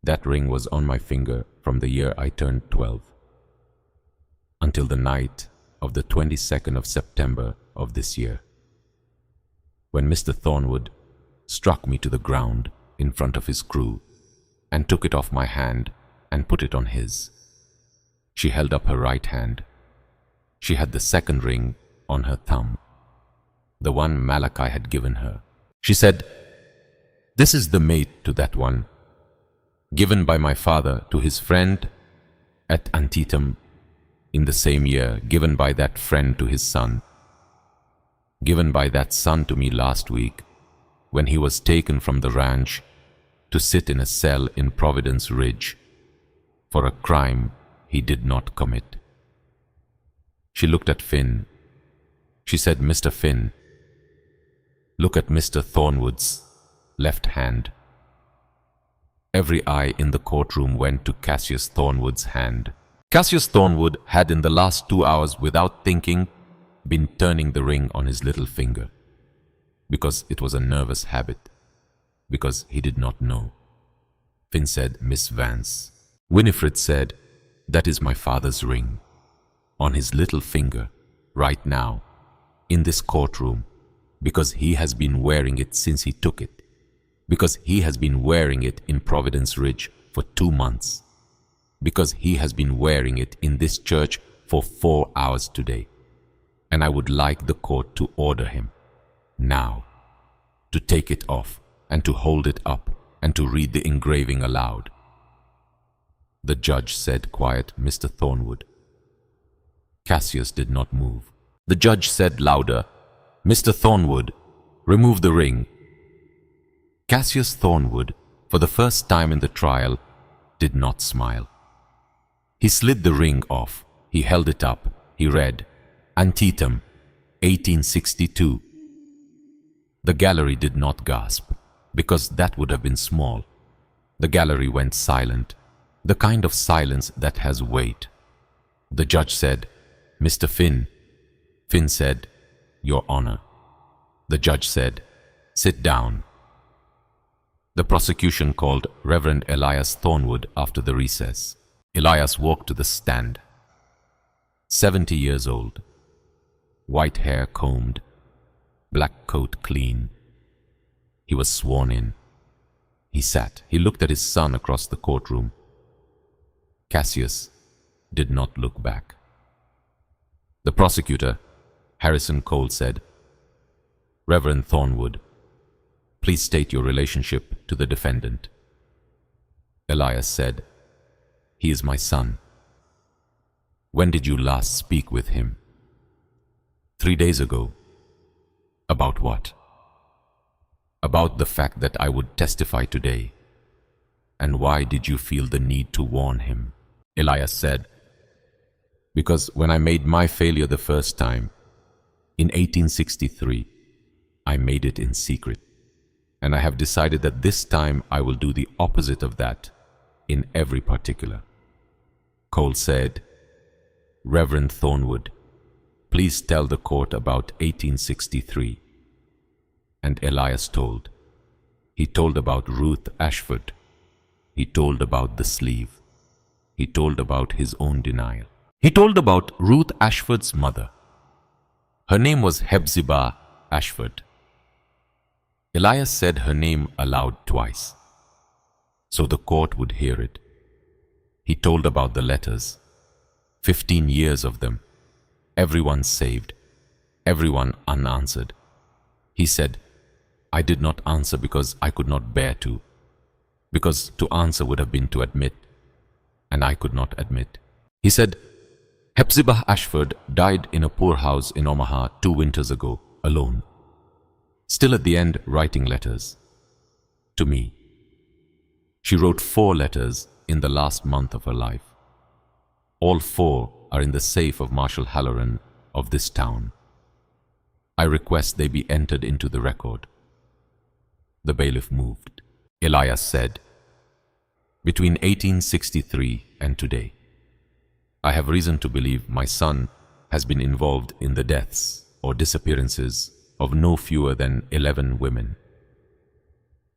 Speaker 1: That ring was on my finger from the year I turned 12 until the night of the 22nd of September of this year, when Mr. Thornwood struck me to the ground in front of his crew and took it off my hand and put it on his." She held up her right hand. She had the second ring on her thumb, the one Malachi had given her. She said, "This is the mate to that one, given by my father to his friend at Antietam in the same year, given by that friend to his son, given by that son to me last week when he was taken from the ranch to sit in a cell in Providence Ridge for a crime he did not commit." She looked at Finn. She said, "Mr. Finn, look at Mr. Thornwood's left hand." Every eye in the courtroom went to Cassius Thornwood's hand. Cassius Thornwood had in the last 2 hours, without thinking, been turning the ring on his little finger, because it was a nervous habit, because he did not know. Finn said, "Miss Vance." Winifred said, "That is my father's ring, on his little finger, right now, in this courtroom, because he has been wearing it since he took it, because he has been wearing it in Providence Ridge for 2 months, because he has been wearing it in this church for 4 hours today, and I would like the court to order him, now, to take it off and to hold it up and to read the engraving aloud." The judge said, "Quiet, Mr. Thornwood." Cassius did not move. The judge said louder, "Mr. Thornwood, remove the ring." Cassius Thornwood, for the first time in the trial, did not smile. He slid the ring off. He held it up. He read, "Antietam, 1862. The gallery did not gasp, because that would have been small. The gallery went silent, the kind of silence that has weight. The judge said, "Mr. Finn." Finn said, "Your Honor." The judge said, "Sit down." The prosecution called Reverend Elias Thornwood after the recess. Elias walked to the stand. 70 years old. white hair combed, black coat clean. He was sworn in. He sat. He looked at his son across the courtroom. Cassius did not look back. The prosecutor, Harrison Cole, said, "Reverend Thornwood, please state your relationship to the defendant." Elias said, "He is my son." "When did you last speak with him?" 3 days ago." "About what?" "About the fact that I would testify today." "And why did you feel the need to warn him?" Elias said, "Because when I made my failure the first time, in 1863, I made it in secret. And I have decided that this time I will do the opposite of that in every particular." Cole said, "Reverend Thornwood, please tell the court about 1863. And Elias told. He told about Ruth Ashford. He told about the sleeve. He told about his own denial. He told about Ruth Ashford's mother. Her name was Hephzibah Ashford. Elias said her name aloud twice, so the court would hear it. He told about the letters, 15 years of them, everyone saved, everyone unanswered. He said, "I did not answer because I could not bear to, because to answer would have been to admit, and I could not admit." He said, "Hephzibah Ashford died in a poorhouse in Omaha 2 winters ago, alone. Still at the end writing letters. To me. She wrote 4 letters in the last month of her life. All 4 are in the safe of Marshal Halloran of this town. I request they be entered into the record." The bailiff moved. Elias said, "Between 1863 and today, I have reason to believe my son has been involved in the deaths or disappearances of no fewer than 11 women.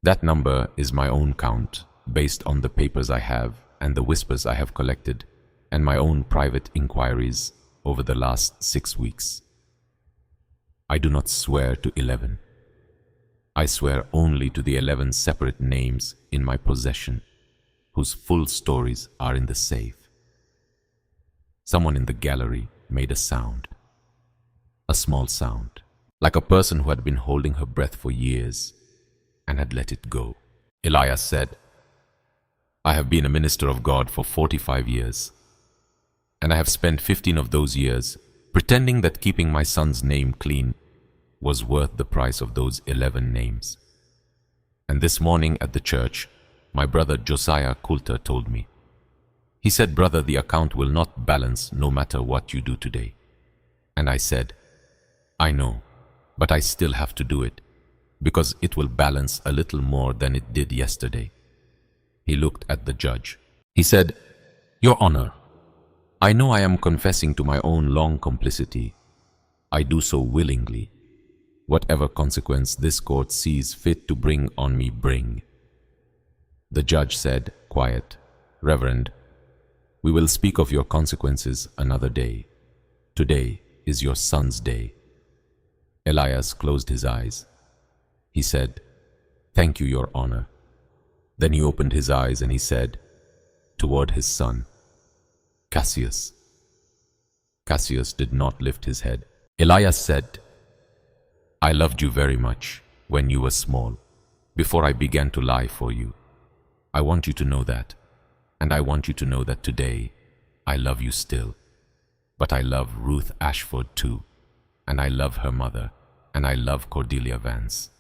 Speaker 1: That number is my own count, based on the papers I have and the whispers I have collected and my own private inquiries over the last 6 weeks. I do not swear to 11. I swear only to the 11 separate names in my possession, whose full stories are in the safe." Someone in the gallery made a sound, a small sound, like a person who had been holding her breath for years and had let it go. Elias said, "I have been a minister of God for 45 years, and I have spent 15 of those years pretending that keeping my son's name clean was worth the price of those 11 names. And this morning at the church, my brother Josiah Coulter told me. He said, 'Brother, the account will not balance no matter what you do today.' And I said, 'I know, but I still have to do it, because it will balance a little more than it did yesterday.' He looked at the judge. He said, 'Your Honor, I know I am confessing to my own long complicity. I do so willingly. Whatever consequence this court sees fit to bring on me, bring.' The judge said, quiet, 'Reverend, we will speak of your consequences another day. Today is your son's day.' Elias closed his eyes. He said, 'Thank you, Your Honor.' Then he opened his eyes and he said, toward his son, 'Cassius.' Cassius did not lift his head. Elias said, 'I loved you very much when you were small, before I began to lie for you. I want you to know that, and I want you to know that today I love you still. But I love Ruth Ashford too, and I love her mother, and I love Cordelia Vance,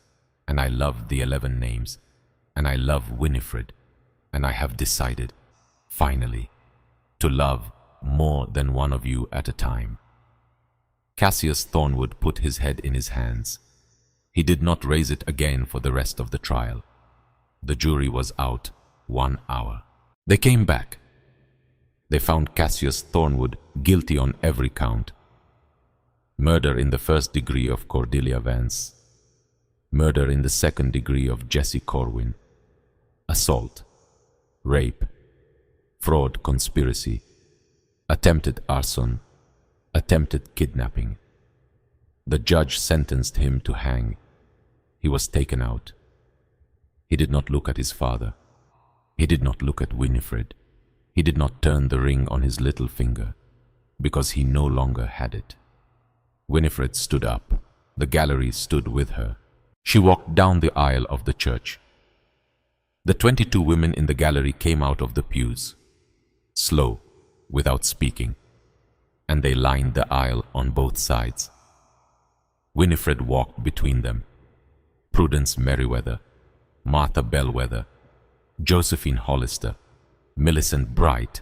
Speaker 1: and I love the 11 names, and I love Winifred, and I have decided, finally, to love more than one of you at a time.' Cassius Thornwood put his head in his hands. He did not raise it again for the rest of the trial. The jury was out 1 hour. They came back. They found Cassius Thornwood guilty on every count. Murder in the 1st degree of Cordelia Vance. Murder in the 2nd degree of Jesse Corwin. Assault. Rape. Fraud, conspiracy. Attempted arson. Attempted kidnapping. The judge sentenced him to hang. He was taken out. He did not look at his father. He did not look at Winifred. He did not turn the ring on his little finger, because he no longer had it. Winifred stood up. The gallery stood with her. She walked down the aisle of the church. The 22 women in the gallery came out of the pews, slow, without speaking, and they lined the aisle on both sides. Winifred walked between them. Prudence Merriweather, Martha Bellwether, Josephine Hollister, Millicent Bright,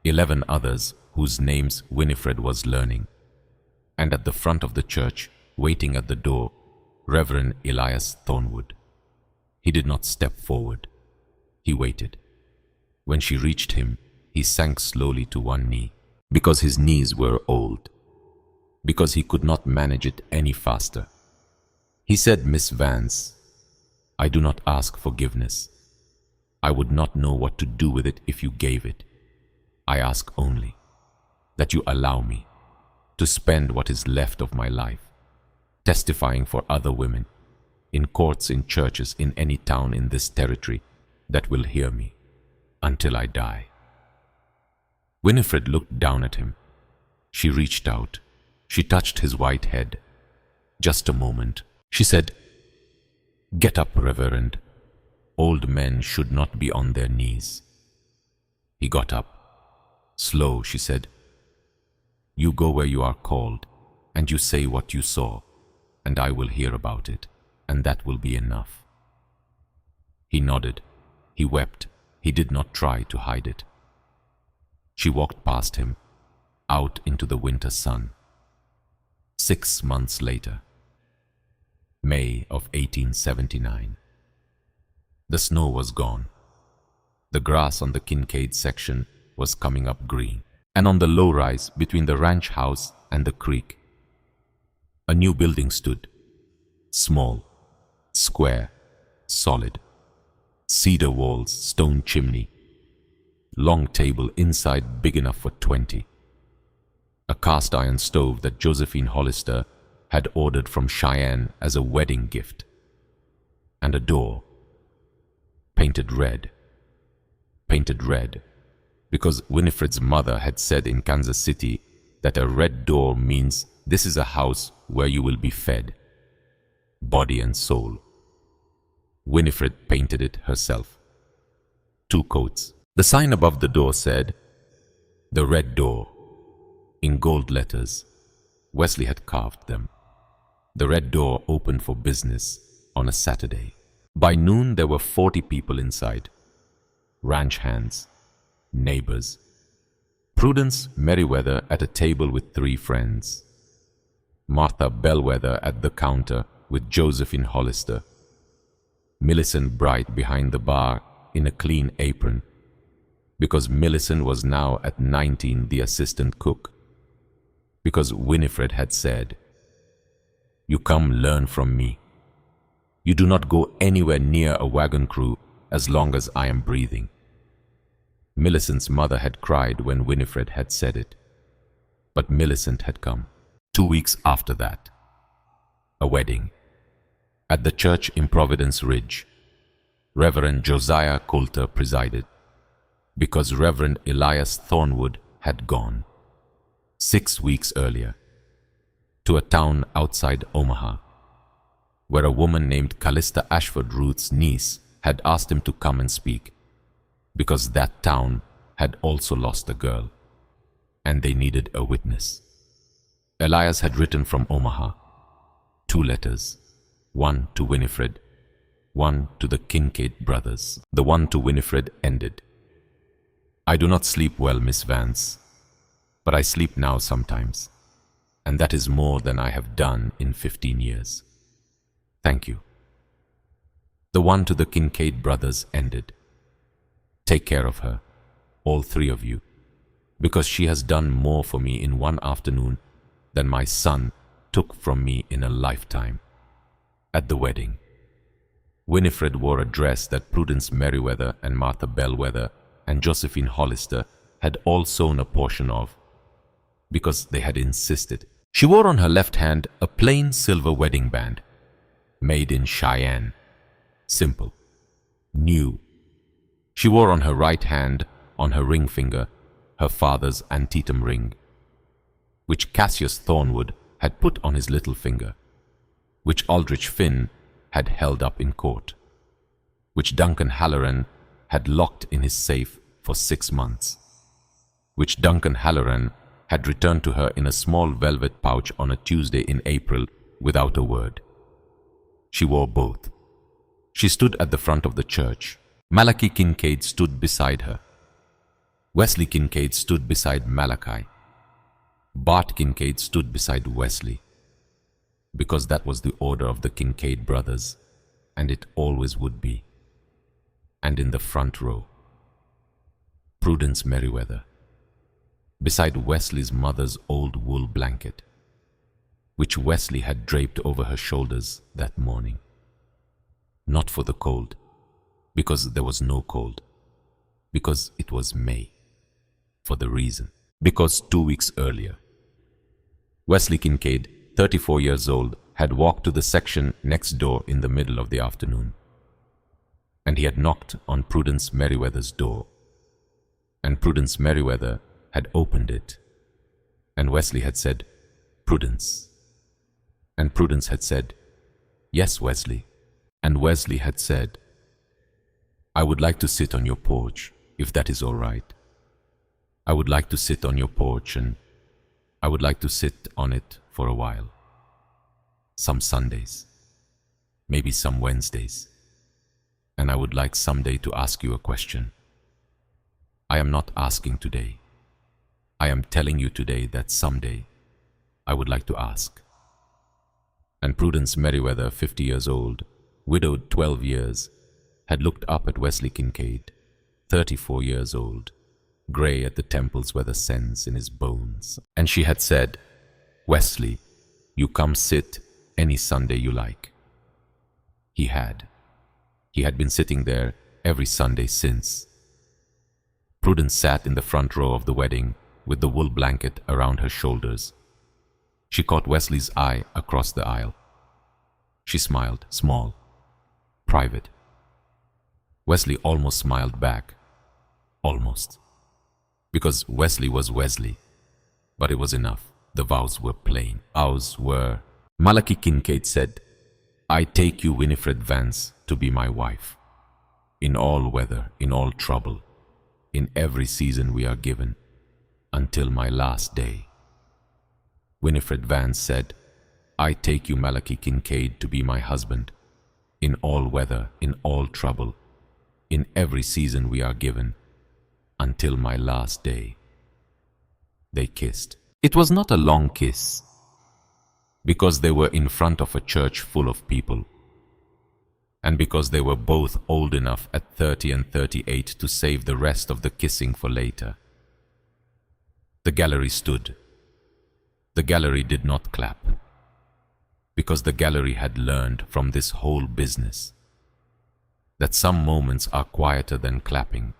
Speaker 1: 11 others whose names Winifred was learning. And at the front of the church, waiting at the door, Reverend Elias Thornwood. He did not step forward. He waited. When she reached him, he sank slowly to one knee, because his knees were old, because he could not manage it any faster. He said, "Miss Vance, I do not ask forgiveness. I would not know what to do with it if you gave it. I ask only that you allow me to spend what is left of my life testifying for other women, in courts, in churches, in any town in this territory that will hear me, until I die." Winifred looked down at him. She reached out. She touched his white head. Just a moment. She said, "Get up, Reverend. Old men should not be on their knees." He got up. Slow, she said, "You go where you are called, and you say what you saw, and I will hear about it, and that will be enough." He nodded. He wept. He did not try to hide it. She walked past him, out into the winter sun. 6 months later, May of 1879. The snow was gone. The grass on the Kincaid section was coming up green, and on the low-rise between the ranch house and the creek, a new building stood, small, square, solid, cedar walls, stone chimney, long table inside big enough for 20, a cast-iron stove that Josephine Hollister had ordered from Cheyenne as a wedding gift, and a door, painted red, because Winifred's mother had said in Kansas City that a red door means this is a house where you will be fed, body and soul. Winifred painted it herself. 2 coats. The sign above the door said, "The Red Door," in gold letters. Wesley had carved them. The Red Door opened for business on a Saturday. By noon there were 40 people inside. Ranch hands, neighbors. Prudence Merriweather at a table with 3 friends. Martha Bellwether at the counter with Josephine Hollister. Millicent Bright behind the bar in a clean apron, because Millicent was now at 19 the assistant cook, because Winifred had said, "You come learn from me. You do not go anywhere near a wagon crew as long as I am breathing." Millicent's mother had cried when Winifred had said it, but Millicent had come. 2 weeks after that, a wedding at the church in Providence Ridge. Reverend Josiah Coulter presided, because Reverend Elias Thornwood had gone 6 weeks earlier to a town outside Omaha, where a woman named Callista Ashford, Ruth's niece, had asked him to come and speak, because that town had also lost a girl, and they needed a witness. Elias had written from Omaha 2 letters, one to Winifred, one to the Kincaid brothers. The one to Winifred ended, "I do not sleep well, Miss Vance, but I sleep now sometimes, and that is more than I have done in 15 years. Thank you." The one to the Kincaid brothers ended, "Take care of her, all 3 of you, because she has done more for me in one afternoon than my son took from me in a lifetime." At the wedding, Winifred wore a dress that Prudence Merriweather and Martha Bellwether and Josephine Hollister had all sewn a portion of, because they had insisted. She wore on her left hand a plain silver wedding band, made in Cheyenne, simple, new. She wore on her right hand, on her ring finger, her father's antitum ring, which Cassius Thornwood had put on his little finger, which Aldrich Finn had held up in court, which Duncan Halloran had locked in his safe for 6 months, which Duncan Halloran had returned to her in a small velvet pouch on a Tuesday in April without a word. She wore both. She stood at the front of the church. Malachi Kincaid stood beside her. Wesley Kincaid stood beside Malachi. Bart Kincaid stood beside Wesley, because that was the order of the Kincaid brothers, and it always would be. And in the front row, Prudence Merriweather, beside Wesley's mother's old wool blanket, which Wesley had draped over her shoulders that morning. Not for the cold, because there was no cold, because it was May, for the reason, because 2 weeks earlier, Wesley Kincaid, 34 years old, had walked to the section next door in the middle of the afternoon, and he had knocked on Prudence Merriweather's door, and Prudence Merriweather had opened it, and Wesley had said, "Prudence," and Prudence had said, "Yes, Wesley," and Wesley had said, "I would like to sit on your porch, if that is all right. I would like to sit on your porch, and I would like to sit on it for a while. Some Sundays, maybe some Wednesdays, and I would like someday to ask you a question. I am not asking today. I am telling you today that someday I would like to ask." And Prudence Merriweather, 50 years old, widowed 12 years, had looked up at Wesley Kincaid, 34 years old, grey at the temples where the sense in his bones, and she had said, "Wesley, you come sit any Sunday you like." He had. He had been sitting there every Sunday since. Prudence sat in the front row of the wedding with the wool blanket around her shoulders. She caught Wesley's eye across the aisle. She smiled, small, private. Wesley almost smiled back. Almost. Because Wesley was Wesley. But it was enough. The vows were plain. Vows were... Malachi Kincaid said, "I take you, Winifred Vance, to be my wife. In all weather, in all trouble, in every season we are given, until my last day." Winifred Vance said, "I take you, Malachi Kincaid, to be my husband. In all weather, in all trouble, in every season we are given, until my last day." They kissed. It was not a long kiss, because they were in front of a church full of people, and because they were both old enough at 30 and 38 to save the rest of the kissing for later. The gallery stood. The gallery did not clap, because the gallery had learned from this whole business that some moments are quieter than clapping.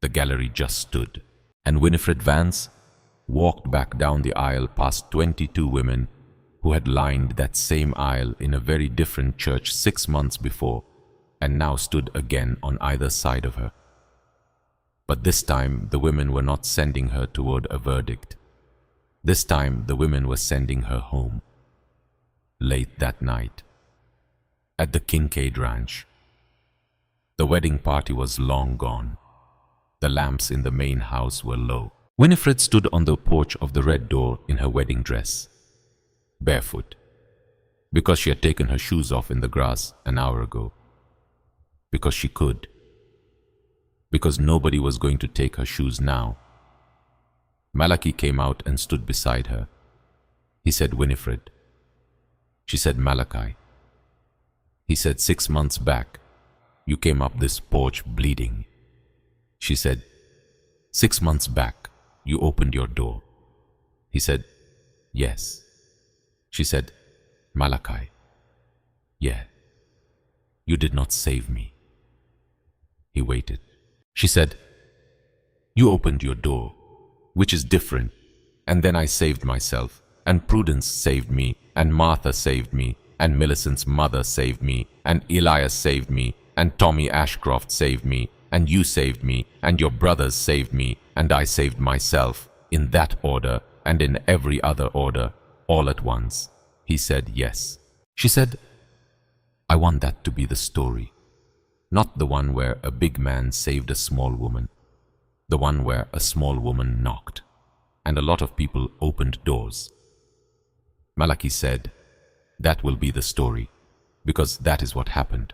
Speaker 1: The gallery just stood, and Winifred Vance walked back down the aisle past 22 women who had lined that same aisle in a very different church 6 months before, and now stood again on either side of her. But this time the women were not sending her toward a verdict. This time the women were sending her home. Late that night, at the Kincaid Ranch. The wedding party was long gone. The lamps in the main house were low. Winifred stood on the porch of the red door in her wedding dress, barefoot, because she had taken her shoes off in the grass an hour ago. Because she could. Because nobody was going to take her shoes now. Malachi came out and stood beside her. He said, "Winifred." She said, "Malachi." He said, "6 months back, you came up this porch bleeding." She said, "6 months back, you opened your door." He said, "Yes." She said, "Malachi, yeah, you did not save me." He waited. She said, "You opened your door, which is different, and then I saved myself, and Prudence saved me, and Martha saved me, and Millicent's mother saved me, and Elias saved me, and Tommy Ashcroft saved me, and you saved me, and your brothers saved me, and I saved myself, in that order and in every other order, all at once. He said, yes. She said, I want that to be the story, not the one where a big man saved a small woman, the one where a small woman knocked, and a lot of people opened doors. Malachi said, that will be the story, because that is what happened.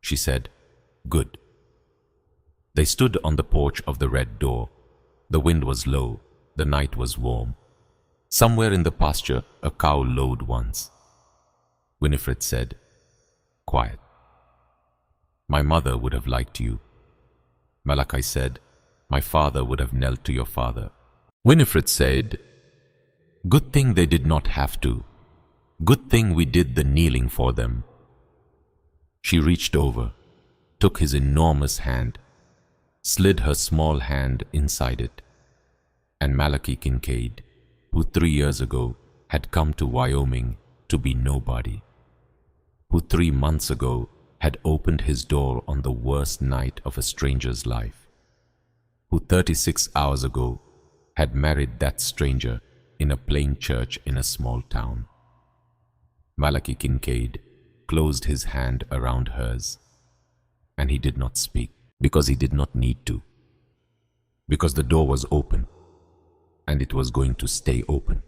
Speaker 1: She said, good. They stood on the porch of the red door. The wind was low, the night was warm. Somewhere in the pasture, a cow lowed once. Winifred said, quiet. My mother would have liked you. Malachi said, my father would have knelt to your father. Winifred said, good thing they did not have to. Good thing we did the kneeling for them. She reached over, took his enormous hand, slid her small hand inside it, and Malachi Kincaid, who 3 years ago had come to Wyoming to be nobody, who 3 months ago had opened his door on the worst night of a stranger's life, who 36 hours ago had married that stranger in a plain church in a small town. Malachi Kincaid closed his hand around hers, and he did not speak, because he did not need to, because the door was open, and it was going to stay open.